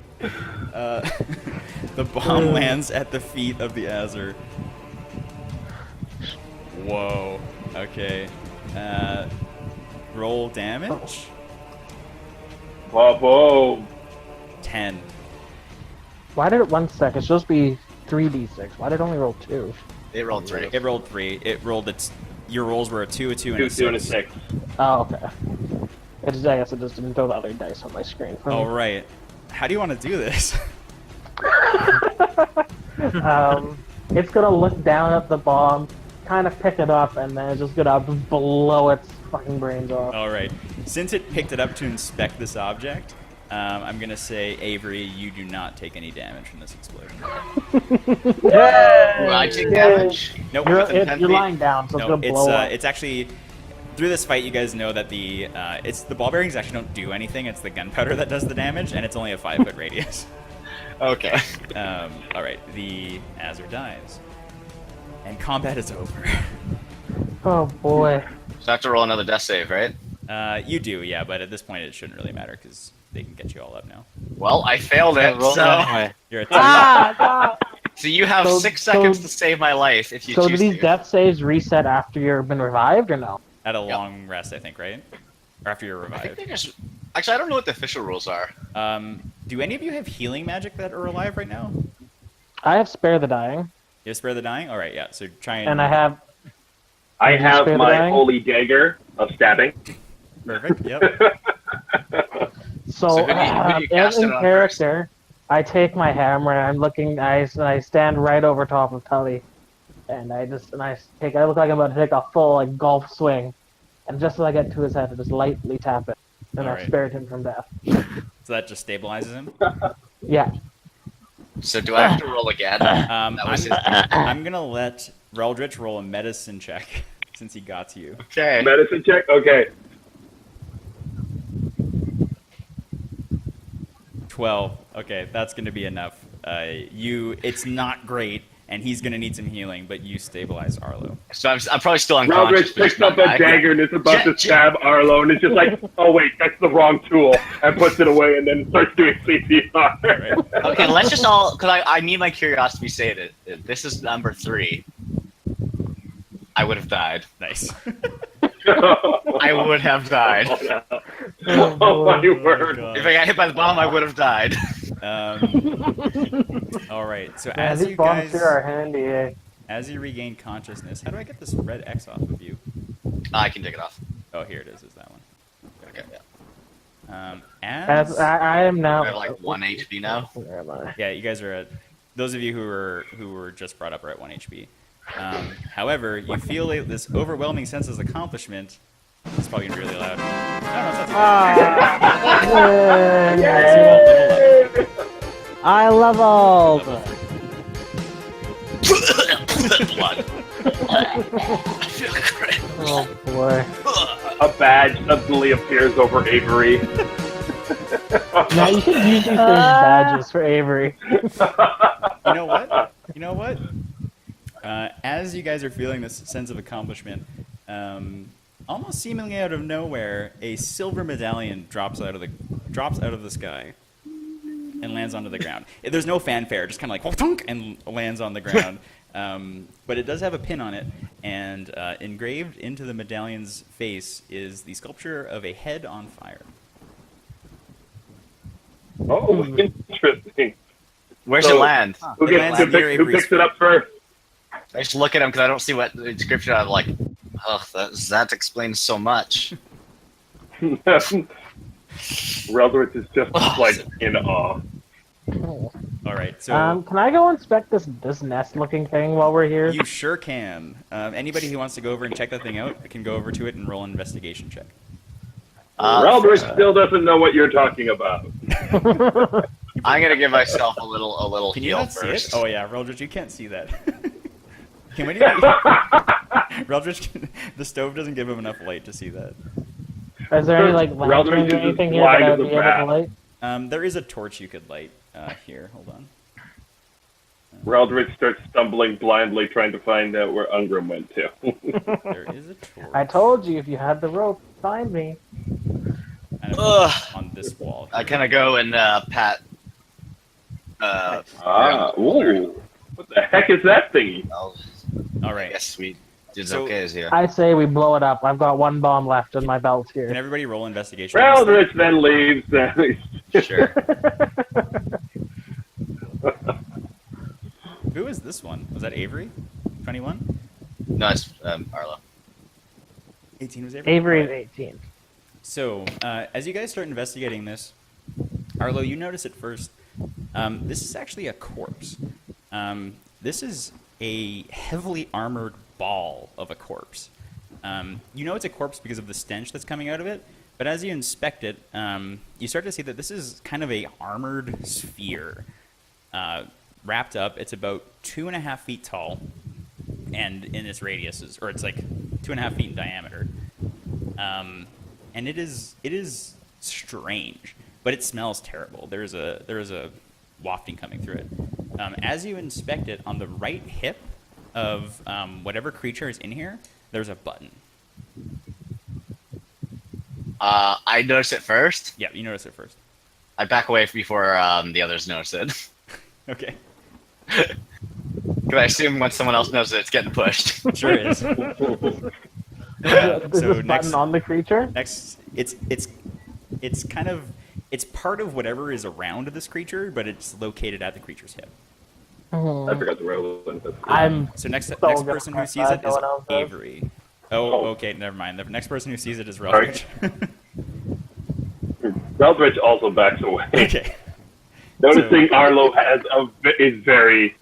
The bomb lands at the feet of the Azure. Whoa. Okay. Roll damage. Whoa. 10. Why did it 1 sec? It's supposed to be 3d6. Why did it only roll 2? It rolled 3. It rolled 3. It rolled its. Your rolls were a 2, a 2, and a 6. 2 and a 6. Oh, okay. I guess it just didn't throw the other dice on my screen. For me. All right. How do you want to do this? It's gonna look down at the bomb, kind of pick it up, and then it's just gonna blow its fucking brains off. All right. Since it picked it up to inspect this object, I'm gonna say, Avery, you do not take any damage from this explosion. Do I take damage? Nope. You're, within 10 you're feet. lying down, so No, it's gonna blow up. it's actually through this fight, you guys know that the ball bearings actually don't do anything. It's the gunpowder that does the damage, and it's only a 5-foot radius. Okay. All right, the Azure dies, and combat is over. Oh boy. So I have to roll another death save, right? You do, yeah, but at this point it shouldn't really matter because they can get you all up now. Well, I failed it, Roll so anyway. You're at Ah! so you have So- 6 seconds so- to save my life if you So do choose these to. death saves reset after you've been revived or no? at a long rest, I think, right? Or after you're I think revived. they just. Actually, I don't know what the official rules are. Do any of you have healing magic that are alive right now? I have spare the dying, You have spare the dying? All right, yeah. So try and. and I have. I Did you have spare the my dying? holy dagger of stabbing. Perfect. Yep. So, So who do you as cast it in on character, I take my hammer and I'm looking. I stand right over top of Tully, and I take. I look like I'm about to take a full like golf swing, and just as I get to his head, I just lightly tap it, and I've Alright. spared him from death. So that just stabilizes him. Yeah. So do I have to roll again? That was his- I'm gonna let Reldritch roll a medicine check since he got to you. Okay. Medicine check? Okay. 12. Okay, that's gonna be enough. It's not great, and he's gonna need some healing, but you stabilize Arlo. So I'm probably still unconscious. Raldrich but picks it's not up a back. dagger and is about to Jet- stab Arlo, and it's just like, oh wait, that's the wrong tool, and puts it away, and then starts doing CPR. Right. Okay, let's just all, because I need my curiosity to be sated. This is number 3. I would have died. Nice. I would have died. Oh my word. God. If I got hit by the bomb, I would have died. All right. So Man, as these you bombs guys, here are handy. Eh? as you regain consciousness, how do I get this red X off of you? I can take it off. Oh, here it is. Is that one? Okay. As I am now. I have like 1 HP now. Where am I? Yeah, you guys are at. Those of you who were just brought up are at 1 HP. However, you feel this overwhelming sense of accomplishment. It's probably gonna be really loud. No, it's not too loud. Yay! I leveled. Blood. I feel great. Oh boy. A badge suddenly appears over Avery. Now you should use these things badges for Avery. You know what? You know what? As you guys are feeling this sense of accomplishment, almost seemingly out of nowhere, a silver medallion drops out of the sky and lands onto the ground. There's no fanfare, just kind of like thunk, and lands on the ground. But it does have a pin on it, and engraved into the medallion's face is the sculpture of a head on fire. Oh, interesting. Where's So- it land? Who, It gets, lands who, near picks, who Avery's picks it up first? I just look at him because I don't see what the description. I'm like, oh, that explains so much. Reldritch is just Oh, like in awe. All right, so Can I go inspect this nest-looking thing while we're here? you sure can. Anybody who wants to go over and check that thing out can go over to it and roll an investigation check. Reldritch still doesn't know what you're talking about. I'm gonna give myself a little Can you heal not see first. it? Oh yeah, Reldritch, you can't see that. Can we? Reldritch, the stove doesn't give him enough light to see that. Is there any like Reldritch lanterns is or as anything here blind that I as would a be able bat. to light? There is a torch you could light here. Hold on. Reldritch starts stumbling blindly, trying to find out where Ungram went to. There is a torch. I told you if you had the rope, find me. Kind of Ugh. on this wall. I kind of go and pat. Ooh. What the heck is that thingy? Well, All I right. guess we did So- okay here. I say we blow it up. I've got one bomb left in my belt Can here. everybody roll investigation? on this Reldritch then leaves. Sure. thing? Who is this one? Was that Avery? 21? No, it's Arlo. 18 was Avery? Avery is Alright. 18. So, as you guys start investigating this, Arlo, you notice at first, this is actually a corpse. This is a heavily armored ball of a corpse. You know it's a corpse because of the stench that's coming out of it, but as you inspect it, you start to see that this is kind of a armored sphere. Wrapped up, it's about 2.5 feet tall, and in its radius is, or it's like 2.5 feet in diameter. and it is strange, but it smells terrible. There is a wafting coming through it. As you inspect it, on the right hip of whatever creature is in here, there's a button. I noticed it first. Yeah, you notice it first. I back away before the others notice it. Okay. Because I assume when someone else knows it, it's getting pushed. Sure is. Is So this next, button on the creature? next, it's kind of it's part of whatever is around this creature, but it's located at the creature's hip. I forgot to roll it. I'm So next gonna person who press sees that, it no is one else does. Avery. Oh, okay, never mind. The next person who sees it is Reldridge. Reldridge also backs away, Okay. noticing Arlo is very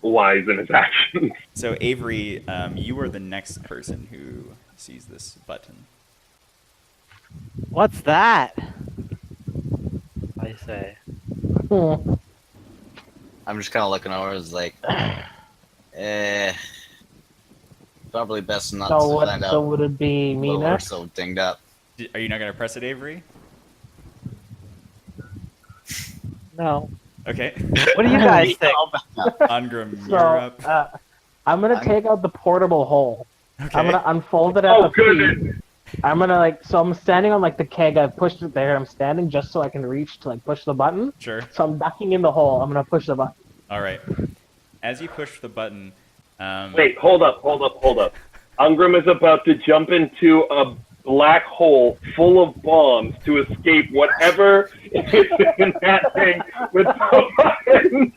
wise in his actions. So Avery, you are the next person who sees this button. What's that? I say. Hmm. I'm just kind of looking over. It's like, probably best not to find So out. would it be me But we're next? so dinged up. Are you not going to press it, Avery? No. Okay. What do you guys think? Ungrim, So, you're up. I'm gonna take out the portable hole. Okay. I'm gonna unfold it at Oh, the goodness. feet. I'm gonna so I'm standing on the keg. I've pushed it there. I'm standing just so I can reach to push the button. Sure. So I'm ducking in the hole. I'm gonna push the button. All right. As you push the button, Wait, hold up. Ungrim is about to jump into a black hole full of bombs to escape whatever is in that thing with the button.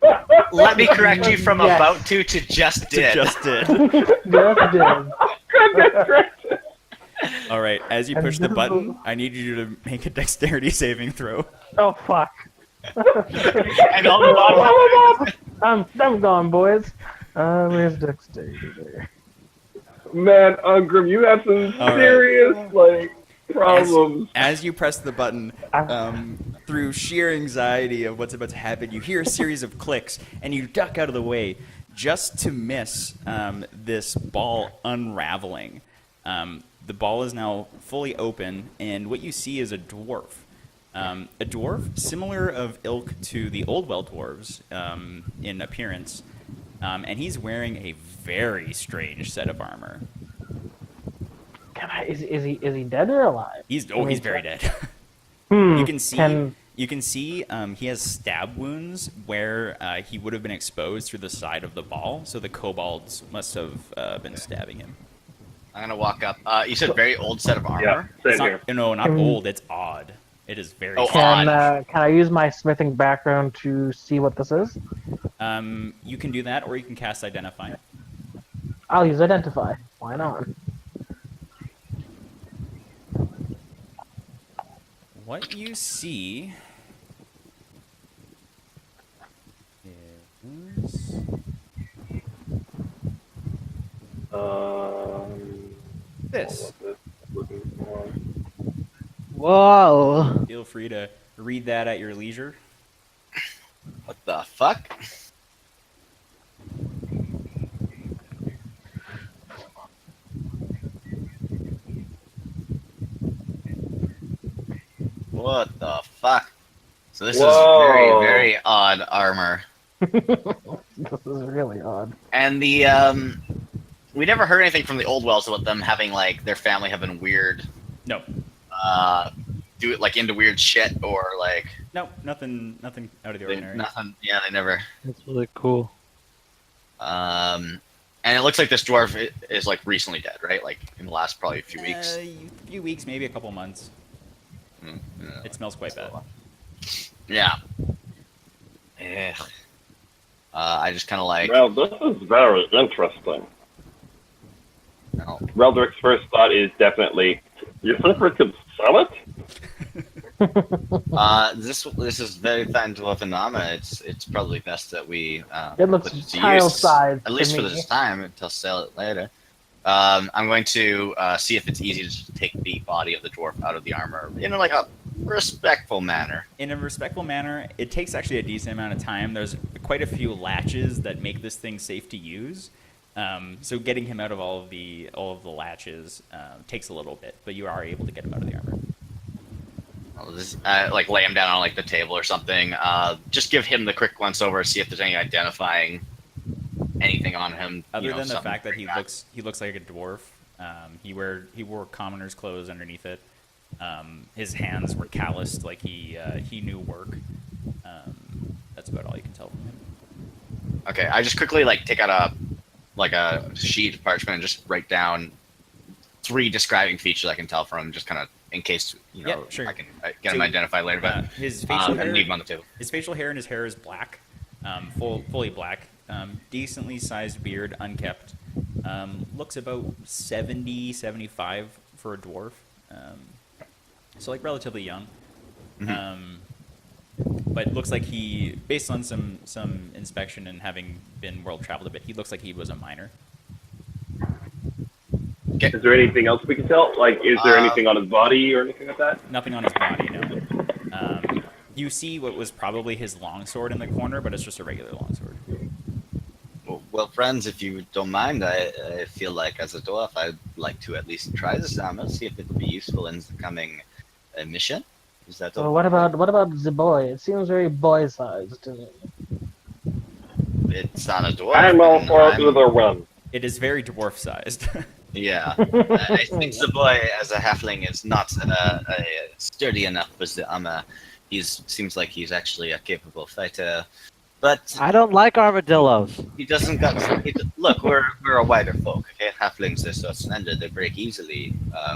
Let me correct you from Yes. about to just did. just did. Just did. Goodness gracious. All right. As you push the button, I need you to make a dexterity saving throw. Oh fuck. And all the bombs. I'm gone, boys. Where's dexterity there? Man, Ungrim, you have some All right. serious problems. As you press the button, through sheer anxiety of what's about to happen, you hear a series of clicks, and you duck out of the way just to miss this ball unraveling. The ball is now fully open, and what you see is a dwarf. A dwarf similar of ilk to the Oldwell dwarves in appearance, and he's wearing a very strange set of armor. Is he dead or alive? He's very dead. You can see he has stab wounds where he would have been exposed through the side of the ball, so the kobolds must have been stabbing him. I'm gonna walk up. You said very old set of Yeah, armor. same It's here. not, no, not old. It's odd. It is very. Oh, odd. Can I use my smithing background to see what this is? You can do that, or you can cast Identify. I'll use identify. Why not? What you see is this. Whoa. Feel free to read that at your leisure. What the fuck? What the fuck? So this is very, Whoa. very odd armor. This is really odd. And the we never heard anything from the old wells about them having their family having weird No, do it into weird shit or no, nothing out of the ordinary. nothing. Yeah, they never. That's really cool. And it looks like this dwarf is recently dead, right? In the last probably few weeks. A few weeks, maybe a couple months. Yeah. It smells quite bad. Yeah. Ugh. I just kind of Well, this is very interesting. no. Reldrick's first thought is definitely, you think we could sell it? This is very fine dwarf phenomena. It's probably best that we It looks put it to child use, sized at least to for me. this time until sell it later. I'm going to see if it's easy to take the body of the dwarf out of the armor in a respectful manner. In a respectful manner, it takes actually a decent amount of time. There's quite a few latches that make this thing safe to use. So getting him out of all of the latches takes a little bit, but you are able to get him out of the armor. I'll just like lay him down on like the table or something. Just give him the quick once over, see if there's any identifying anything on him. Other than the fact that he looks like a dwarf. He wore commoner's clothes underneath it. His hands were calloused, like he knew work. That's about all you can tell from him. Okay, I just quickly like take out a sheet of parchment and just write down 3 describing features I can tell from him, just kind of in case sure. I can get him identified later. But his facial hair, leave him on the table. His facial hair and his hair is black, fully black. Decently sized beard, unkept. Looks about 70, 75 for a dwarf. So like relatively young. But looks like he, based on some inspection and having been world traveled a bit, he looks like he was a miner. Okay. Is there anything else we can tell? Like, is there anything on his body or anything like that? Nothing on his body, no. You see what was probably his longsword in the corner, but it's just a regular longsword. Well, friends, if you don't mind, I feel like as a dwarf, I'd like to at least try this armor, see if it would be useful in the coming mission. Is that Well, what about the boy? It seems very boy-sized to me. It's not a dwarf. I'm all for either one. It is very dwarf-sized. Yeah, I think the boy as a halfling is not sturdy enough with the armor. He seems like he's actually a capable fighter, but I don't like armadillos. he doesn't got. Look, we're a wider folk. Okay, halflings are so slender they break easily.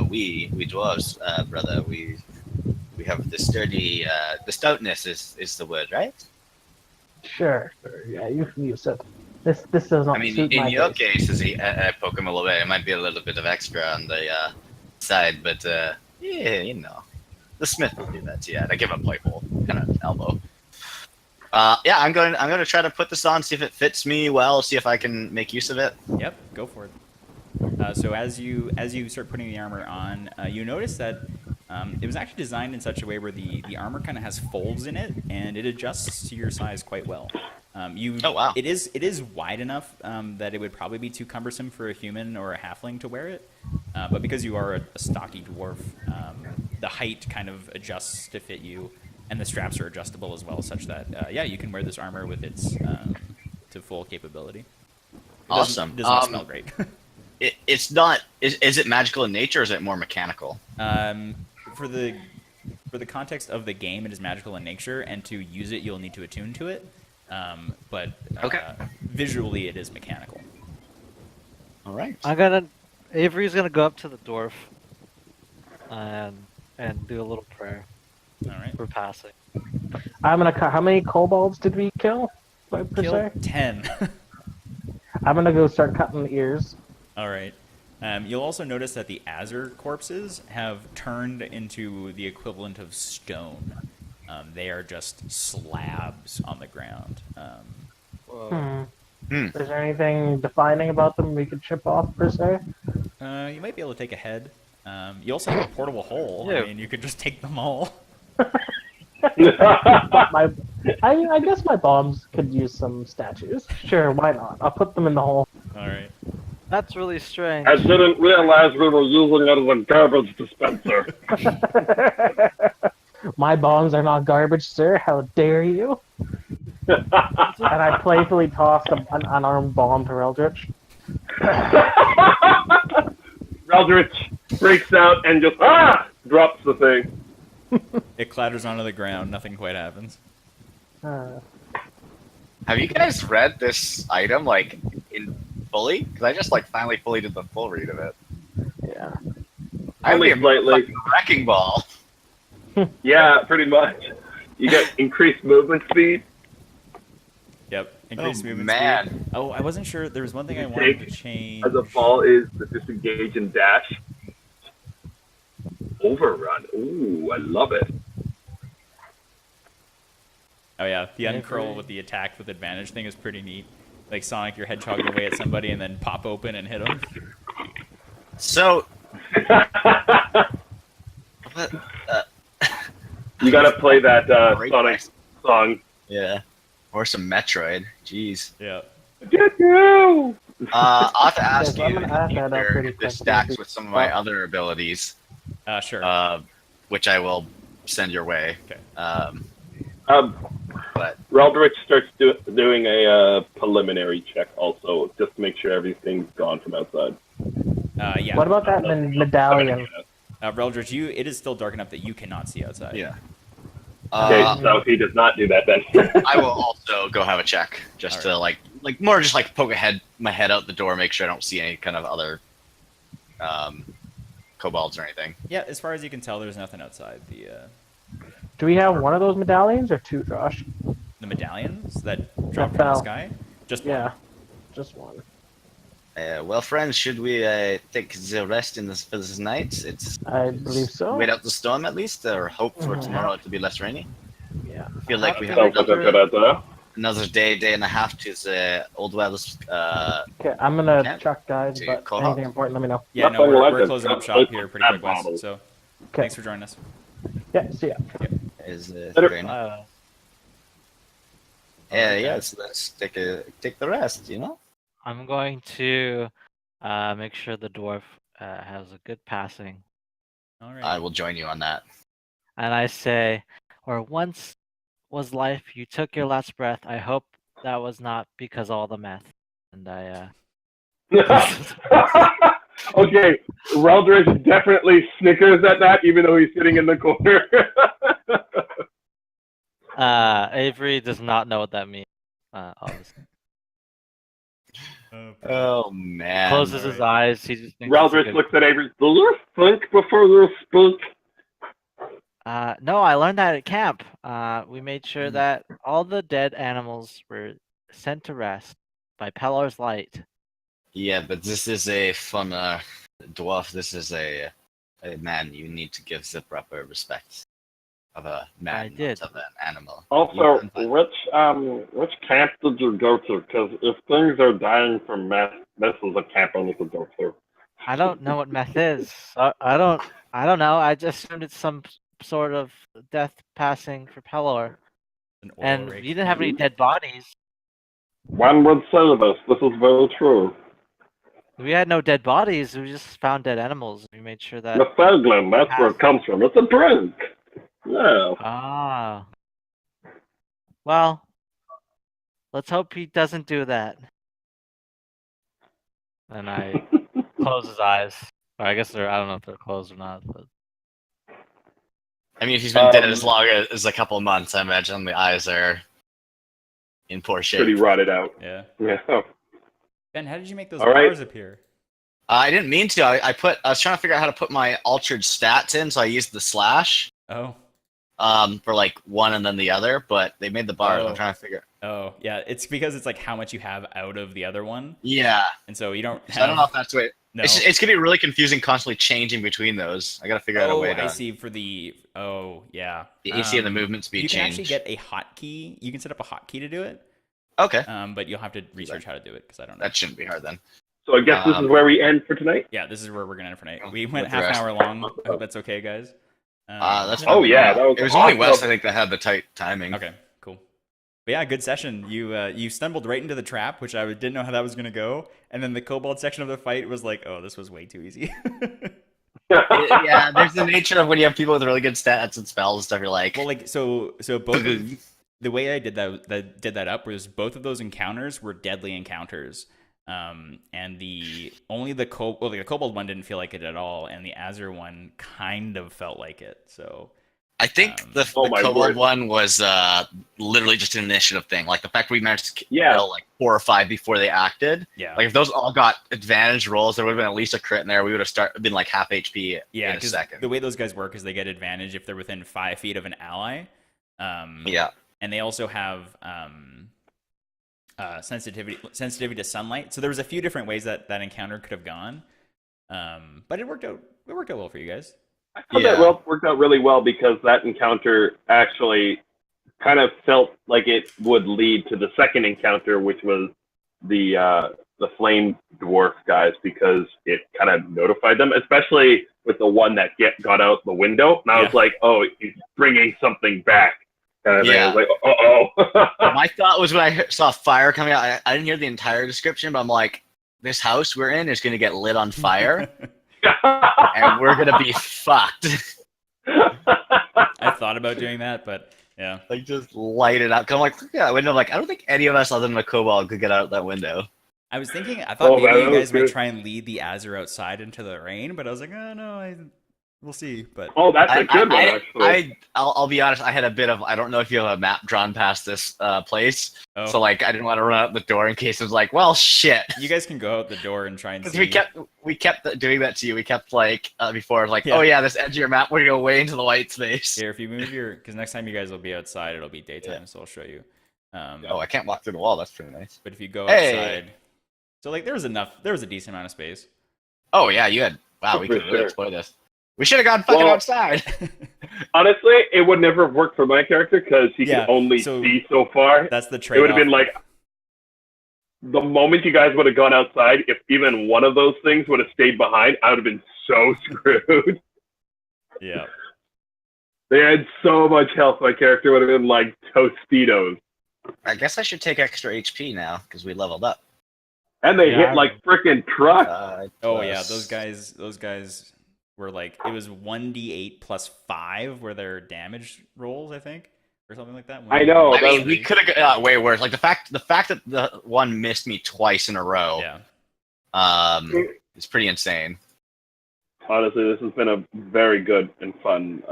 We dwarves, brother, we have the sturdy. The stoutness is the word, right? Sure. Yeah, you said this does not I mean, suit in my your taste. case, as I poke him a little bit, it might be a little bit of extra on the side, but yeah, you know, the smith will do that to you. And I give him a playful kind of elbow. Yeah, I'm going to try to put this on, see if it fits me well, see if I can make use of it. Yep, go for it. So as you start putting the armor on, you notice that it was actually designed in such a way where the armor kind of has folds in it, and it adjusts to your size quite well. Oh wow! It is wide enough that it would probably be too cumbersome for a human or a halfling to wear it, but because you are a stocky dwarf, the height kind of adjusts to fit you, and the straps are adjustable as well, such that yeah, you can wear this armor with its to full capability. Awesome. Does not smell great. It's not. Is it magical in nature, or is it more mechanical? For the context of the game, it is magical in nature, and to use it, you'll need to attune to it. But Okay. Visually, it is mechanical. All right. Avery's gonna go up to the dwarf and do a little prayer All right. for passing. I'm gonna cut. How many kobolds did we kill? Per Kill se? 10. I'm gonna go start cutting the ears. All right. You'll also notice that the Azure corpses have turned into the equivalent of stone. They are just slabs on the ground. Is there anything defining about them we could chip off per se? You might be able to take a head. You also have a portable hole. Yeah. I mean, you could just take them all. I guess my bombs could use some statues. Sure, why not? I'll put them in the hole. All right. That's really strange. I didn't realize we were using it as a garbage dispenser. My bombs are not garbage, sir. How dare you? And I playfully tossed an unarmed bomb to Eldritch. Eldritch breaks out and just drops the thing. It clatters onto the ground. Nothing quite happens. Have you guys read this item like in fully? Because I just like finally fully did the full read of it. Yeah. I Only would be slightly. fucking wrecking ball. Yeah, pretty much. You get increased movement speed. Yep. Increased movement man. speed. Oh, I wasn't sure. There was one thing I You wanted to take change. As a fall is the disengage and dash. Overrun. Ooh, I love it. Oh yeah, the uncurl with the attack with advantage thing is pretty neat. Like Sonic, you're hedgehogging away at somebody and then pop open and hit them. So, what? You gotta play that Great Sonic place. song. Yeah. Or some Metroid. Jeez. Yeah. Get you! I'll have to ask so I'm you gonna add that up pretty if this quickly. stacks with some of my other abilities, Sure. which I will send your way. Okay. But Reldrich starts doing a preliminary check also, just to make sure everything's gone from outside. Yeah. What about that medallion? Reldridge, it is still dark enough that you cannot see outside. yeah. Okay, so he does not do that then. I will also go have a check just to like more just like poke my head out the door, make sure I don't see any kind of other kobolds or anything. Yeah, as far as you can tell, there's nothing outside Do we have one of those medallions or two, Josh? the medallions that drop from the fell. sky. Just Yeah, one. just one. Well, friends, should we take the rest for this night? It's I believe so. wait out the storm at least, or hope for tomorrow to be less rainy. Yeah. I feel like we have Sounds like a good idea. another day and a half to the old well's. Okay, I'm gonna Can't check, guys. do But co-op. anything important, let me know. Yeah, no, Nothing like we're it. closing up Just shop like here pretty quick, Wes. bottles. So Okay. thanks for joining us. Yeah. See ya. Is Better- very nice. Okay. Yeah, so let's take the rest. You know. I'm going to make sure the dwarf has a good passing. All right. I will join you on that. And I say, or once was life, you took your last breath. I hope that was not because all the meth. And I, Okay, Reldrich definitely snickers at that, even though he's sitting in the corner. Avery does not know what that means. Obviously. Oh man. Closes his eyes. He just thinks it's a Reldrich good- looks at Avery. Do you think before you speak? No, I learned that at camp. We made sure Hmm. that all the dead animals were sent to rest by Pelor's light. Yeah, but this is a fun dwarf. This is a man. You need to give the proper respect of a man, I did. not of an animal. Also, You can find- which camp did you go to? Because if things are dying from meth, this is a camp I need to go to. I don't know what meth is. I don't know. I just assumed it's some sort of death passing for Pelor. An oil And rig. you didn't have any dead bodies. One would say this. This is very true. We had no dead bodies. We just found dead animals. We made sure that. The Faglin, that's where it comes from. It's a drink. Yeah. Ah. Well, let's hope he doesn't do that. And I close his eyes. Or I guess I don't know if they're closed or not. But I mean, if he's been dead as long as a couple of months, I imagine the eyes are in poor shape. Pretty rotted out. Yeah. Yeah. Ben, how did you make those All right. bars appear? I didn't mean to. I was trying to figure out how to put my altered stats in, so I used the slash Oh. for like one and then the other, but they made the bars. Oh. I'm trying to figure. Oh, yeah. It's because it's like how much you have out of the other one, Yeah. and so you don't. So I don't know if that's the way. No. It's gonna be really confusing, constantly changing between those. I gotta figure out a way to. I see. For the yeah. The AC and the movement speed You can change. actually get a hotkey. You can set up a hotkey to do it. Okay, But you'll have to research how to do it because I don't know. that shouldn't be hard then. So I guess this is where we end for tonight. Yeah, this is where we're gonna end for tonight. Oh, We went with the half an rest. hour long. I hope that's okay, guys. That's Oh, fine. yeah, that was It was only awesome. West, I think, that had the tight timing. Okay, cool. But yeah, good session. You stumbled right into the trap, which I didn't know how that was gonna go, and then the kobold section of the fight was like, oh, this was way too easy. Yeah, there's the nature of when you have people with really good stats and spells and stuff. You're like, Well, like so both of, the way I did that up was both of those encounters were deadly encounters. And the kobold one didn't feel like it at all, and the Azure one kind of felt like it. So I think the Oh my kobold word. one was literally just an initiative thing. Like the fact we managed to Yeah. kill like 4 or 5 before they acted. yeah, Like if those all got advantage rolls, there would have been at least a crit in there. We would have been like half HP yeah, in a because second. the way those guys work is they get advantage if they're within 5 feet of an ally. Yeah. And they also have sensitivity to sunlight. So there was a few different ways that encounter could have gone. But it worked out well for you guys. I thought Yeah. that worked out really well because that encounter actually kind of felt like it would lead to the second encounter, which was the flame dwarf guys, because it kind of notified them, especially with the one that got out the window. And I was Yeah. like, oh, he's bringing something back. Kind of thing. I Yeah. was like, uh-oh. My thought was when I saw fire coming out, I didn't hear the entire description, but I'm like, this house we're in is gonna get lit on fire, and we're gonna be fucked. I thought about doing that, but yeah. Like just light it up. 'Cause I'm like, look at that window. I'm like, I don't think any of us other than a kobold could get out that window. I was thinking, I thought Oh, maybe man, you that was guys might good. try and lead the Azure outside into the rain, but I was like, oh no, we'll see. But Oh, that's a good one, actually. I'll be honest. I had a bit of. I don't know if you have a map drawn past this place. oh, So like, I didn't want to run out the door in case it was like, well, shit. you guys can go out the door and try and Because see. we kept doing that to you. We kept like before, like, Yeah. oh yeah, this edge of your map, we're gonna go way into the white space. Here, if you move because next time you guys will be outside, it'll be daytime, so I'll show you. Oh, I can't walk through the wall. That's pretty nice. But if you go Hey! outside, so like there was a decent amount of space. Oh yeah, you had. Wow, Oh, we for could really sure. explore this. We should have gone fucking Well, outside. Honestly, it would never have worked for my character because he Yeah, can only so see so far. That's the It trade-off. would have been like the moment you guys would have gone outside, if even one of those things would have stayed behind, I would have been so screwed. Yeah. They had so much health, my character would have been like Tostitos. I guess I should take extra HP now because we leveled up. And they Yeah. hit like frickin' trucks. Oh yeah, Plus- those guys were like, it was 1d8 plus 5 were their damage rolls, I think, or something like that. I know, I that mean, was- we could have got way worse. Like the fact that the one missed me twice in a row. Yeah. It's pretty insane. Honestly, this has been a very good and fun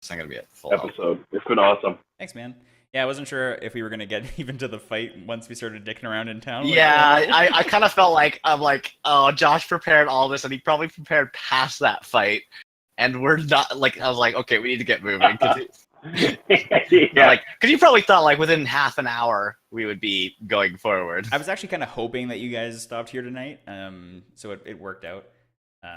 It's not gonna be a full out. episode. It's been awesome. Thanks, man. Yeah, I wasn't sure if we were gonna get even to the fight once we started dicking around in town. Like, Yeah, I kind of felt like I'm like, oh, Josh prepared all this, and he probably prepared past that fight, and we're not like. I was like, okay, we need to get moving. Yeah. Like, because you probably thought like within half an hour we would be going forward. I was actually kind of hoping that you guys stopped here tonight, so it worked out.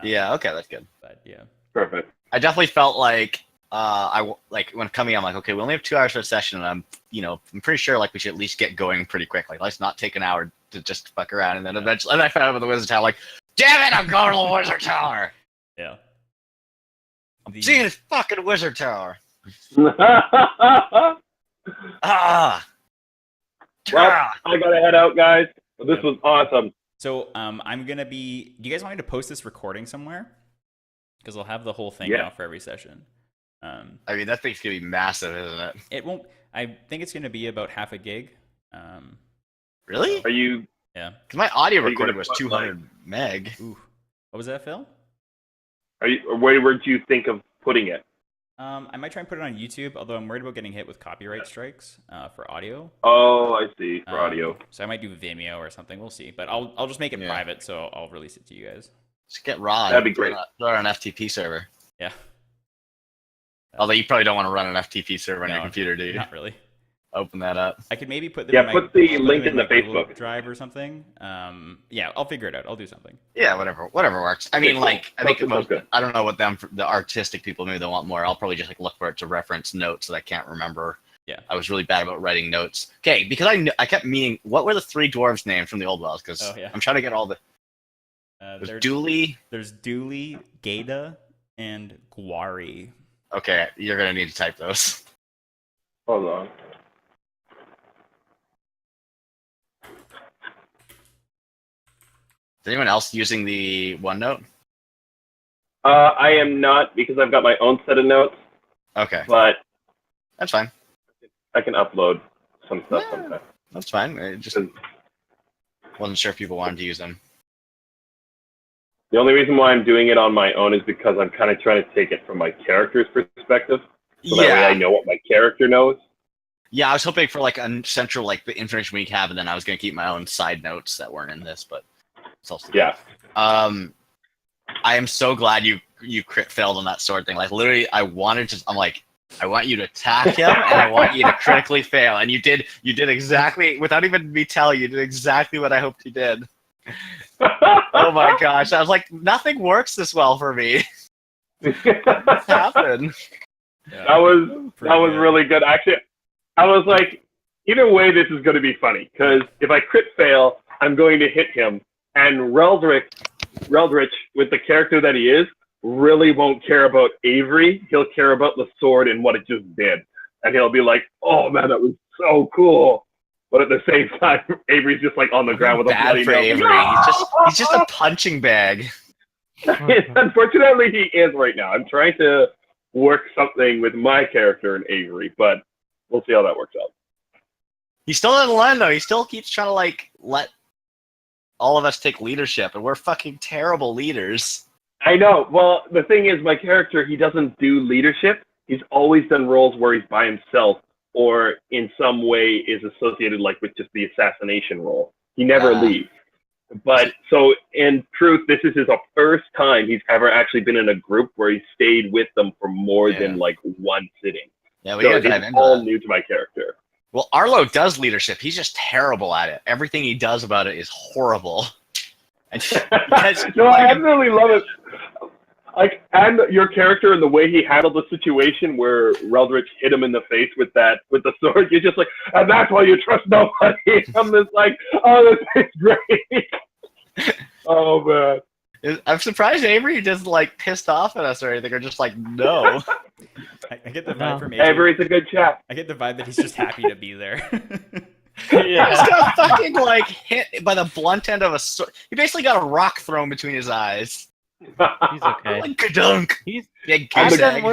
Yeah, okay, that's good. But yeah. Perfect. I definitely felt like like when coming, I'm like, okay, we only have 2 hours for a session, and I'm pretty sure like we should at least get going pretty quick. Like, let's not take an hour to just fuck around, and then eventually, and I found out about the wizard tower. Like, damn it, I'm going to the wizard tower. Yeah. See this fucking wizard tower. Well, Ah. I gotta head out, guys. This was awesome. So I'm gonna be. Do you guys want me to post this recording somewhere? Because I'll have the whole thing Yeah. now for every session. I mean, that thing's gonna be massive, isn't it? It won't. I think it's gonna be about half a gig. Really? Are you? Yeah. Because my audio Are you recording gonna was put, 200 meg. Ooh. What was that, Phil? Where do you think of putting it? I might try and put it on YouTube, although I'm worried about getting hit with copyright strikes for audio. Oh, I see. For audio. So I might do Vimeo or something. We'll see. But I'll just make it Yeah. private, so I'll release it to you guys. Just get raw. That'd be great. Throw it on an FTP server. Yeah. Although you probably don't want to run an FTP server on your No, computer, do you? Not really. Open that up. I could maybe put them Yeah, in my, put the them link in the my Google Facebook. Drive or something. Yeah, I'll figure it out. I'll do something. Yeah, whatever works. I mean, cool. like, I think Sounds most, good. I don't know what the artistic people maybe they want more. I'll probably just like look for it to reference notes that I can't remember. Yeah. I was really bad about writing notes. Okay, because I kept meaning, what were the 3 dwarves' names from the old wells? Because Oh, yeah. I'm trying to get all the. There's Dooley. There's Dooley, Gada, and Gwari. Okay, you're gonna need to type those. Hold on. Is anyone else using the OneNote? I am not because I've got my own set of notes, Okay, but that's fine. I can upload some stuff Yeah. sometime. That's fine. I just wasn't sure if people wanted to use them. The only reason why I'm doing it on my own is because I'm kind of trying to take it from my character's perspective. So that way I know what my character knows. Yeah, I was hoping for like a central, like the information we have, and then I was gonna keep my own side notes that weren't in this, but it's also Yeah. I am so glad you crit failed on that sword thing. Like literally, I'm like, I want you to attack him, and I want you to critically fail, and you did exactly without even me telling you, you did exactly what I hoped you did. Oh my gosh, I was like, nothing works this well for me. What's happened? That was good. really good. Actually, I was like, either way, this is going to be funny because if I crit fail, I'm going to hit him, and Reldrich, with the character that he is, really won't care about Avery. He'll care about the sword and what it just did, and he'll be like, "Oh man, that was so cool." but at the same time, Avery's just like on the ground with a Bad bloody for nose. Avery. He's just a punching bag. Unfortunately, he is right now. I'm trying to work something with my character in Avery, but we'll see how that works out. He still doesn't learn though. He still keeps trying to like let all of us take leadership, and we're fucking terrible leaders. I know. Well, the thing is, my character, he doesn't do leadership. He's always done roles where he's by himself or in some way is associated like with just the assassination role. He never leaves. But so in truth, this is his first time he's ever actually been in a group where he stayed with them for more than like one sitting. Yeah, we so gotta dive it's into all that. new to my character. Well, Arlo does leadership. He's just terrible at it. Everything he does about it is horrible. And no, I absolutely love it. Like, and your character and the way he handled the situation where Reldrich hit him in the face with the sword, you're just like, and that's why you trust nobody. I'm just like, oh, this is great. Oh man. I'm surprised Avery doesn't like pissed off at us or anything, or just like no. I get the vibe from Avery. Avery's a good chap. I get the vibe that he's just happy to be there. He just got fucking like hit by the blunt end of a sword. He basically got a rock thrown between his eyes. He's okay. Like kadunk. He's. Big I've goose done egg.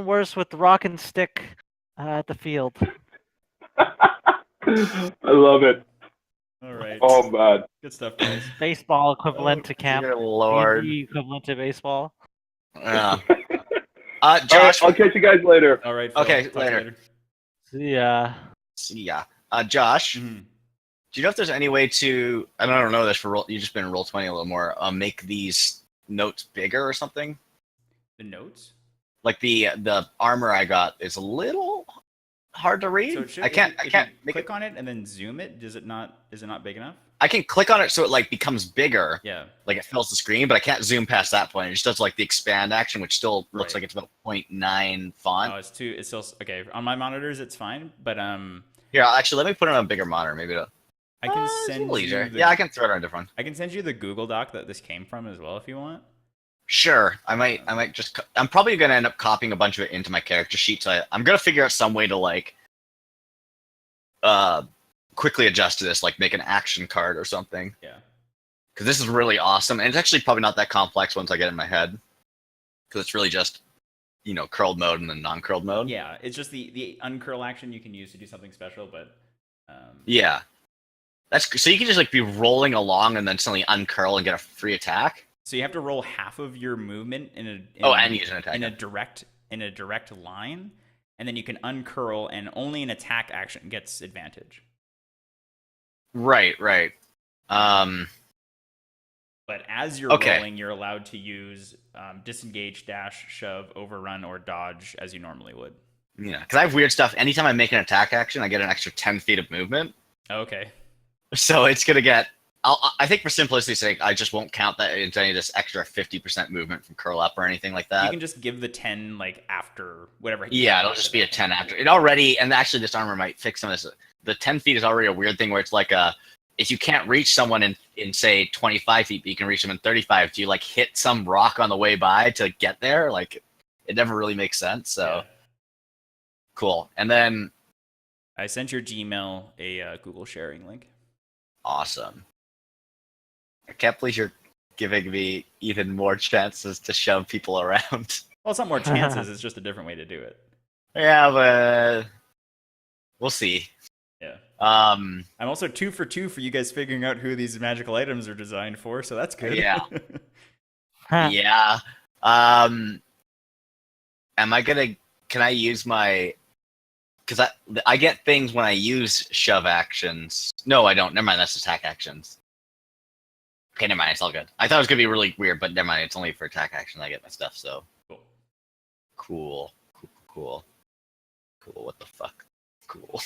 worse with rock and stick at the field. I love it. All right. Oh man. Good stuff, guys. Baseball equivalent to camp. Dear Lord. D&D equivalent to baseball. Yeah. All Josh. right, I'll catch you guys later. All right. Phil. Okay, Talk to you later. Yeah. Yeah. Josh. Mhm. Do you know if there's any way to? I don't know this for roll. You've just been in Roll20 a little more. Make these notes bigger or something. The notes. Like the armor I got is a little hard to read. So it should, I can't if you make click it. on it and then zoom it. Is it not big enough? I can click on it so it like becomes bigger. Yeah. Like it fills the screen, but I can't zoom past that point. It just does like the expand action, which still looks Right. like it's about 0.9 font. Oh, it's too. It's still okay. On my monitors, it's fine. But Here, actually, let me put it on a bigger monitor. Maybe it'll. I can it's a send little you. easier. The, Yeah, I can throw it on a different one. I can send you the Google Doc that this came from as well if you want. Sure, I might just. I'm probably gonna end up copying a bunch of it into my character sheet. So I'm gonna figure out some way to like, quickly adjust to this, like make an action card or something. Yeah. Because this is really awesome, and it's actually probably not that complex once I get it in my head. Because it's really just, curled mode and then non-curled mode. Yeah, it's just the uncurl action you can use to do something special, but. Yeah. So you can just like be rolling along and then suddenly uncurl and get a free attack. So you have to roll half of your movement and use an attack in a direct line, and then you can uncurl, and only an attack action gets advantage. Right. But as you're Okay. rolling, you're allowed to use disengage, dash, shove, overrun, or dodge as you normally would. Yeah, because I have weird stuff. Anytime I make an attack action, I get an extra 10 feet of movement. Okay. So it's gonna get. I think for simplicity's sake, I just won't count that into any of this extra 50% movement from curl up or anything like that. You can just give the 10 like after whatever. Yeah, it'll just be a 10 after. It already, and actually this armor might fix some of this. The 10 feet is already a weird thing where it's like if you can't reach someone in say 25 feet, but you can reach them in 35, do you like hit some rock on the way by to get there? Like, it never really makes sense. So, Yeah. Cool. And then, I sent your Gmail a Google sharing link. awesome. I can't believe you're giving me even more chances to shove people around. Well, it's not more chances. It's just a different way to do it. Yeah, but we'll see. Yeah. Um, I'm also 2 for 2 for you guys figuring out who these magical items are designed for, so that's good. Yeah. Yeah. Am I gonna? Can I use my? Because I get things when I use shove actions. No, I don't. Never mind. That's attack actions. Okay, never mind. It's all good. I thought it was gonna be really weird, but never mind. It's only for attack action I get my stuff. So Cool. Cool. What the fuck? Cool.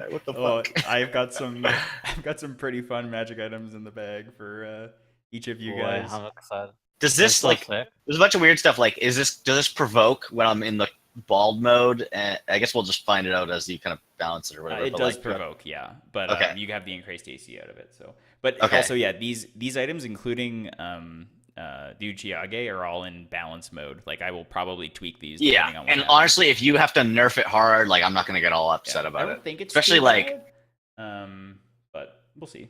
What the Oh, fuck? I've got some pretty fun magic items in the bag for each of you Boy, guys. I'm excited. Does That's this so like? sick. There's a bunch of weird stuff. Like, does this provoke when I'm in the bald mode? I guess we'll just find it out as you kind of balance it or whatever. It but, does like, provoke, yeah, but Okay. You have the increased AC out of it. So, but Okay. also, yeah, these items, including the Uchiage are all in balance mode. Like I will probably tweak these. Yeah, depending on what and happens. honestly, if you have to nerf it hard, like I'm not gonna get all upset I about don't it. think it's Especially too like, bad. But we'll see.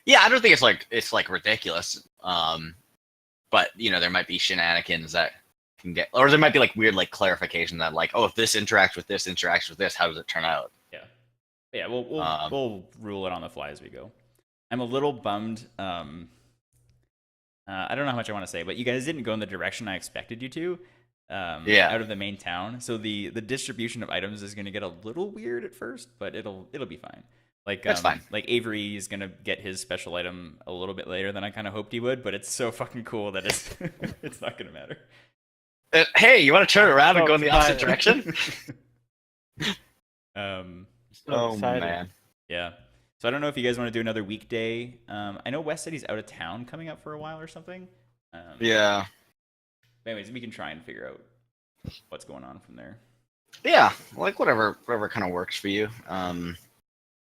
yeah, I don't think it's like ridiculous. But you know, there might be shenanigans that can get, or there might be like weird like clarification that like, oh, if this interacts with this, how does it turn out? Yeah, we'll rule it on the fly as we go. I'm a little bummed. I don't know how much I want to say, but you guys didn't go in the direction I expected you to. Out of the main town, so the distribution of items is going to get a little weird at first, but it'll be fine. Like That's fine. Like Avery is gonna get his special item a little bit later than I kind of hoped he would, but it's so fucking cool that it's it's not gonna matter. Hey, you want to turn around and So go in the opposite excited. direction? So excited. Man. Yeah. So I don't know if you guys want to do another weekday. I know West said he's out of town coming up for a while or something. Yeah. Anyways, we can try and figure out what's going on from there. Yeah, like whatever kind of works for you.